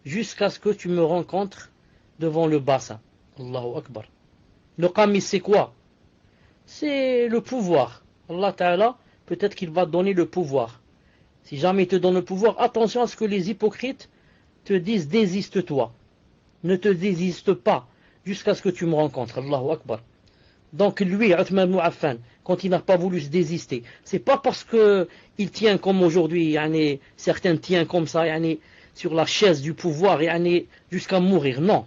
Jusqu'à ce que tu me rencontres devant le bassin. Allahu Akbar. Le qamis c'est quoi? C'est le pouvoir. Allah Ta'ala, peut-être qu'il va donner le pouvoir. Si jamais il te donne le pouvoir, attention à ce que les hypocrites te disent désiste-toi. Ne te désiste pas jusqu'à ce que tu me rencontres. Allahu Akbar. Donc lui, Uthman ibn Affan, quand il n'a pas voulu se désister, c'est pas parce qu'il tient comme aujourd'hui, certains tiennent comme ça, sur la chaise du pouvoir, jusqu'à mourir. Non.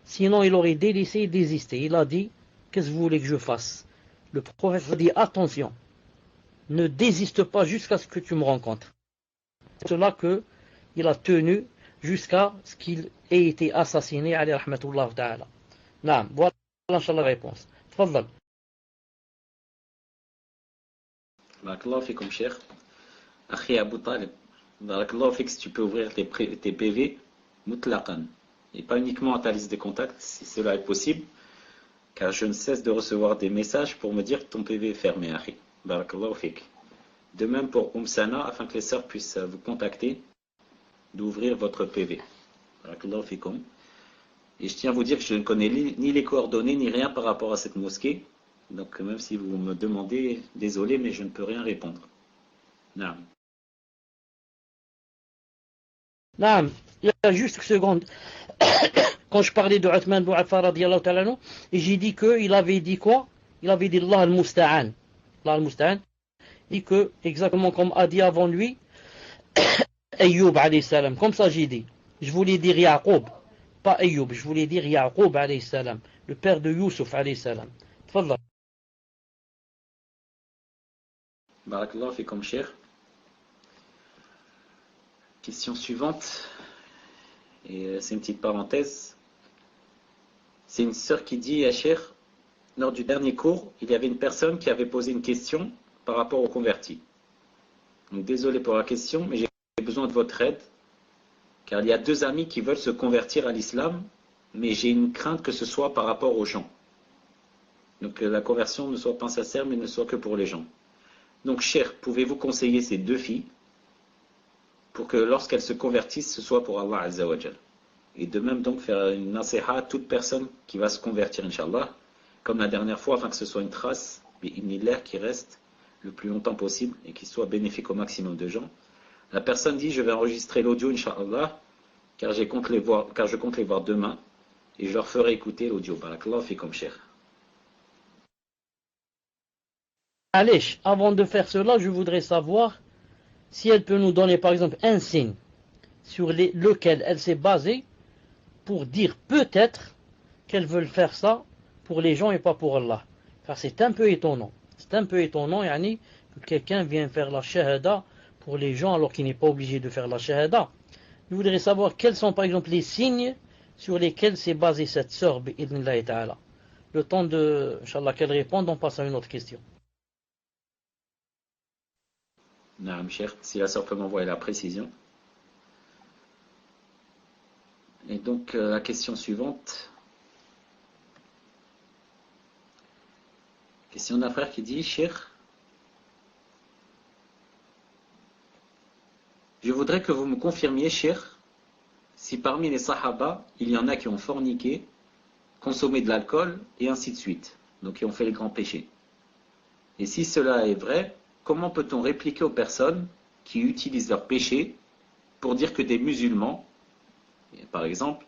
Sinon il aurait délaissé et désisté. Il a dit, qu'est-ce que vous voulez que je fasse? Le prophète a dit, attention, ne désiste pas jusqu'à ce que tu me rencontres. C'est cela qu'il a tenu jusqu'à ce qu'il ait été assassiné, alayhi rahmatullah ta'ala. Voilà, la réponse. Tfaddal. Barakallahu fikum, cher. Akhi Abu Talib. Barakallahu fik, si tu peux ouvrir tes PV, mutlaqan. Et pas uniquement à ta liste de contacts, si cela est possible. Car je ne cesse de recevoir des messages pour me dire que ton PV est fermé, Akhi. Barakallahu fik. De même pour Sana, afin que les sœurs puissent vous contacter, d'ouvrir votre PV. Barakallahu fikum. Et je tiens à vous dire que je ne connais ni les coordonnées ni rien par rapport à cette mosquée. Donc même si vous me demandez, désolé, mais je ne peux rien répondre. Naam. Naam, il y a juste une seconde. Quand je parlais de Uthman ibn Affan radiyallahu ta'ala anhu, et j'ai dit qu'il avait dit quoi? Il avait dit Allah al-Musta'an. Allah al-Musta'an. Il dit que, exactement comme a dit avant lui, Ayyub alayhi salam. Comme ça j'ai dit. Je voulais dire Yaqub. Pas Ayyub, je voulais dire Yaqub alayhi salam. Le père de Youssouf alayhi salam. Tfaddal. Barakallahu fikum, cher. Question suivante. Et c'est une petite parenthèse. C'est une sœur qui dit à Cher, lors du dernier cours, il y avait une personne qui avait posé une question par rapport aux convertis. Donc désolé pour la question, mais j'ai besoin de votre aide car il y a deux amis qui veulent se convertir à l'islam, mais j'ai une crainte que ce soit par rapport aux gens. Donc que la conversion ne soit pas sincère, mais ne soit que pour les gens. Donc, cher, pouvez-vous conseiller ces deux filles pour que lorsqu'elles se convertissent, ce soit pour Allah Azza wa Jal? Et de même donc faire une nasiha à toute personne qui va se convertir, Inch'Allah, comme la dernière fois, afin que ce soit une trace, qui reste le plus longtemps possible et qui soit bénéfique au maximum de gens. La personne dit, je vais enregistrer l'audio, Inch'Allah, car je compte les voir demain, et je leur ferai écouter l'audio. Barakallahu fikum, cher. Allez, avant de faire cela, je voudrais savoir si elle peut nous donner par exemple un signe sur lequel elle s'est basée pour dire peut-être qu'elles veulent faire ça pour les gens et pas pour Allah. Car c'est un peu étonnant. C'est un peu étonnant, yani, que quelqu'un vienne faire la shahada pour les gens alors qu'il n'est pas obligé de faire la shahada. Je voudrais savoir quels sont par exemple les signes sur lesquels s'est basée cette sœur, bi'idhnillahi ta'ala. Le temps de, Inch'Allah, qu'elle réponde, on passe à une autre question. Naam, cher, si la sœur peut m'envoyer la précision. Et donc, la question suivante. Question d'un frère qui dit, cher, je voudrais que vous me confirmiez, cher, si parmi les sahaba, il y en a qui ont forniqué, consommé de l'alcool, et ainsi de suite, donc qui ont fait les grands péchés. Et si cela est vrai, comment peut-on répliquer aux personnes qui utilisent leurs péchés pour dire que des musulmans, par exemple,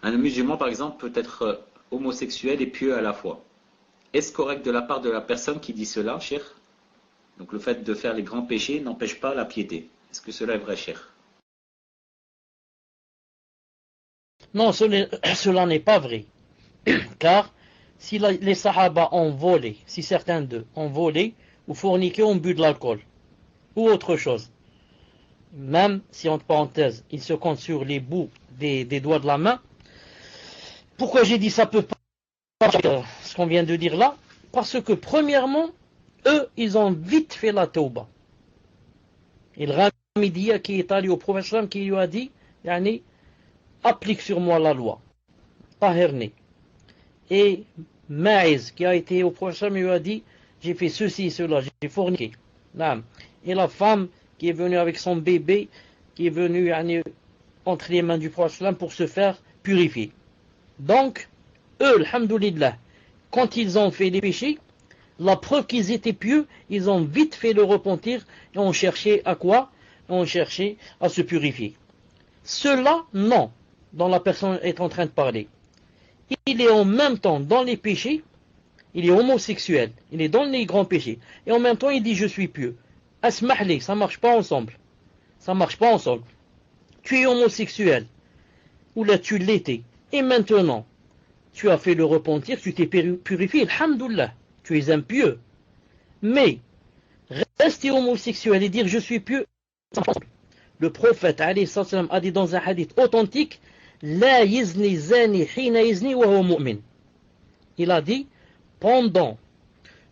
un musulman par exemple peut être homosexuel et pieux à la fois? Est-ce correct de la part de la personne qui dit cela, cher? Donc le fait de faire les grands péchés n'empêche pas la piété. Est-ce que cela est vrai, cher? Non, cela n'est pas vrai. Car si les sahaba ont volé, si certains d'eux ont volé ou forniqué, ont bu de l'alcool ou autre chose, même si entre parenthèses ils se comptent sur les bouts des doigts de la main, pourquoi j'ai dit ça peut pas ce qu'on vient de dire là? Parce que premièrement, eux ils ont vite fait la tauba. Il Ramidia qui est allé au prophète qui lui a dit, yani, applique sur moi la loi, tahirni. Et Maïz qui a été au prophète lui a dit, j'ai fait ceci et cela, j'ai forniqué. Et la femme qui est venue avec son bébé, qui est venue entre les mains du prophète pour se faire purifier. Donc, eux, alhamdoulilah, quand ils ont fait les péchés, la preuve qu'ils étaient pieux, ils ont vite fait le repentir et ont cherché à quoi? Ont cherché à se purifier. Cela, non, dont la personne est en train de parler. Il est en même temps dans les péchés, il est homosexuel, il est dans les grands péchés, et en même temps il dit je suis pieux. Asmahli, ça marche pas ensemble. Ça marche pas ensemble. Tu es homosexuel, ou là tu l'étais, et maintenant tu as fait le repentir, tu t'es purifié, alhamdoulilah, tu es impieux. Mais rester homosexuel et dire je suis pieux, le prophète alayhi salam a dit dans un hadith authentique, la yizni zani hina yizni wa huwa mu'min. Il a dit pendant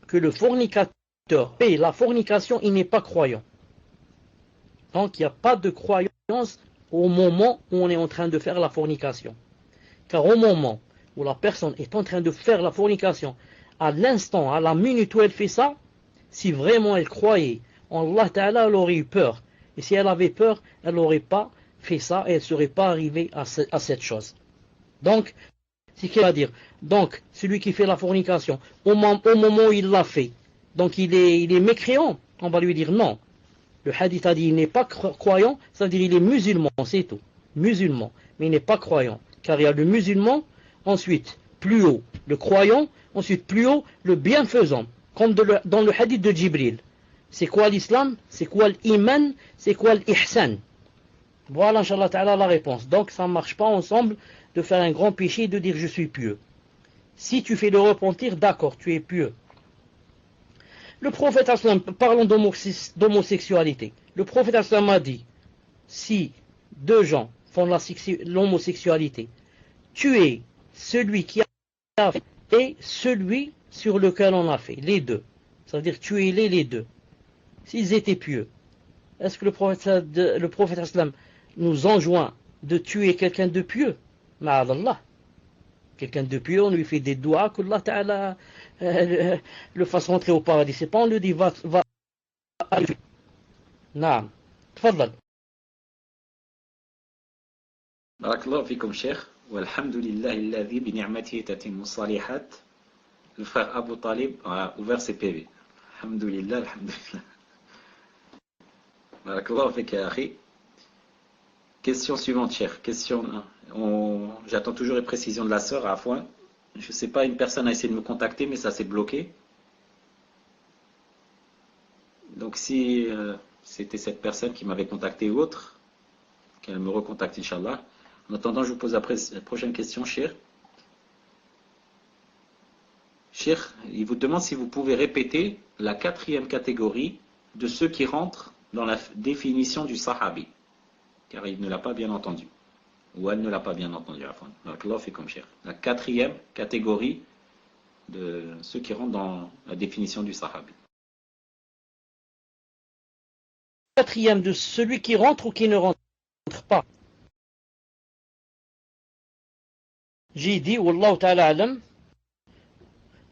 que le fornicateur paie la fornication, il n'est pas croyant. Donc il n'y a pas de croyance au moment où on est en train de faire la fornication. Car au moment où la personne est en train de faire la fornication, à l'instant, à la minute où elle fait ça, si vraiment elle croyait en Allah Ta'ala, elle aurait eu peur. Et si elle avait peur, elle n'aurait pas fait ça et elle ne serait pas arrivée à cette chose. Donc, c'est ce qu'il va dire. Donc, celui qui fait la fornication, au moment où il l'a fait, donc il est mécréant, on va lui dire non. Le hadith a dit il n'est pas croyant, ça veut dire il est musulman, c'est tout. Musulman, mais il n'est pas croyant. Car il y a le musulman, ensuite plus haut le croyant, ensuite plus haut le bienfaisant. Comme dans le hadith de Jibril. C'est quoi l'islam? C'est quoi l'iman? C'est quoi l'ihsan? Voilà, Inch'Allah Ta'ala, la réponse. Donc ça ne marche pas ensemble de faire un grand péché et de dire je suis pieux. Si tu fais le repentir, d'accord, tu es pieux. Le prophète, parlons d'homosexualité. Le prophète a dit, si deux gens font l'homosexualité, tu es celui qui a fait et celui sur lequel on a fait, les deux. Ça veut dire tuez-les les deux. S'ils étaient pieux, est-ce que le prophète nous enjoint de tuer quelqu'un de pieux. Ma'adallah. Quelqu'un de pieux, on lui fait des doigts, qu'Allah Ta'ala le fasse rentrer au paradis. C'est pas on lui dit va. Naam. Tfadal. Barakallahu fikum, cheikh. Walhamdulillah alladhi bi ni'matihi tatimmu salihat. Le frère Abu Talib a ouvert ses PV. Alhamdulillah, alhamdulillah. Barakallahu fik ya akhi. Question suivante, cheikh. J'attends toujours les précisions de la sœur à Afouane. Je ne sais pas, une personne a essayé de me contacter, mais ça s'est bloqué. Donc si c'était cette personne qui m'avait contacté ou autre, qu'elle me recontacte, Inch'Allah. En attendant, je vous pose la prochaine question, cheikh. Cheikh, il vous demande si vous pouvez répéter la 4e catégorie de ceux qui rentrent dans la définition du sahabi. Car il ne l'a pas bien entendu. Ou elle ne l'a pas bien entendu. La 4e catégorie de ceux qui rentrent dans la définition du sahabi. 4e de celui qui rentre ou qui ne rentre pas. J'ai dit, Wallahu ta'ala alam,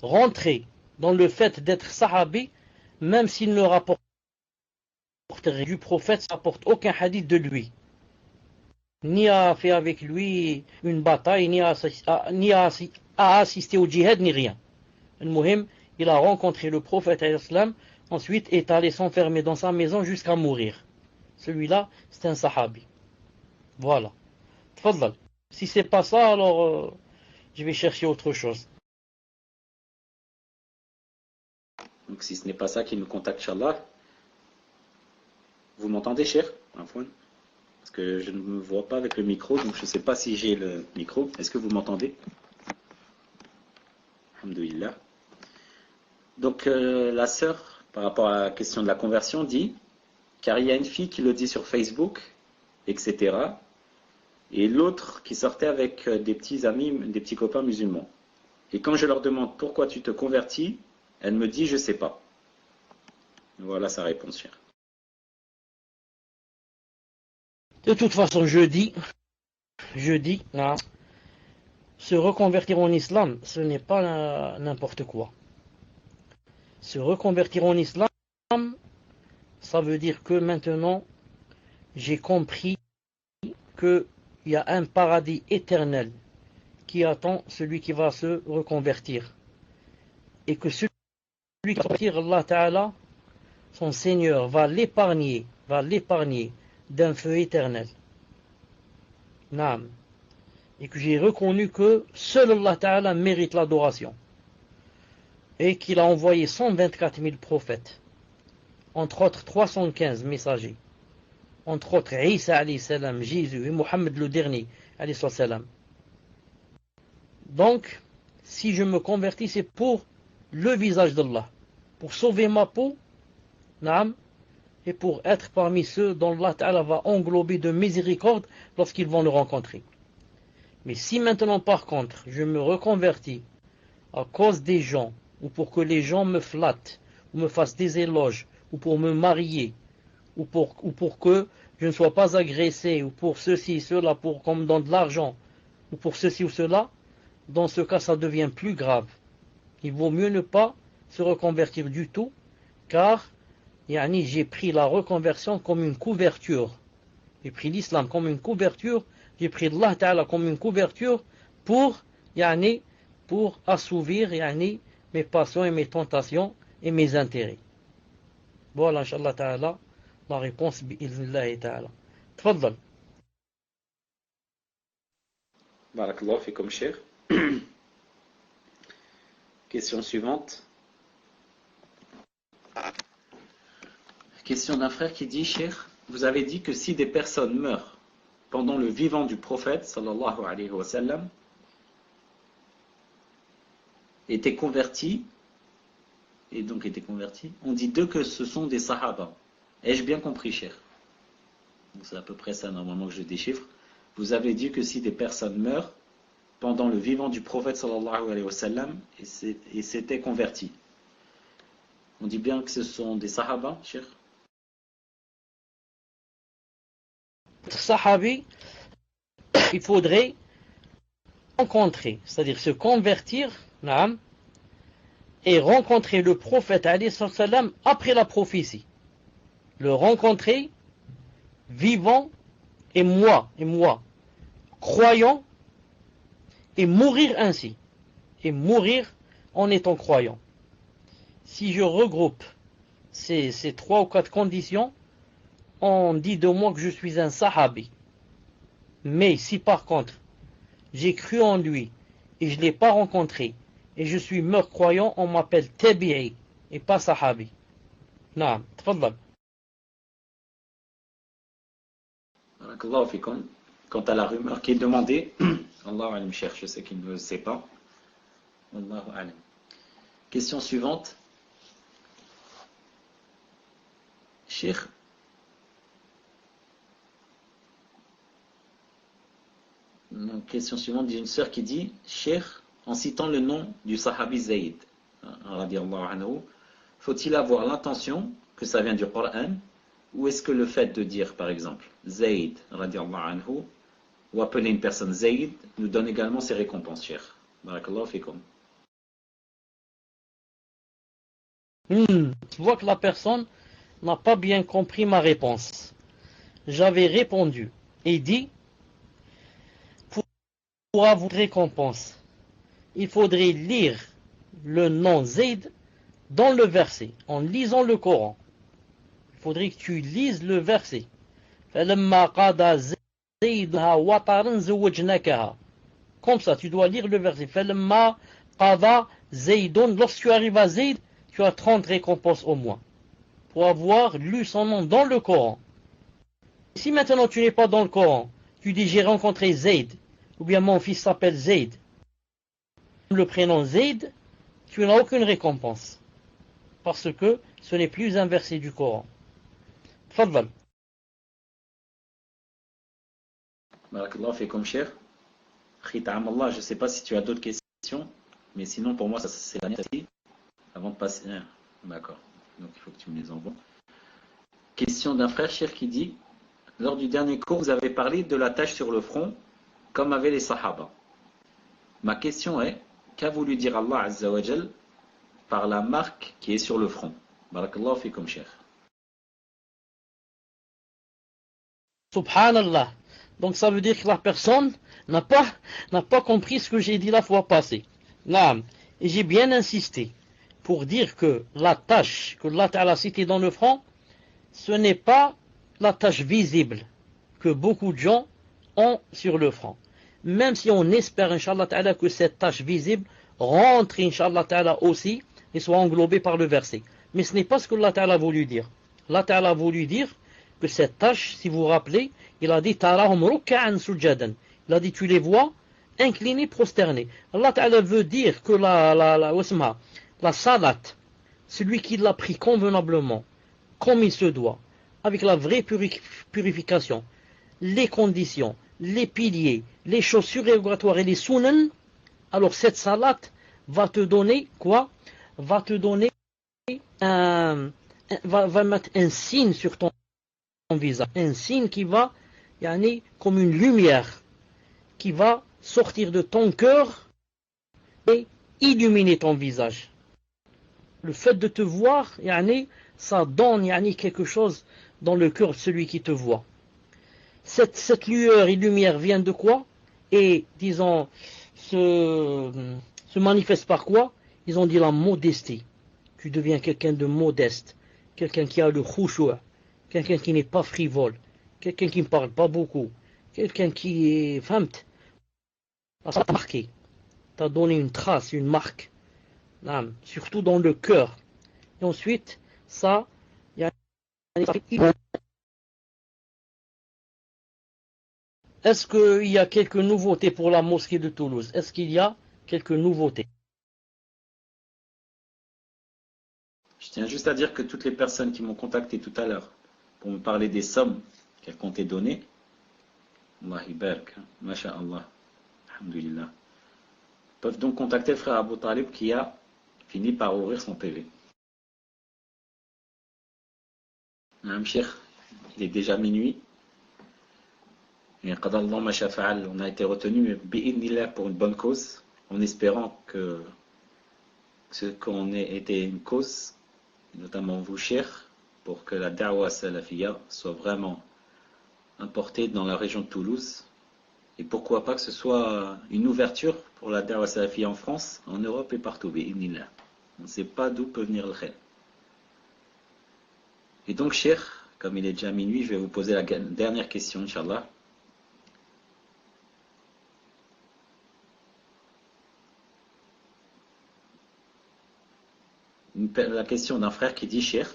rentrer dans le fait d'être sahabi, même s'il ne rapporte du prophète, ça rapporte aucun hadith de lui. Ni a fait avec lui une bataille, ni a assisté au djihad, ni rien. Al-Muhim, il a rencontré le prophète islam, ensuite est allé s'enfermer dans sa maison jusqu'à mourir. Celui-là, c'est un sahabi. Voilà. Tfadlal. Si c'est pas ça, alors je vais chercher autre chose. Donc si ce n'est pas ça qui nous contacte, Inch'Allah. Vous m'entendez, cher? Parce que je ne me vois pas avec le micro, donc je ne sais pas si j'ai le micro. Est-ce que vous m'entendez? Alhamdulillah. Donc la sœur, par rapport à la question de la conversion, dit, car il y a une fille qui le dit sur Facebook, etc. Et l'autre qui sortait avec des petits amis, des petits copains musulmans. Et quand je leur demande pourquoi tu te convertis, elle me dit je sais pas. Voilà sa réponse, cher. De toute façon, je dis, se reconvertir en islam, ce n'est pas n'importe quoi. Se reconvertir en islam, ça veut dire que maintenant, j'ai compris qu'il y a un paradis éternel qui attend celui qui va se reconvertir. Et que celui qui va se reconvertir, Allah Ta'ala, son Seigneur, va l'épargner d'un feu éternel. Naam. Et que j'ai reconnu que seul Allah Ta'ala mérite l'adoration. Et qu'il a envoyé 124 000 prophètes. Entre autres 315 messagers. Entre autres Isa alayhi salam, Jésus et Mohammed le dernier alayhi salam. Donc, si je me convertis, c'est pour le visage d'Allah. Pour sauver ma peau, naam, et pour être parmi ceux dont Allah Ta'ala va englober de miséricorde lorsqu'ils vont le rencontrer. Mais si maintenant par contre je me reconvertis à cause des gens, ou pour que les gens me flattent, ou me fassent des éloges, ou pour me marier, ou pour que je ne sois pas agressé, ou pour ceci, cela, pour qu'on me donne de l'argent, ou pour ceci ou cela, dans ce cas ça devient plus grave. Il vaut mieux ne pas se reconvertir du tout, car j'ai pris la reconversion comme une couverture. J'ai pris l'islam comme une couverture, j'ai pris Allah Ta'ala comme une couverture pour assouvir mes passions et mes tentations et mes intérêts. Voilà, Inch'Allah Ta'ala, la réponse bi'idhnillahi Ta'ala. Tfaddal. Barakallahu fikum, cher. Question suivante. Question d'un frère qui dit, cher, vous avez dit que si des personnes meurent pendant le vivant du prophète, sallallahu alayhi wa sallam, étaient convertis, on dit d'eux que ce sont des sahaba. Ai-je bien compris, cher? C'est à peu près ça normalement que je déchiffre. Vous avez dit que si des personnes meurent pendant le vivant du prophète, sallallahu alayhi wa sallam, et s'étaient convertis, on dit bien que ce sont des sahaba, cher? Sahabi, il faudrait rencontrer, c'est-à-dire se convertir, naam, et rencontrer le prophète alayhi salam après la prophétie. Le rencontrer vivant et moi, croyant, et mourir ainsi. Et mourir en étant croyant. Si je regroupe ces 3 ou 4 conditions, on dit de moi que je suis un sahabi. Mais si par contre, j'ai cru en lui et je ne l'ai pas rencontré et je suis mort croyant, on m'appelle tabi'i et pas sahabi. Naam, tfaddal. Barakallahu fikum. Quant à la rumeur qui est demandée, Allahu alim, cher, je sais qu'il ne le sait pas. Allahu alim. Question suivante. Cheikh, question suivante d'une sœur qui dit, Cheikh, en citant le nom du sahabi Zayd, radiallahu anhu, faut-il avoir l'intention que ça vient du Coran, ou est-ce que le fait de dire, par exemple, Zayd, radiallahu anhu, ou appeler une personne Zayd, nous donne également ses récompenses, Cheikh? Barakallahu fikum. Je vois que la personne n'a pas bien compris ma réponse. J'avais répondu et dit, pour avoir récompense, il faudrait lire le nom Zayd dans le verset, en lisant le Coran. Il faudrait que tu lises le verset. Comme ça, tu dois lire le verset. Lorsque tu arrives à Zayd, tu as 30 récompenses au moins. Pour avoir lu son nom dans le Coran. Si maintenant tu n'es pas dans le Coran, tu dis j'ai rencontré Zayd, ou bien mon fils s'appelle Zayd, le prénom Zayd, tu n'as aucune récompense. Parce que ce n'est plus un verset du Coran. Tfaddal. Barakallahu fikum, cher. Khita'am Allah, je ne sais pas si tu as d'autres questions, mais sinon pour moi ça c'est la mienne avant de passer. D'accord, donc il faut que tu me les envoies. Question d'un frère cher qui dit, lors du dernier cours vous avez parlé de la tache sur le front comme avaient les sahaba. Ma question est, qu'a voulu dire Allah Azza wa Jal par la marque qui est sur le front? Barakallahu fikum, cher. Subhanallah. Donc ça veut dire que la personne n'a pas compris ce que j'ai dit la fois passée. Naam. Et j'ai bien insisté pour dire que la tache que Allah Ta'ala a citée dans le front, ce n'est pas la tache visible que beaucoup de gens ont sur le front. Même si on espère, Inch'Allah Ta'ala, que cette tache visible rentre, Inch'Allah Ta'ala, aussi et soit englobée par le verset. Mais ce n'est pas ce que Allah Ta'ala a voulu dire. Allah Ta'ala a voulu dire que cette tache, si vous vous rappelez, il a dit Tarahum ruk'an sujadan. Il a dit tu les vois inclinés, prosternés. Allah Ta'ala veut dire que la salat, celui qui l'a pris convenablement, comme il se doit, avec la vraie purification, les conditions, les piliers, les choses surérogatoires et les sunan, alors cette salat va te donner quoi? Va te donner va mettre un signe sur ton visage, un signe qui va, comme une lumière, qui va sortir de ton cœur et illuminer ton visage. Le fait de te voir, ça donne quelque chose dans le cœur de celui qui te voit. Cette lueur et lumière vient de quoi? Et, disons, se manifeste par quoi? Ils ont dit la modestie. Tu deviens quelqu'un de modeste, quelqu'un qui a le khushu', quelqu'un qui n'est pas frivole, quelqu'un qui ne parle pas beaucoup, quelqu'un qui est famt. Ça t'a marqué, t'a donné une trace, une marque, surtout dans le cœur. Et ensuite, ça, est-ce qu'il y a quelques nouveautés pour la mosquée de Toulouse? Est-ce qu'il y a quelques nouveautés? Je tiens juste à dire que toutes les personnes qui m'ont contacté tout à l'heure pour me parler des sommes qu'elles comptaient donner, Allah ibarak, masha'Allah, alhamdulillah, peuvent donc contacter le frère Abu Talib qui a fini par ouvrir son PV. Cheikh, il est déjà minuit. Et qadallahu ma sha fa'al, on a été retenu bi'idhnillah pour une bonne cause, en espérant que ce qu'on ait été une cause, notamment vous, chers, pour que la da'wa salafiyya soit vraiment importée dans la région de Toulouse. Et pourquoi pas que ce soit une ouverture pour la da'wa salafiyya en France, en Europe et partout, bi'idhnillah. On ne sait pas d'où peut venir le khayr. Et donc, chers, comme il est déjà minuit, je vais vous poser la dernière question, Inch'Allah. La question d'un frère qui dit, cher,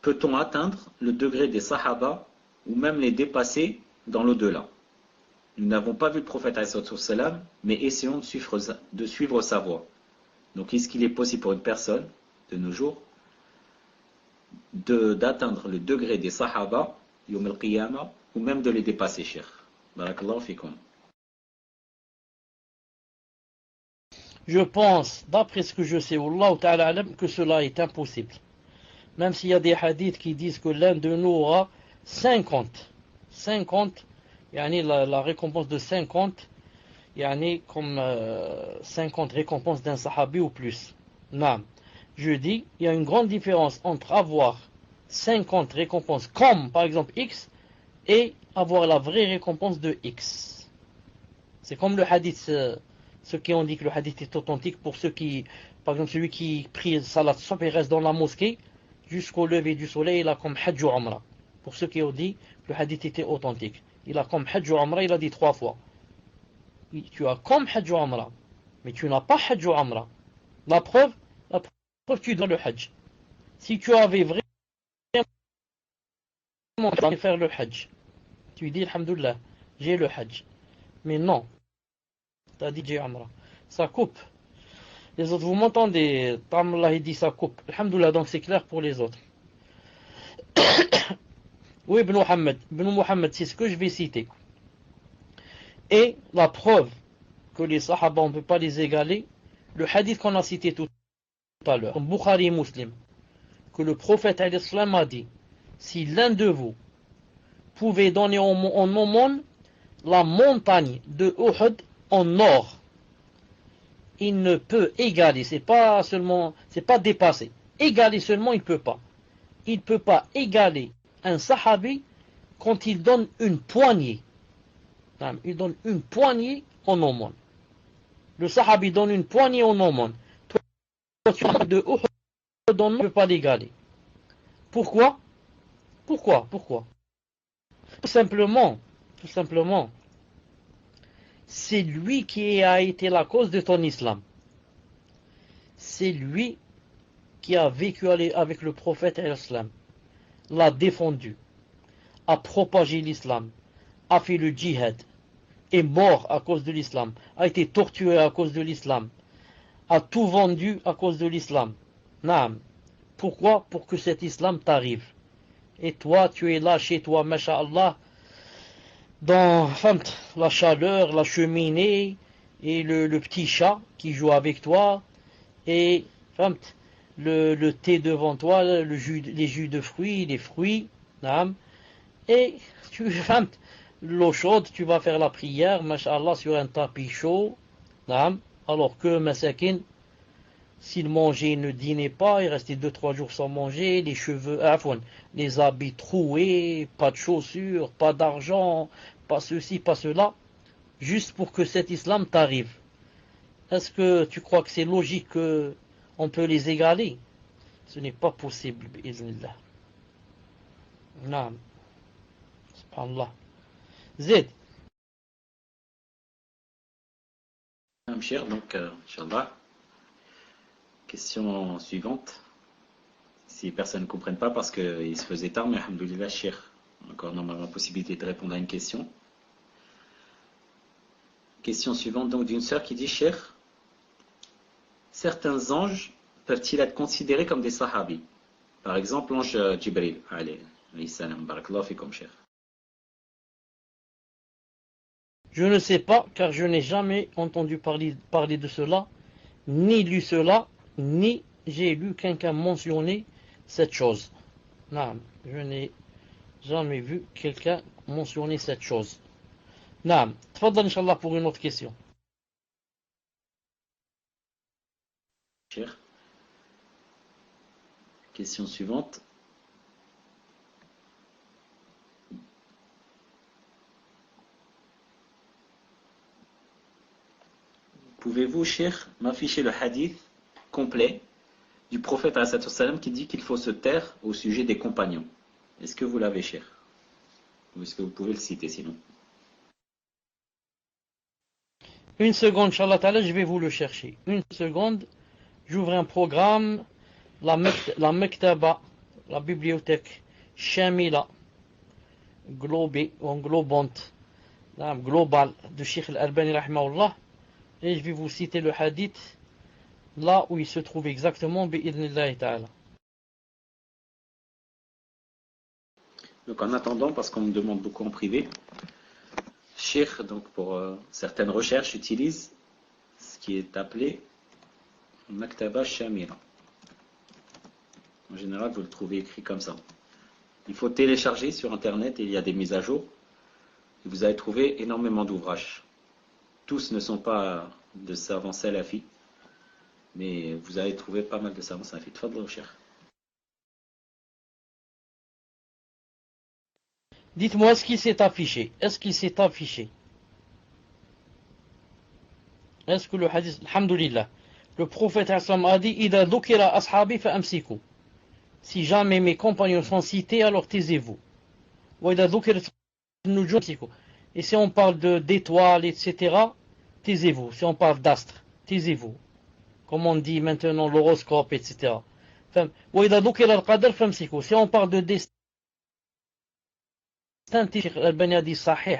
peut-on atteindre le degré des sahaba ou même les dépasser dans l'au-delà? Nous n'avons pas vu le prophète ﷺ, mais essayons de suivre sa voie. Donc est-ce qu'il est possible pour une personne de nos jours d'atteindre le degré des sahaba, yawm al-qiyamah, ou même de les dépasser, cher? Barakallahu fikum. Je pense, d'après ce que je sais, Wallahu ta'ala alam, que cela est impossible. Même s'il y a des hadiths qui disent que l'un de nous aura 50, yani la récompense de 50, yani comme 50 récompenses d'un sahabi ou plus. Non. Je dis, il y a une grande différence entre avoir 50 récompenses comme par exemple X et avoir la vraie récompense de X. C'est comme le hadith, ceux qui ont dit que le hadith est authentique, pour ceux qui, par exemple celui qui prie salat subh et reste dans la mosquée jusqu'au lever du soleil, il a comme hajj ou umrah. Pour ceux qui ont dit que le hadith était authentique, il a comme hajj ou umrah, il a dit 3 fois. Tu as comme hajj ou umrah, mais tu n'as pas hajj ou umrah. La preuve, tu dois le hajj. Si tu avais vraiment faire le hajj, tu dis alhamdoulilah, j'ai le hajj. Mais non, tu as dit j'ai umrah. Ça coupe. Les autres, vous m'entendez? Allah il dit ça coupe. Alhamdoulilah, donc c'est clair pour les autres. Oui, Ibn Muhammad, c'est ce que je vais citer. Et la preuve que les sahaba, on ne peut pas les égaler, le hadith qu'on a cité tout à l'heure, Bukhari et Muslim, que le prophète a dit, si l'un de vous pouvait donner en aumône la montagne de Uhud en or, il ne peut égaler, c'est pas dépasser, égaler seulement il peut pas. Il peut pas égaler un sahabi quand il donne une poignée. Il donne une poignée en aumône. Le sahabi donne une poignée en aumône. Toi, de Uhud, on ne peut pas l'égaler. Pourquoi? Tout simplement, c'est lui qui a été la cause de ton islam. C'est lui qui a vécu avec le prophète et l'islam, l'a défendu, a propagé l'islam, a fait le djihad, est mort à cause de l'islam, a été torturé à cause de l'islam, a tout vendu à cause de l'islam. Naam. Pourquoi? Pour que cet islam t'arrive. Et toi, tu es là chez toi, masha'Allah, dans la chaleur, la cheminée, et le petit chat qui joue avec toi, et le thé devant toi, les jus de fruits, les fruits, et l'eau chaude, tu vas faire la prière, masha'Allah, sur un tapis chaud, alors que masakin, s'il mangeait, il ne dînait pas, il restait 2-3 jours sans manger, les cheveux, les habits troués, pas de chaussures, pas d'argent, pas ceci, pas cela, juste pour que cet islam t'arrive. Est-ce que tu crois que c'est logique qu'on peut les égaler? Ce n'est pas possible, bi'iznillah. Naam. Subhanallah. Zed. Cher, donc, Inch'Allah. Question suivante. Si personne ne comprenne pas, parce qu'il se faisait tard, mais alhamdoulilah, cher. Encore normalement la possibilité de répondre à une question. Question suivante, donc, d'une sœur qui dit, cher, certains anges peuvent-ils être considérés comme des sahabis? Par exemple, l'ange Jibril, alayhi salam, barakallahu fikum, cher. Je ne sais pas, car je n'ai jamais entendu parler de cela, ni lu cela, ni j'ai lu quelqu'un mentionner cette chose. Non, je n'ai jamais vu quelqu'un mentionné cette chose. Naam, tfaddal Inch'Allah pour une autre question. Cher. Question suivante. Pouvez-vous, cher, m'afficher le hadith complet du prophète ﷺ qui dit qu'il faut se taire au sujet des compagnons? Est-ce que vous l'avez, cher? Ou est-ce que vous pouvez le citer sinon? Une seconde, Inch'Allah Ta'ala, je vais vous le chercher. Une seconde, j'ouvre un programme, la Mektaba, la bibliothèque Shamila, englobante, global de Sheikh Al-Albani rahimahullah, et je vais vous citer le hadith là où il se trouve exactement, bi'idhnillahi ta'ala. Donc en attendant, parce qu'on me demande beaucoup en privé, Cheikh, donc pour certaines recherches, utilise ce qui est appelé Maktaba Shamila. En général, vous le trouvez écrit comme ça. Il faut télécharger sur Internet et il y a des mises à jour. Et vous allez trouver énormément d'ouvrages. Tous ne sont pas de savants salafis, mais vous allez trouver pas mal de savants salafis. Tfadlou, Cheikh. Dites-moi, est-ce qu'il s'est affiché? Est-ce qu'il s'est affiché? Est-ce que le hadith, alhamdulillah, le prophète a dit, Ida dhukira ashabi fa amsiku. Si jamais mes compagnons sont cités, alors taisez-vous. Et si on parle d'étoiles, etc., taisez-vous. Si on parle d'astres, taisez-vous. Comme on dit maintenant l'horoscope, etc. Si on parle de destin, Al-Albani a dit Sahih.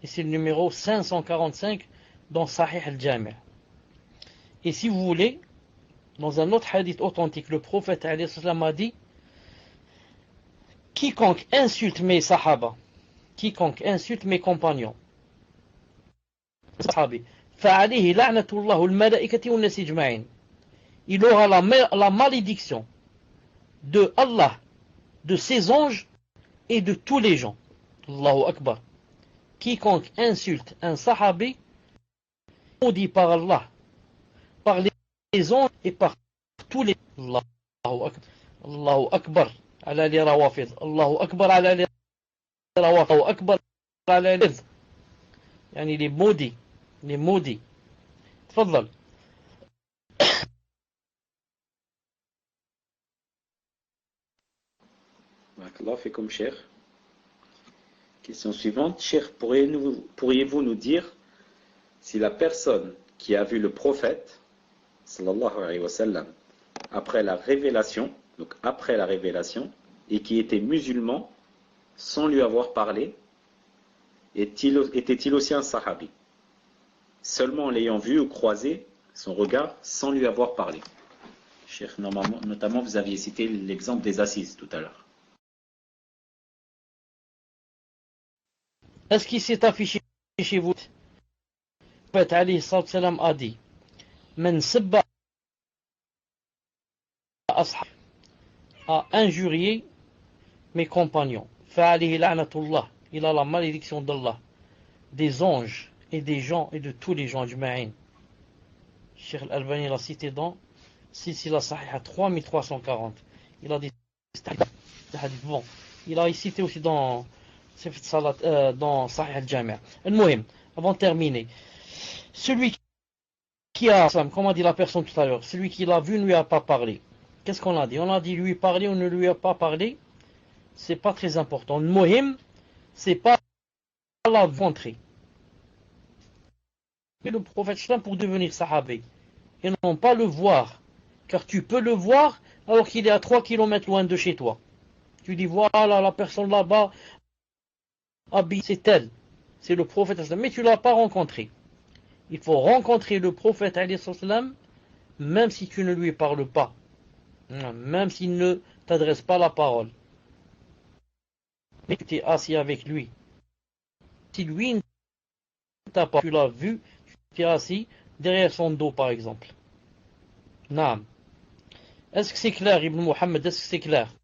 Et c'est le numéro 545 dans Sahih al-Jami'. Et si vous voulez, dans un autre hadith authentique, le prophète a dit, quiconque insulte mes sahaba, quiconque insulte mes compagnons, il aura la malédiction de Allah, de ses anges et de tous les gens. Allahu Akbar. Quiconque insulte un sahabi, maudit par Allah, par les anges et par tous les... Allahu Akbar. Allahu Akbar. على لي روافض الله أكبر على لي روافض الله أكبر على لي يعني les maudits تفضل. Allah fait comme cher. Question suivante. Cher, pourriez-vous nous dire si la personne qui a vu le prophète sallallahu alayhi wa sallam après la révélation, donc après la révélation, et qui était musulman sans lui avoir parlé, était-il aussi un sahabi, seulement en l'ayant vu ou croisé son regard sans lui avoir parlé? Cheikh, notamment vous aviez cité l'exemple des assises tout à l'heure. Est-ce qu'il s'est affiché chez vous? Le prophète alayhi salam a dit, Man sabba ashab, a injurié mes compagnons. Fa'alayhi la'natullah, il a la malédiction d'Allah, des anges et des gens et de tous les gens du Ma'in. Cheikh Al-Albani l'a cité dans Silsila Sahiha 3340. Il a dit bon. Il a cité aussi dans Sahih Al-Jami'. Al-Muhim, avant de terminer, celui qui a, comme a dit la personne tout à l'heure, celui qui l'a vu ne lui a pas parlé. Qu'est-ce qu'on a dit? On a dit lui parler ou ne lui a pas parlé. C'est pas très important. Le muhim, c'est pas la rentrée. Mais le prophète pour devenir sahabi, et non pas le voir. Car tu peux le voir alors qu'il est à 3 km loin de chez toi. Tu dis voilà la personne là-bas, c'est elle. C'est le prophète, mais tu ne l'as pas rencontré. Il faut rencontrer le prophète, même si tu ne lui parles pas. Même s'il ne t'adresse pas la parole. Mais tu es assis avec lui. Si lui ne t'a pas, tu l'as vu, tu es assis derrière son dos par exemple. Naam. Est-ce que c'est clair, Ibn Muhammad? Est-ce que c'est clair?